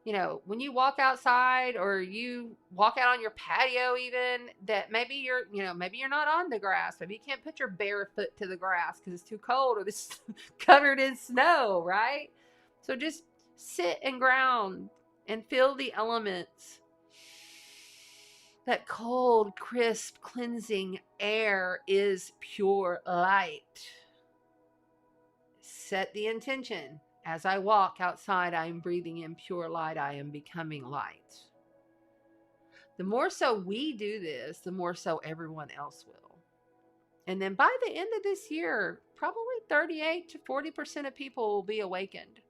you know, when you walk outside or you walk out on your patio, even that maybe you're not on the grass. Maybe you can't put your bare foot to the grass because it's too cold or it's covered in snow, right? So just sit and ground and feel the elements. That cold, crisp, cleansing air is pure light. Set the intention As I walk outside, I am breathing in pure light. I am becoming light. The more so we do this, the more so everyone else will. And then by the end of this year, probably 38 to 40% of people will be awakened.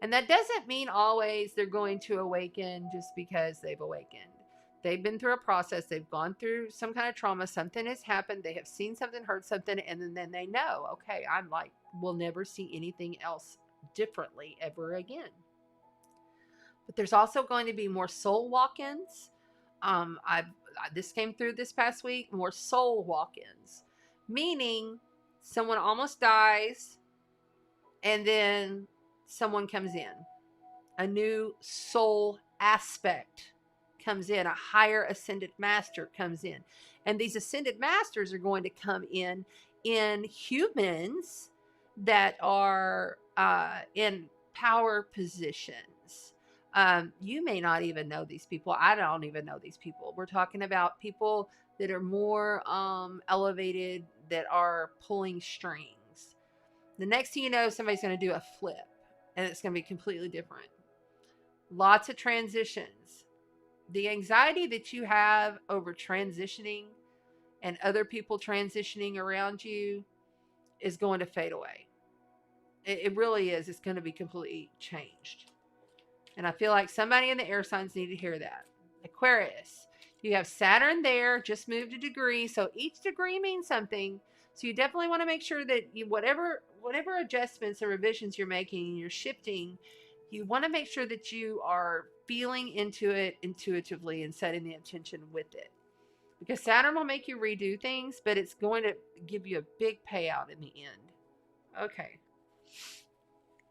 And that doesn't mean always they're going to awaken just because they've awakened. They've been through a process. They've gone through some kind of trauma. Something has happened. They have seen something, heard something, and then they know, okay, I'm like, we'll never see anything else differently ever again. But there's also going to be more soul walk-ins. This came through this past week, more soul walk-ins, meaning someone almost dies and then someone comes in. A new soul aspect comes in. A higher ascended master comes in. And these ascended masters are going to come in humans that are in power positions. You may not even know these people. I don't even know these people. We're talking about people that are more elevated, that are pulling strings. The next thing you know, somebody's going to do a flip, and it's going to be completely different. Lots of transitions. The anxiety that you have over transitioning and other people transitioning around you is going to fade away. It really is. It's going to be completely changed. And I feel like somebody in the air signs need to hear that. Aquarius, you have Saturn there, just moved a degree. So each degree means something. So you definitely want to make sure that you, whatever adjustments or revisions you're making, you're shifting, you want to make sure that you are feeling into it intuitively and setting the intention with it. Because Saturn will make you redo things, but it's going to give you a big payout in the end. Okay.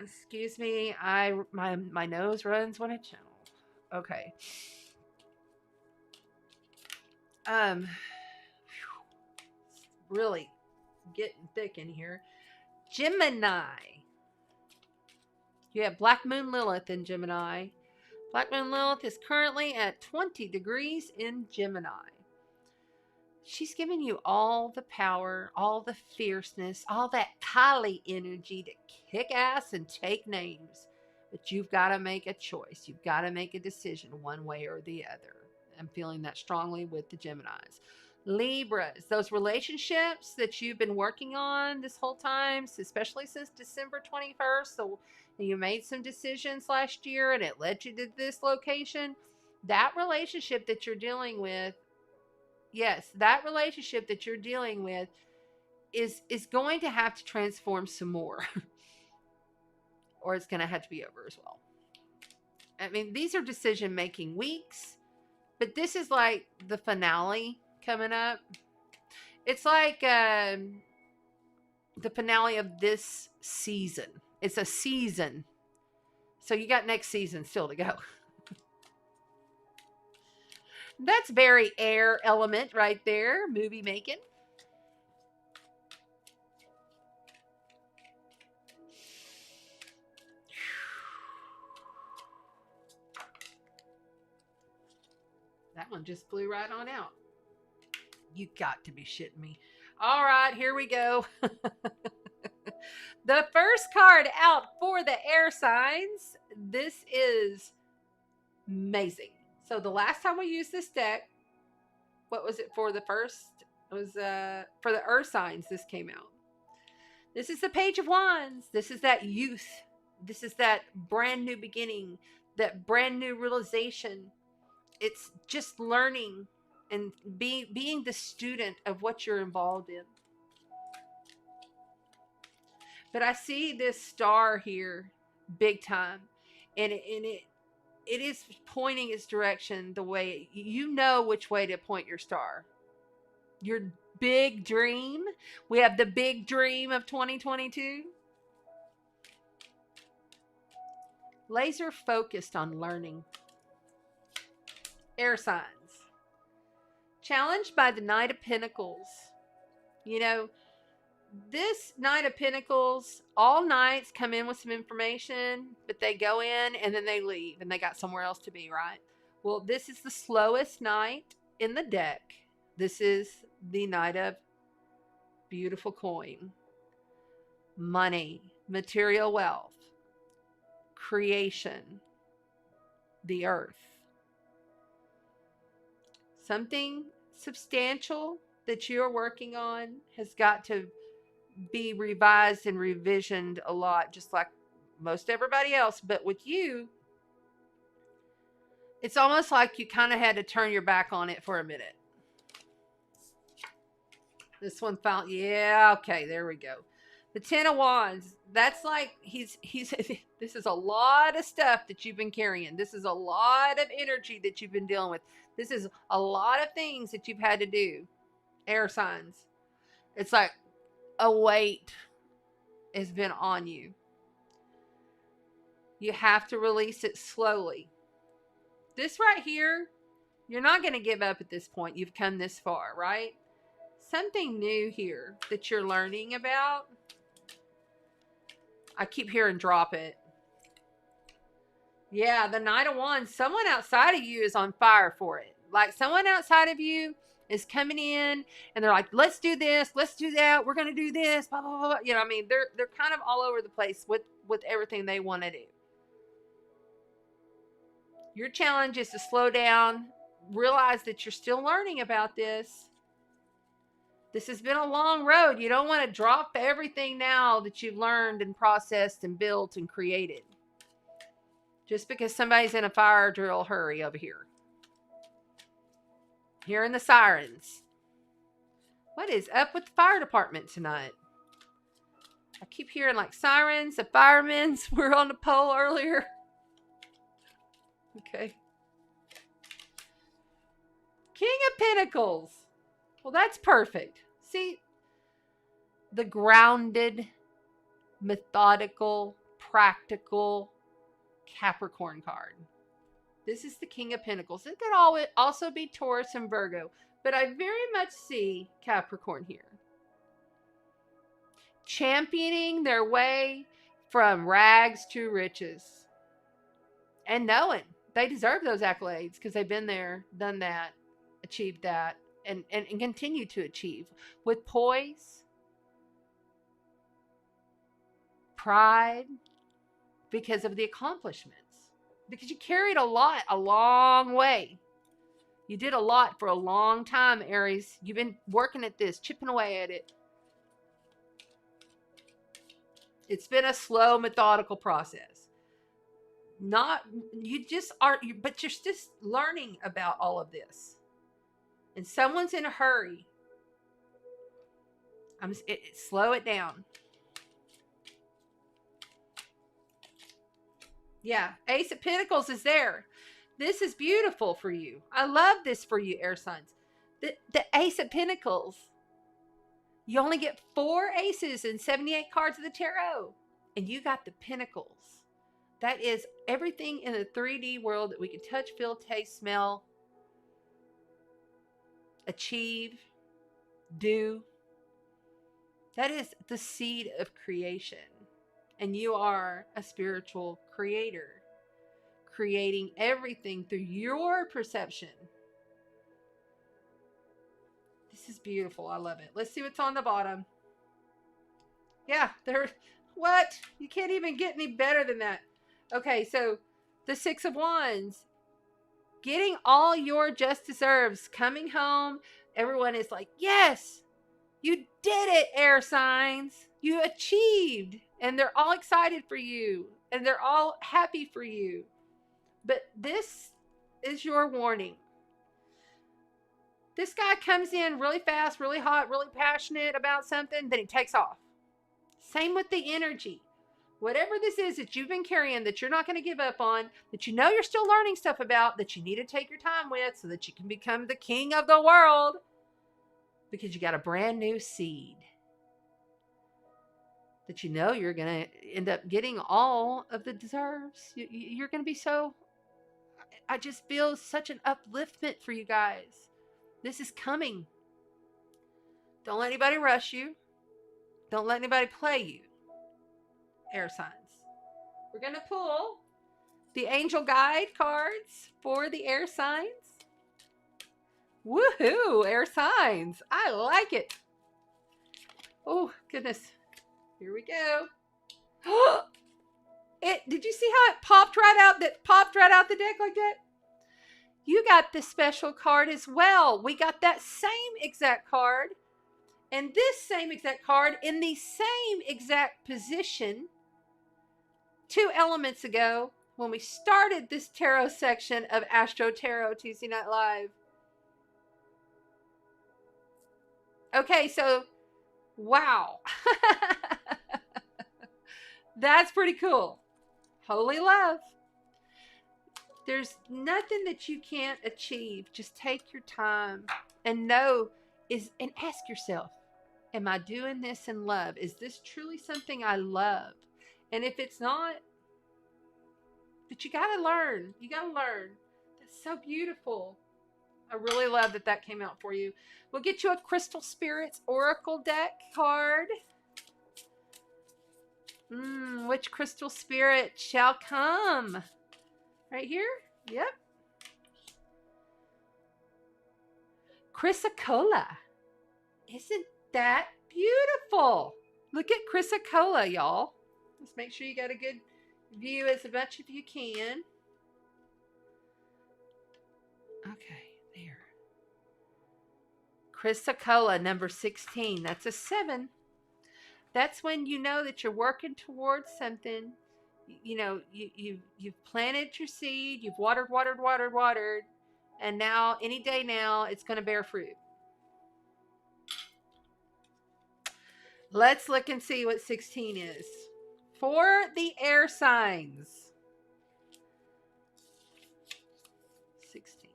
Excuse me, my nose runs when I channel. Okay. Really getting thick in here. Gemini. You have Black Moon Lilith in Gemini. Black Moon Lilith is currently at 20 degrees in Gemini. She's giving you all the power, all the fierceness, all that Kali energy to kick ass and take names. But you've got to make a choice. You've got to make a decision one way or the other. I'm feeling that strongly with the Geminis. Libras, those relationships that you've been working on this whole time, especially since December 21st. So you made some decisions last year and it led you to this location. That relationship that you're dealing with, yes, that relationship that you're dealing with is going to have to transform some more. Or it's going to have to be over as well. I mean, these are decision-making weeks, but this is like the finale coming up. It's like the finale of this season. It's a season. So you got next season still to go. That's very air element right there. Movie making. That one just flew right on out. You got to be shitting me. All right, here we go. The first card out for the air signs. This is amazing. So the last time we used this deck, what was it for the first? It was for the earth signs this came out. This is the Page of Wands. This is that youth. This is that brand new beginning, that brand new realization. It's just learning and being the student of what you're involved in. But I see this star here big time. And it is pointing its direction the way, you know which way to point your star. Your big dream. We have the big dream of 2022. Laser focused on learning. Air signs. Challenged by the Knight of Pentacles. You know, this Knight of Pentacles, all knights come in with some information, but they go in and then they leave and they got somewhere else to be, right? Well, this is the slowest knight in the deck. This is the Knight of beautiful coin, money, material wealth. creation, the earth. Something substantial that you're working on has got to be revised and revisioned a lot, just like most everybody else. But with you, it's almost like you kind of had to turn your back on it for a minute. This one found, yeah, okay, there we go. The Ten of Wands, that's like, he's this is a lot of stuff that you've been carrying. This is a lot of energy that you've been dealing with. This is a lot of things that you've had to do. Air signs. It's like a weight has been on you. You have to release it slowly. This right here, you're not going to give up at this point. You've come this far, right? Something new here that you're learning about. I keep hearing drop it. Yeah, the Knight of Wands. Someone outside of you is on fire for it. Like someone outside of you is coming in and they're like, let's do this, let's do that, we're going to do this, blah, blah, blah. You know, I mean, they're kind of all over the place with everything they want to do. Your challenge is to slow down, realize that you're still learning about this. This has been a long road. You don't want to drop everything now that you've learned and processed and built and created. Just because somebody's in a fire drill hurry over here. Hearing the sirens. What is up with the fire department tonight? I keep hearing like sirens, the firemen were on the pole earlier. Okay. King of Pentacles. Well, that's perfect. See, the grounded, methodical, practical Capricorn card. This is the King of Pentacles. It could also be Taurus and Virgo, but I very much see Capricorn here. Championing their way from rags to riches. And knowing they deserve those accolades because they've been there, done that, achieved that, and continue to achieve with poise, pride, because of the accomplishments. Because you carried a lot, a long way. You did a lot for a long time, Aries. You've been working at this, chipping away at it. It's been a slow, methodical process. But you're just learning about all of this. And someone's in a hurry. Slow it down. Yeah, Ace of Pentacles is there. This is beautiful for you. I love this for you, air signs. The Ace of Pentacles. You only get 4 aces and 78 cards of the tarot. And you got the Pentacles. That is everything in the 3D world that we can touch, feel, taste, smell, achieve, do. That is the seed of creation. And you are a spiritual creator, creating everything through your perception. This is beautiful. I love it. Let's see what's on the bottom. Yeah, what? You can't even get any better than that. Okay, so the Six of Wands. Getting all your just deserves. Coming home. Everyone is like, yes, you did it, air signs. You achieved. And they're all excited for you. And they're all happy for you. But this is your warning. This guy comes in really fast, really hot, really passionate about something. Then he takes off. Same with the energy. Whatever this is that you've been carrying that you're not going to give up on, that you know you're still learning stuff about, that you need to take your time with so that you can become the king of the world. Because you got a brand new seed. That you know you're going to end up getting all of the deserves. You're going to be so... I just feel such an upliftment for you guys. This is coming. Don't let anybody rush you. Don't let anybody play you. Air signs. We're going to pull the angel guide cards for the air signs. Woohoo! Air signs. I like it. Oh, goodness. Here we go. Did you see how it popped right out the deck like that? You got this special card as well. We got that same exact card and this same exact card in the same exact position 2 elements ago when we started this tarot section of AstroTarot Tuesday Night Live. Okay, so wow. That's pretty cool. Holy love. There's nothing that you can't achieve. Just take your time and and ask yourself, am I doing this in love? Is this truly something I love? And if it's not, but you got to learn. You got to learn. That's so beautiful. I really love that came out for you. We'll get you a Crystal Spirits Oracle deck card. Which crystal spirit shall come? Right here? Yep. Chrysocolla. Isn't that beautiful? Look at Chrysocolla, y'all. Let's make sure you got a good view as much as you can. Okay, there. Chrysocolla, number 16. That's a 7. That's when you know that you're working towards something. You know, you've planted your seed, you've watered, and now, any day now, it's going to bear fruit. Let's look and see what 16 is. For the air signs. 16.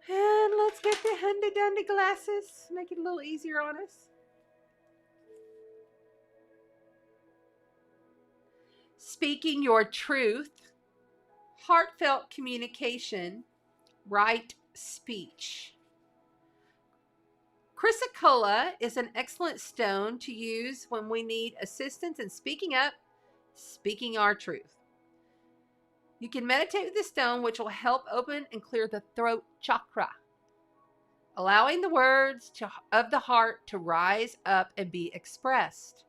And let's get the handy-dandy glasses. Make it a little easier on us. Speaking your truth, heartfelt communication, right speech. Chrysocolla is an excellent stone to use when we need assistance in speaking up, speaking our truth. You can meditate with the stone, which will help open and clear the throat chakra, allowing the words of the heart to rise up and be expressed.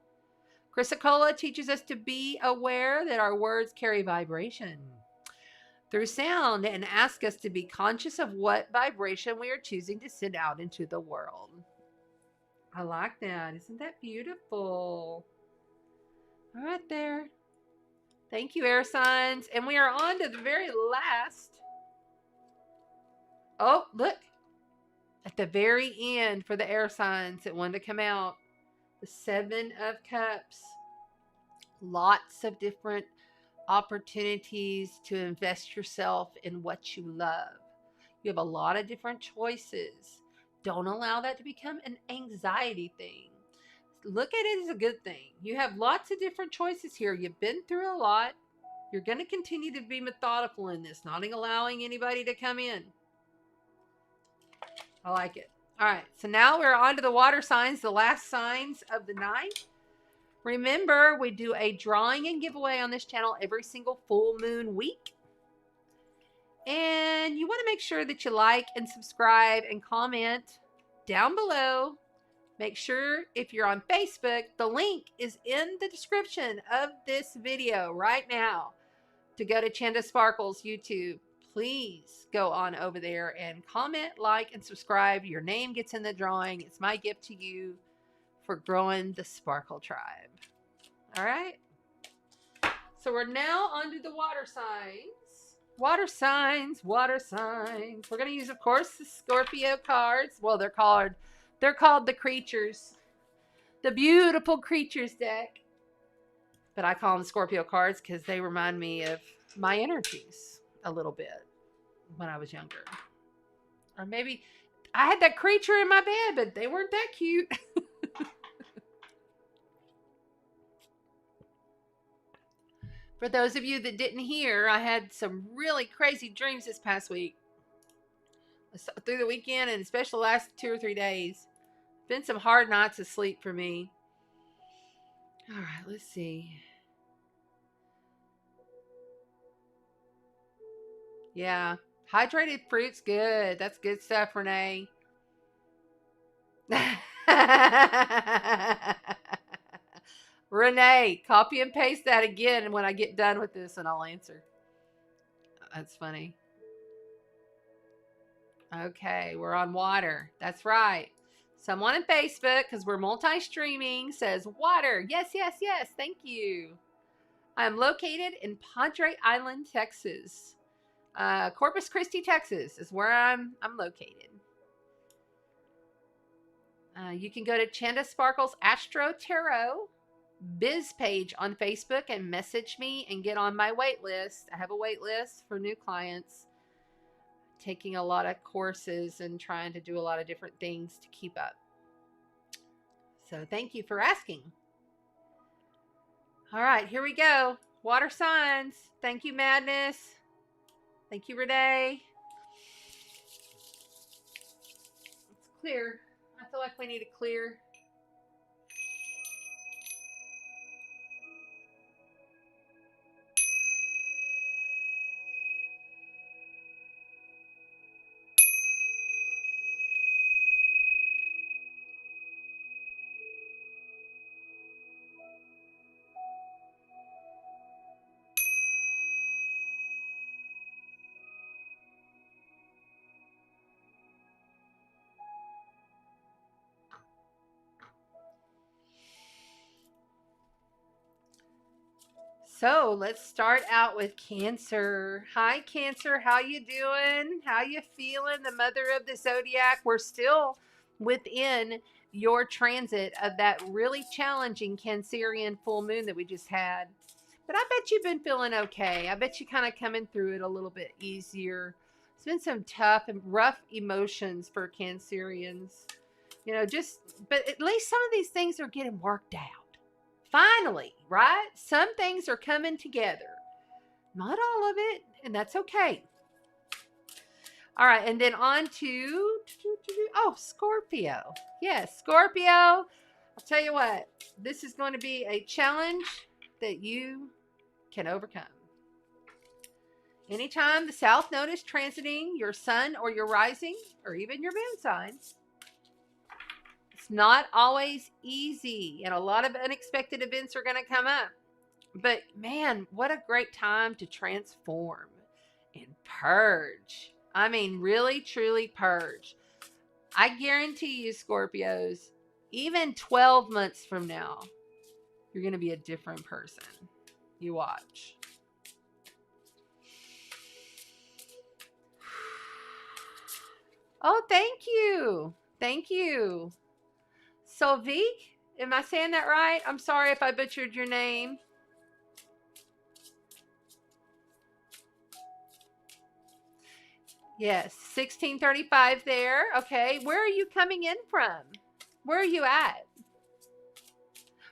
Chrysocolla teaches us to be aware that our words carry vibration through sound and asks us to be conscious of what vibration we are choosing to send out into the world. I like that. Isn't that beautiful? All right there. Thank you, air signs. And we are on to the very last. Oh, look. At the very end for the air signs that wanted to come out. The 7 of Cups. Lots of different opportunities to invest yourself in what you love. You have a lot of different choices. Don't allow that to become an anxiety thing. Look at it as a good thing. You have lots of different choices here. You've been through a lot. You're going to continue to be methodical in this, not allowing anybody to come in. I like it. All right, so now we're on to the water signs, the last signs of the night. Remember, we do a drawing and giveaway on this channel every single full moon week. And you want to make sure that you like and subscribe and comment down below. Make sure if you're on Facebook, the link is in the description of this video right now to go to Chanda Sparkles YouTube. Please go on over there and comment, like, and subscribe. Your name gets in the drawing. It's my gift to you for growing the Sparkle Tribe. All right. So we're now on to the water signs. Water signs, water signs. We're going to use, of course, the Scorpio cards. Well, they're called the creatures. The beautiful creatures deck. But I call them Scorpio cards because they remind me of my energies a little bit when I was younger. Or maybe I had that creature in my bed, but they weren't that cute. For those of you that didn't hear, I had some really crazy dreams this past week. Through the weekend and especially the last 2 or 3 days. Been some hard nights of sleep for me. All right, let's see. Yeah, hydrated fruit's good. That's good stuff, Renee. Renee, copy and paste that again when I get done with this and I'll answer. That's funny. Okay, we're on water. That's right. Someone on Facebook, because we're multi-streaming, says water. Yes, yes, yes. Thank you. I'm located in Padre Island, Texas. Corpus Christi, Texas is where I'm located. You can go to Chanda Sparkles AstroTarot biz page on Facebook and message me and get on my wait list. I have a wait list for new clients, taking a lot of courses and trying to do a lot of different things to keep up. So thank you for asking. All right, here we go. Water signs. Thank you, Madness. Thank you, Renee. It's clear. I feel like we need to clear. So let's start out with Cancer. Hi, Cancer. How you doing? How you feeling? The mother of the zodiac. We're still within your transit of that really challenging Cancerian full moon that we just had. But I bet you've been feeling okay. I bet you kind of coming through it a little bit easier. It's been some tough and rough emotions for Cancerians. You know, but at least some of these things are getting worked out. Finally, right? Some things are coming together. Not all of it, and that's okay. All right, and then on to, Scorpio. Yes, Scorpio. I'll tell you what, this is going to be a challenge that you can overcome. Anytime the South Node is transiting your sun or your rising, or even your moon sign, it's not always easy, and a lot of unexpected events are going to come up. But man, what a great time to transform and purge. I mean, really, truly purge. I guarantee you, Scorpios, even 12 months from now, you're going to be a different person. You watch. Oh, thank you. Thank you. Solvik, am I saying that right? I'm sorry if I butchered your name. Yes, 1635 there. Okay, where are you coming in from? Where are you at?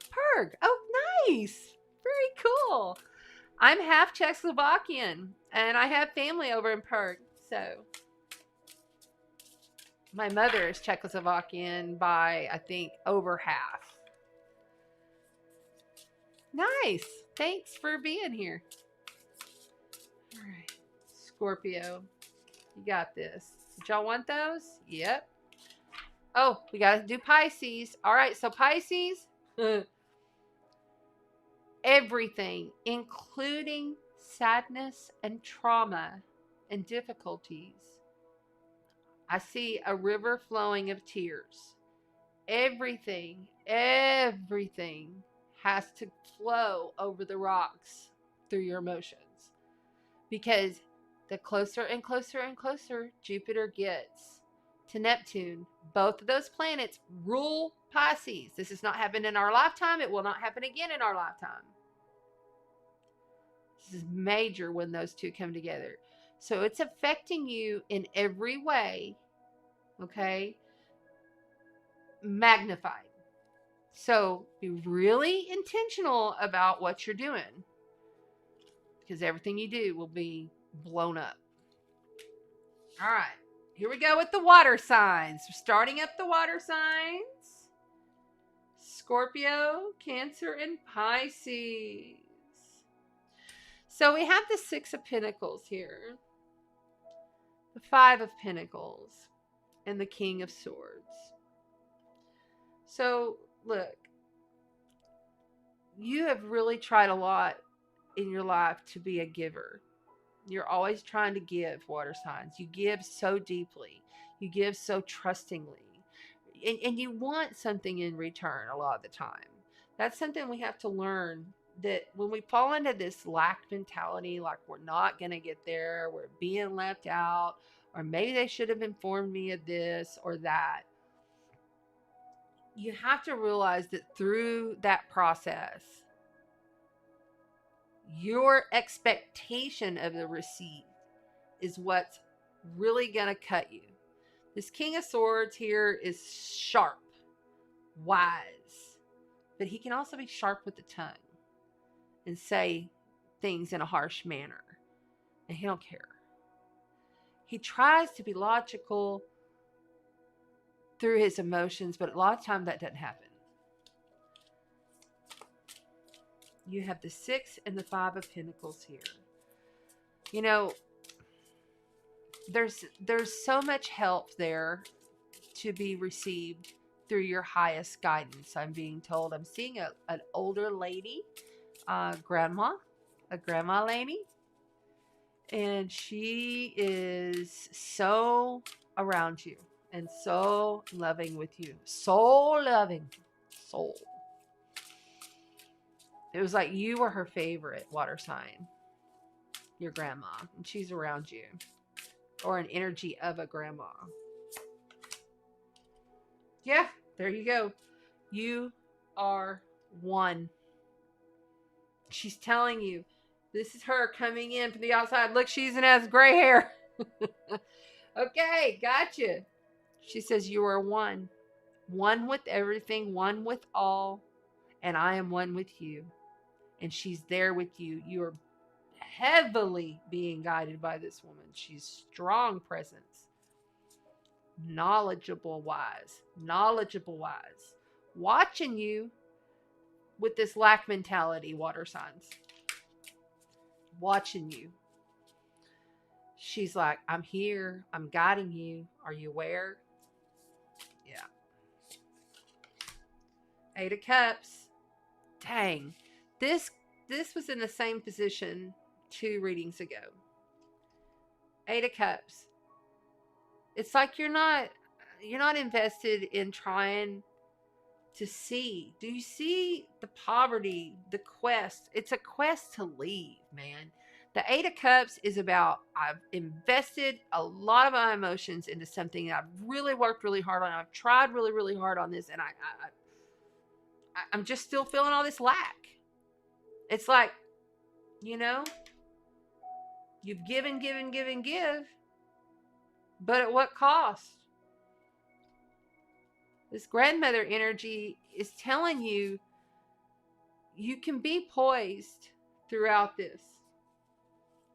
Perg. Oh, nice. Very cool. I'm half Czechoslovakian, and I have family over in Perg, so my mother is Czechoslovakian by, I think, over half. Nice. Thanks for being here. All right. Scorpio, you got this. Did y'all want those? Yep. Oh, we got to do Pisces. All right, so Pisces, everything, including sadness and trauma and difficulties. I see a river flowing of tears. Everything has to flow over the rocks through your emotions. Because the closer and closer and closer Jupiter gets to Neptune, both of those planets rule Pisces. This has not happened in our lifetime. It will not happen again in our lifetime. This is major when those two come together. So it's affecting you in every way, okay? Magnified. So be really intentional about what you're doing, because everything you do will be blown up. All right, here we go with the water signs. We're starting up the water signs. Scorpio, Cancer, and Pisces. So we have the Six of Pentacles here, the Five of Pentacles, and the King of Swords. So look, you have really tried a lot in your life to be a giver. You're always trying to give, water signs. You give so deeply. You give so trustingly. And you want something in return a lot of the time. That's something we have to learn, that when we fall into this lack mentality, like we're not going to get there, we're being left out, or maybe they should have informed me of this or that. You have to realize that through that process, your expectation of the receipt is what's really going to cut you. This King of Swords here is sharp, wise, but he can also be sharp with the tongue and say things in a harsh manner, and he don't care. He tries to be logical through his emotions, but a lot of times that doesn't happen. You have the 6 and the 5 of Pentacles here. You know, there's so much help there to be received through your highest guidance. I'm being told. I'm seeing an older lady, a grandma lady, and she is so around you and so loving with you. So loving. Soul. It was like you were her favorite water sign, your grandma, and she's around you. Or an energy of a grandma. Yeah, there you go. You are one. She's telling you, this is her coming in from the outside. Look, she even has gray hair. Okay, gotcha. She says you are one. One with everything, one with all. And I am one with you. And she's there with you. You are heavily being guided by this woman. She's strong presence. Knowledgeable wise. Watching you with this lack mentality, water signs. Watching you. She's like, I'm here. I'm guiding you. Are you aware? Yeah. 8 of Cups. Dang. This was in the same position 2 readings ago. 8 of Cups. It's like you're not invested in trying to see. Do you see the poverty, the quest? It's a quest to leave, man. The 8 of Cups is about, I've invested a lot of my emotions into something that I've really worked really hard on. I've tried really, really hard on this, and I'm just still feeling all this lack. It's like, you know, you've given, but at what cost? This grandmother energy is telling you, you can be poised throughout this.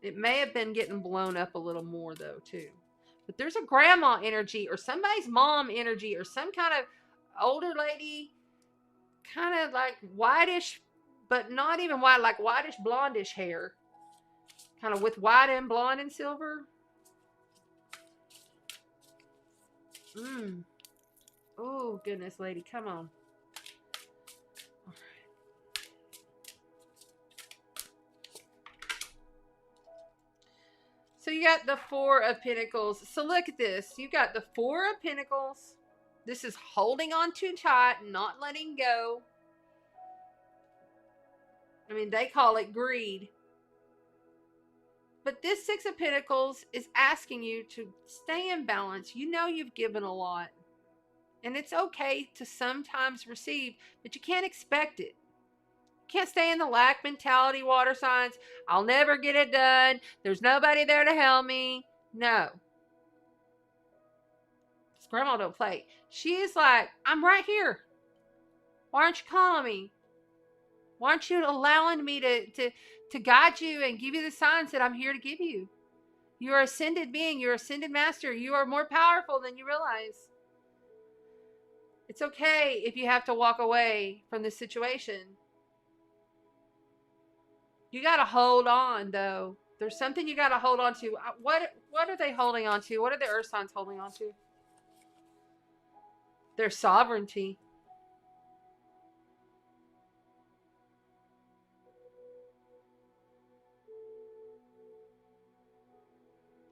It may have been getting blown up a little more though too. But there's a grandma energy or somebody's mom energy or some kind of older lady, kind of like whitish, but not even white, like whitish blondish hair. Kind of with white and blonde and silver. Oh, goodness, lady. Come on. All right. So you got the 4 of Pentacles. So look at this. You got the 4 of Pentacles. This is holding on too tight, not letting go. I mean, they call it greed. But this 6 of Pentacles is asking you to stay in balance. You know you've given a lot. And it's okay to sometimes receive, but you can't expect it. You can't stay in the lack mentality, water signs. I'll never get it done. There's nobody there to help me. No. This grandma don't play. She is like, I'm right here. Why aren't you calling me? Why aren't you allowing me to guide you and give you the signs that I'm here to give you? You're ascended being. You're ascended master. You are more powerful than you realize. It's okay if you have to walk away from this situation. You got to hold on, though. There's something you got to hold on to. What are they holding on to? What are the earth signs holding on to? Their sovereignty.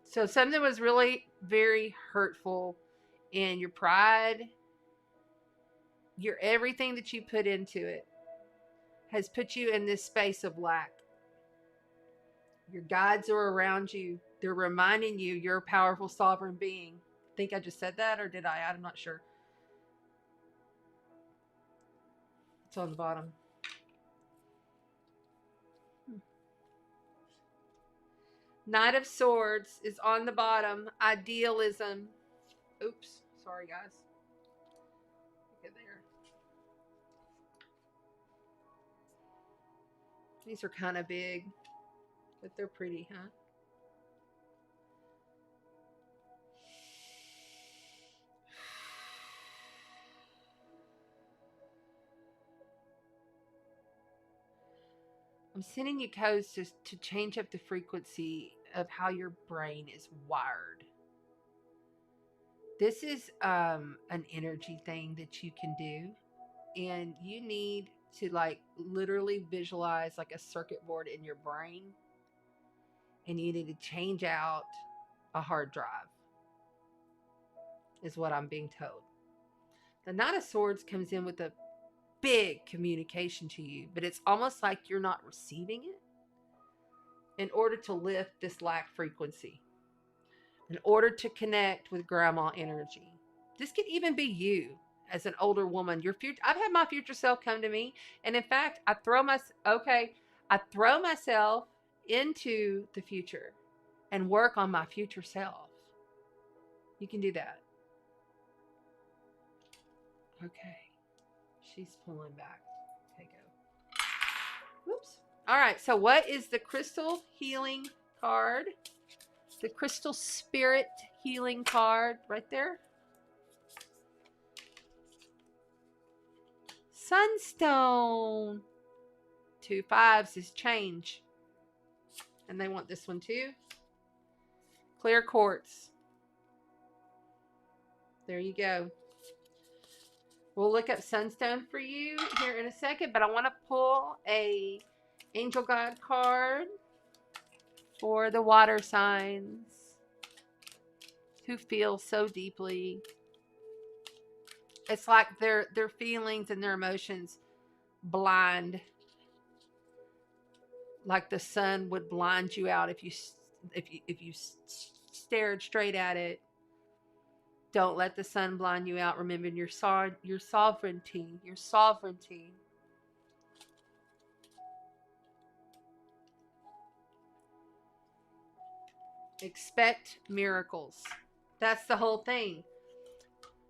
So something was really very hurtful, and your pride, your everything that you put into it has put you in this space of lack. Your guides are around you. They're reminding you you're a powerful sovereign being. I think I just said that, or did I? I'm not sure. It's on the bottom. Knight of Swords is on the bottom. Idealism. Oops. Sorry, guys. Look at there. These are kind of big, but they're pretty, huh? I'm sending you codes to change up the frequency of how your brain is wired. This is an energy thing that you can do, and you need to like literally visualize like a circuit board in your brain, and you need to change out a hard drive, is what I'm being told. The Knight of Swords comes in with a big communication to you, but it's almost like you're not receiving it in order to lift this lack frequency, in order to connect with grandma energy. This could even be you as an older woman. Your future, I've had my future self come to me, and in fact, I throw myself into the future and work on my future self. You can do that. Okay. She's pulling back. Okay, go. Whoops. All right. So what is the crystal healing card? The crystal spirit healing card right there. Sunstone. 2 5s is change. And they want this one too. Clear quartz. There you go. We'll look up sunstone for you here in a second, but I want to pull a angel guide card for the water signs who feel so deeply. It's like their feelings and their emotions blind, like the sun would blind you out if you stared straight at it. Don't let the sun blind you out. Remember your sovereignty. Your sovereignty. Expect miracles. That's the whole thing.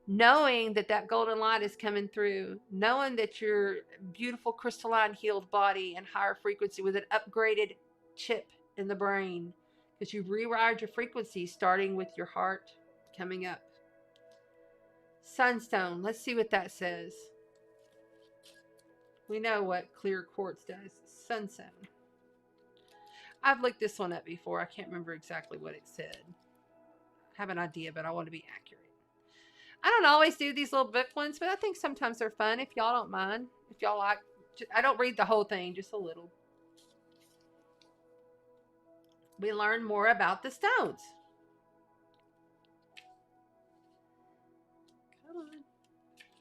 Knowing that golden light is coming through. Knowing that your beautiful crystalline healed body and higher frequency with an upgraded chip in the brain. Because you've rewired your frequency starting with your heart coming up. Sunstone. Let's see what that says. We know what clear quartz does. Sunstone. I've looked this one up before. I can't remember exactly what it said. I have an idea, but I want to be accurate. I don't always do these little book ones, but I think sometimes they're fun if y'all don't mind. If y'all like, I don't read the whole thing, just a little. We learn more about the stones.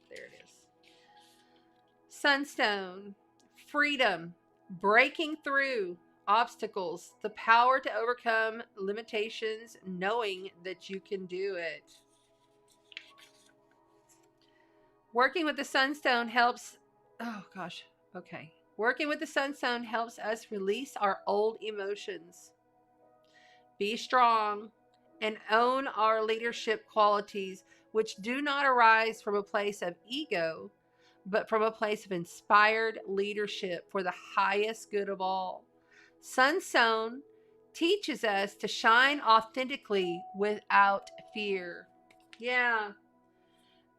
There it is. Sunstone, freedom, breaking through obstacles, the power to overcome limitations, knowing that you can do it. Working with the Sunstone helps, Working with the Sunstone helps us release our old emotions. Be strong and own our leadership qualities, which do not arise from a place of ego, but from a place of inspired leadership for the highest good of all. Sunstone teaches us to shine authentically without fear. Yeah.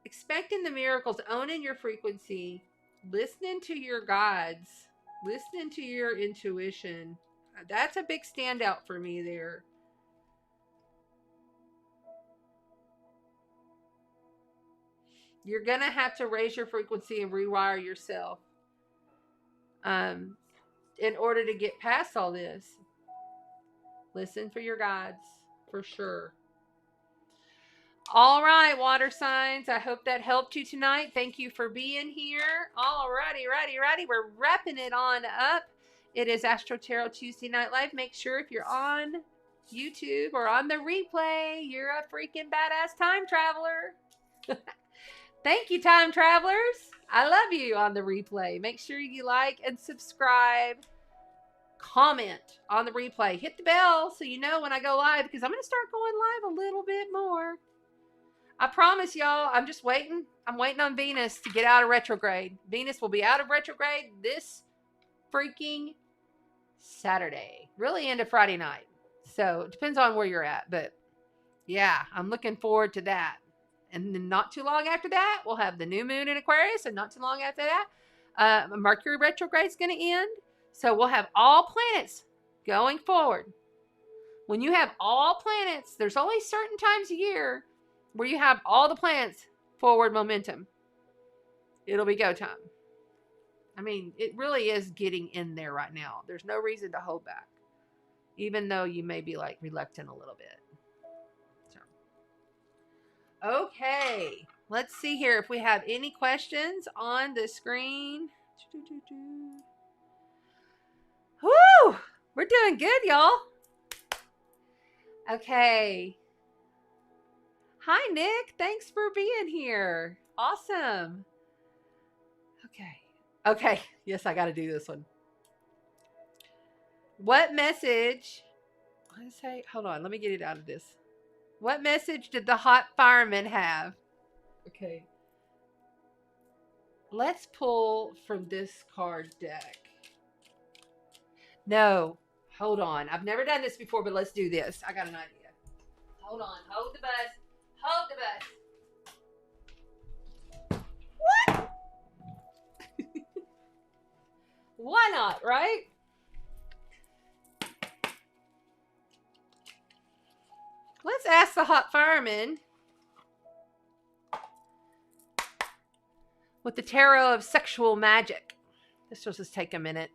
Expecting the miracles, owning your frequency, listening to your guides, listening to your intuition. That's a big standout for me there. You're going to have to raise your frequency and rewire yourself in order to get past all this. Listen for your guides. for sure. All right, water signs. I hope that helped you tonight. Thank you for being here. All righty, righty. We're wrapping it on up. It is AstroTarot Tuesday Night Live. Make sure if you're on YouTube or on the replay, you're a freaking badass time traveler. Thank you, time travelers. I love you on the replay. Make sure you like and subscribe. Comment on the replay. Hit the bell so you know when I go live, because I'm going to start going live a little bit more. I promise y'all, I'm just waiting. I'm waiting on Venus to get out of retrograde. Venus will be out of retrograde this freaking Saturday. Really into Friday night. So it depends on where you're at. But yeah, I'm looking forward to that. And then not too long after that, we'll have the new moon in Aquarius. And not too long after that, Mercury retrograde is going to end. So we'll have all planets going forward. When you have all planets, there's only certain times a year where you have all the planets forward momentum. It'll be go time. I mean, it really is getting in there right now. There's no reason to hold back, even though you may be like reluctant a little bit. So, okay, let's see here if we have any questions on the screen. Woo! We're doing good, y'all. Okay. Hi, Nick. Thanks for being here. Awesome. Okay. Yes, I got to do this one. What message? Hold on. Let me get it out of this. What message did the hot fireman have? Okay. Let's pull from this card deck. No. Hold on. I've never done this before, but let's do this. I got an idea. Hold on. Hold the bus. Hold the bus. What? Why not, right? Let's ask the hot fireman with the tarot of sexual magic. This will just take a minute.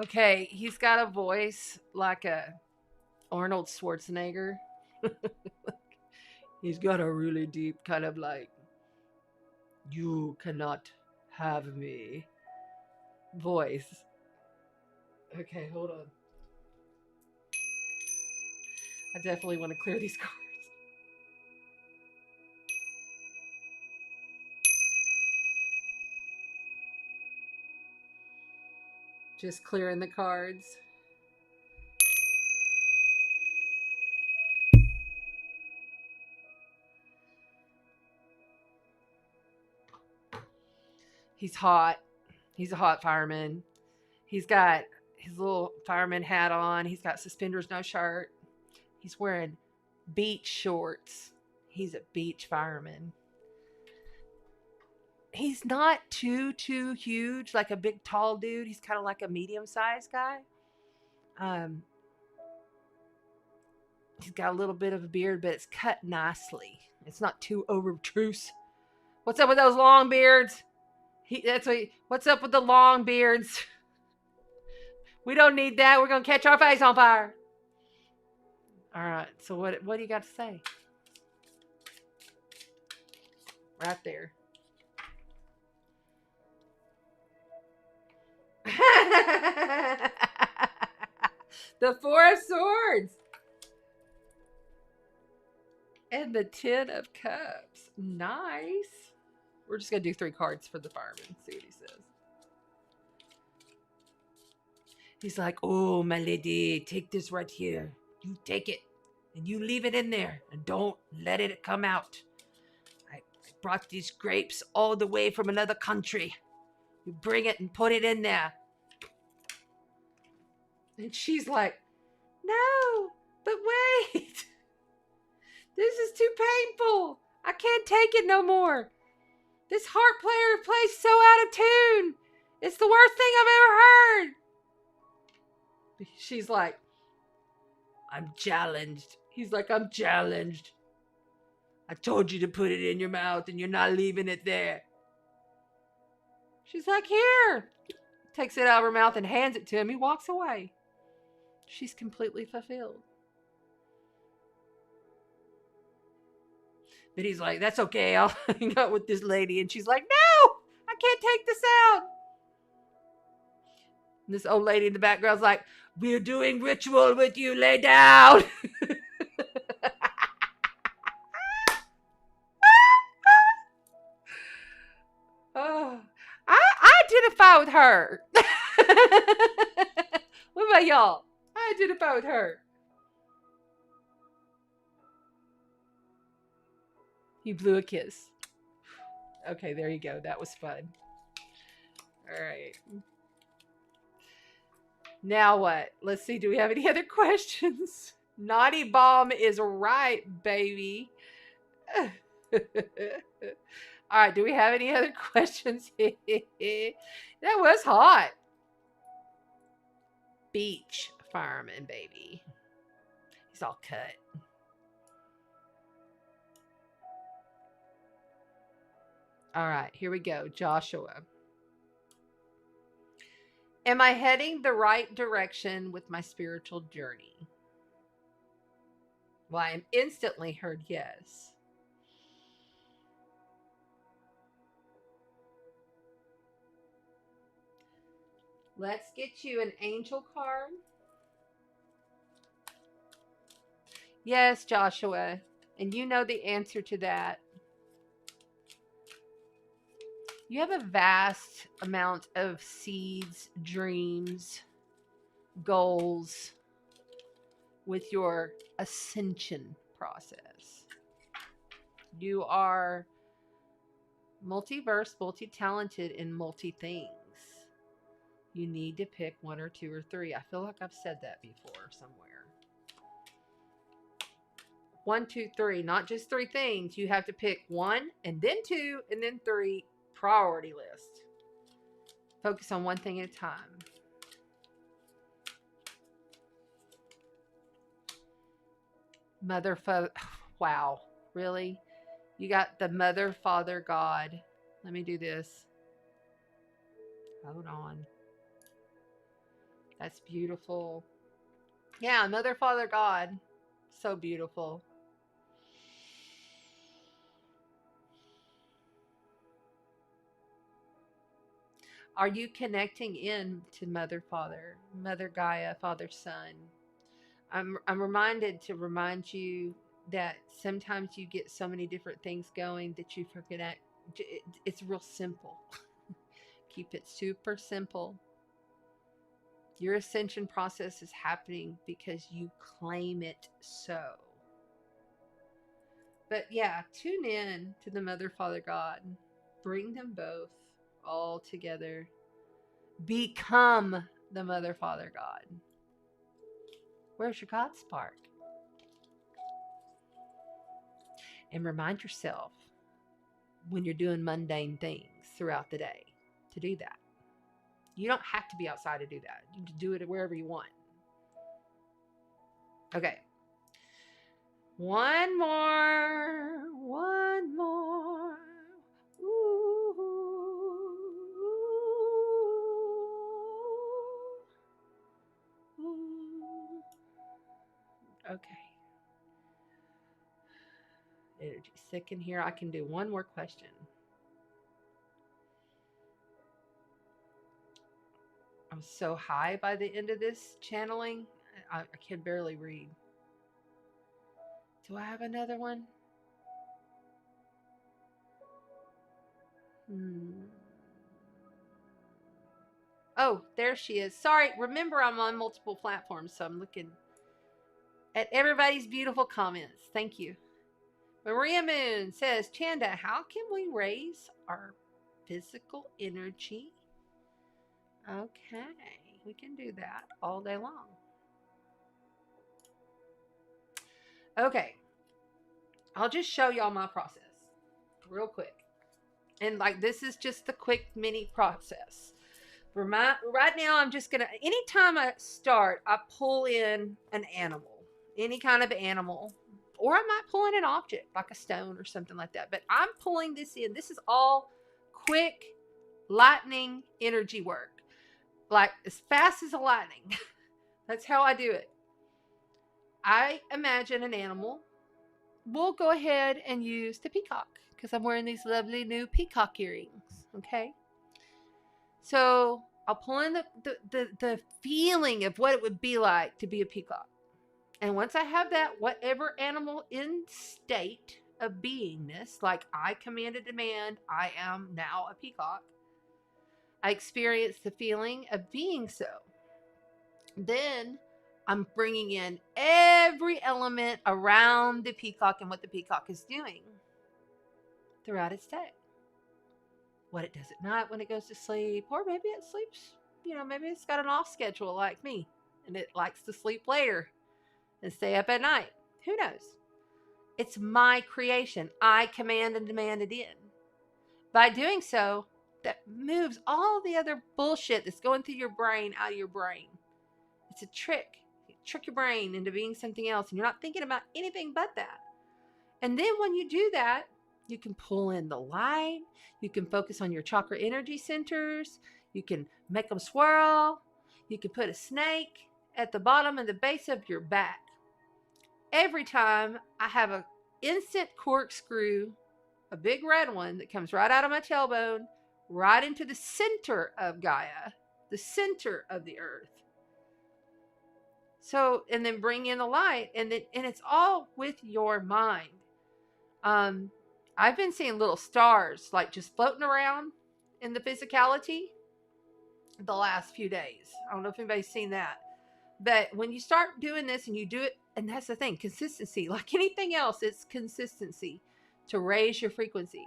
Okay, he's got a voice like a Arnold Schwarzenegger. He's got a really deep kind of like, you cannot have me voice. Okay, hold on. I definitely want to clear these cards. Just clearing the cards. He's hot. He's a hot fireman. He's got his little fireman hat on. He's got suspenders, no shirt. He's wearing beach shorts. He's a beach fireman. He's not too huge, like a big tall dude. He's kind of like a medium-sized guy. He's got a little bit of a beard, but it's cut nicely. It's not too obtuse. What's up with those long beards? What's up with the long beards? We don't need that. We're gonna catch our face on fire. All right. So what do you got to say? Right there. The Four of Swords and the Ten of Cups. Nice. We're just gonna do 3 cards for the fireman. See what he says. He's like, oh, my lady, take this right here. You take it and you leave it in there and don't let it come out. I brought these grapes all the way from another country. You bring it and put it in there. And she's like, no, but wait. This is too painful. I can't take it no more. This harp player plays so out of tune. It's the worst thing I've ever heard. She's like, I'm challenged. He's like, I'm challenged. I told you to put it in your mouth and you're not leaving it there. She's like, here. Takes it out of her mouth and hands it to him. He walks away. She's completely fulfilled. But he's like, that's okay. I'll hang out with this lady. And she's like, no, I can't take this out. And this old lady in the background's like, we're doing ritual with you. Lay down. Oh, I identify with her. What about y'all? I identify with her. He blew a kiss. Okay, there you go. That was fun. All right. Now what? Let's see. Do we have any other questions? Naughty Bomb is right, baby. All right. Do we have any other questions? That was hot. Beach fireman, baby. He's all cut. All right, here we go. Joshua. Am I heading the right direction with my spiritual journey? Well, I instantly heard yes. Let's get you an angel card. Yes, Joshua. And you know the answer to that. You have a vast amount of seeds, dreams, goals with your ascension process. You are multiverse, multi-talented, and multi-things. You need to pick one or two or three. I feel like I've said that before somewhere. 1, 2, 3, not just three things. You have to pick one and then two and then three. Priority list. Focus on one thing at a time. Mother, father. Wow. Really? You got the mother, father, God. Let me do this. Hold on. That's beautiful. Yeah, mother, father, God. So beautiful. Are you connecting in to Mother, Father, Mother Gaia, Father, Son? I'm reminded to remind you that sometimes you get so many different things going that you forget. It's real simple. Keep it super simple. Your ascension process is happening because you claim it so. But yeah, tune in to the Mother, Father, God. Bring them both all together. Become the Mother, Father, God. Where's your God spark? And remind yourself when you're doing mundane things throughout the day to do that. You don't have to be outside to do that. You can do it wherever you want. Okay. One more. One more. Okay. Energy sick in here. I can do one more question. I'm so high by the end of this channeling, I can barely read. Do I have another one? Oh, there she is. Sorry, remember I'm on multiple platforms, so I'm looking at everybody's beautiful comments. Thank you. Maria Moon says, Chanda, how can we raise our physical energy? Okay, we can do that all day long. Okay, I'll just show y'all my process real quick. And like, this is just the quick mini process. For right now, I'm just going to, anytime I start, I pull in an animal, any kind of animal, or I might pull in an object like a stone or something like that. But I'm pulling this in. This is all quick, lightning energy work. Like as fast as a lightning. That's how I do it. I imagine an animal. We'll go ahead and use the peacock because I'm wearing these lovely new peacock earrings. Okay. So I'll pull in the feeling of what it would be like to be a peacock. And once I have that, whatever animal in state of beingness, like I command a demand, I am now a peacock. I experience the feeling of being so. Then I'm bringing in every element around the peacock and what the peacock is doing throughout its day. What it does at night when it goes to sleep, or maybe it sleeps, maybe it's got an off schedule like me and it likes to sleep later and stay up at night. Who knows? It's my creation. I command and demand it in. By doing so, that moves all the other bullshit that's going through your brain out of your brain. It's a trick. You trick your brain into being something else, and you're not thinking about anything but that. And then when you do that, you can pull in the light. You can focus on your chakra energy centers. You can make them swirl. You can put a snake at the bottom and the base of your back. Every time I have an instant corkscrew, a big red one that comes right out of my tailbone, right into the center of Gaia, the center of the earth. So, and then bring in the light, and it's all with your mind. I've been seeing little stars like just floating around in the physicality the last few days. I don't know if anybody's seen that. But when you start doing this and you do it, and that's the thing, consistency, like anything else, it's consistency to raise your frequency.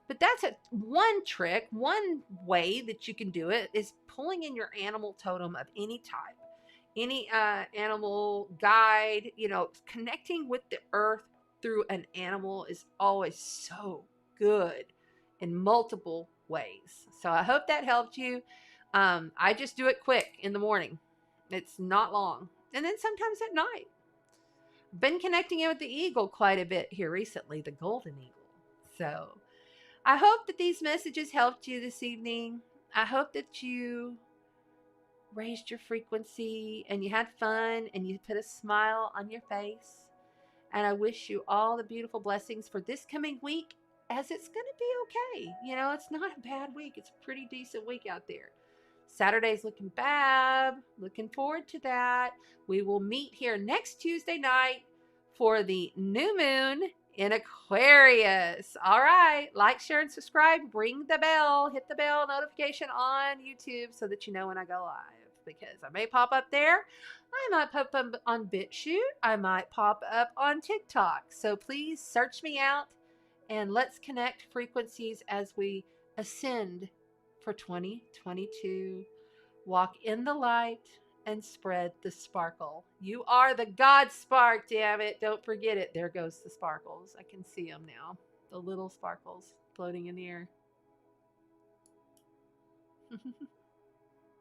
But that's one trick, one way that you can do it is pulling in your animal totem of any type, any animal guide, connecting with the earth through an animal is always so good in multiple ways. So I hope that helped you. I just do it quick in the morning. It's not long. And then sometimes at night. Been connecting in with the eagle quite a bit here recently, the golden eagle. So I hope that these messages helped you this evening. I hope that you raised your frequency and you had fun and you put a smile on your face. And I wish you all the beautiful blessings for this coming week, as it's going to be okay. It's not a bad week. It's a pretty decent week out there. Saturday's looking bad. Looking forward to that. We will meet here next Tuesday night for the new moon in Aquarius. All right. Like, share, and subscribe. Ring the bell. Hit the bell notification on YouTube so that you know when I go live. Because I may pop up there. I might pop up on BitChute. I might pop up on TikTok. So please search me out and let's connect frequencies as we ascend for 2022. Walk in the light and spread the sparkle. You are the God spark, damn it. Don't forget it. There goes the sparkles. I can see them now. The little sparkles floating in the air.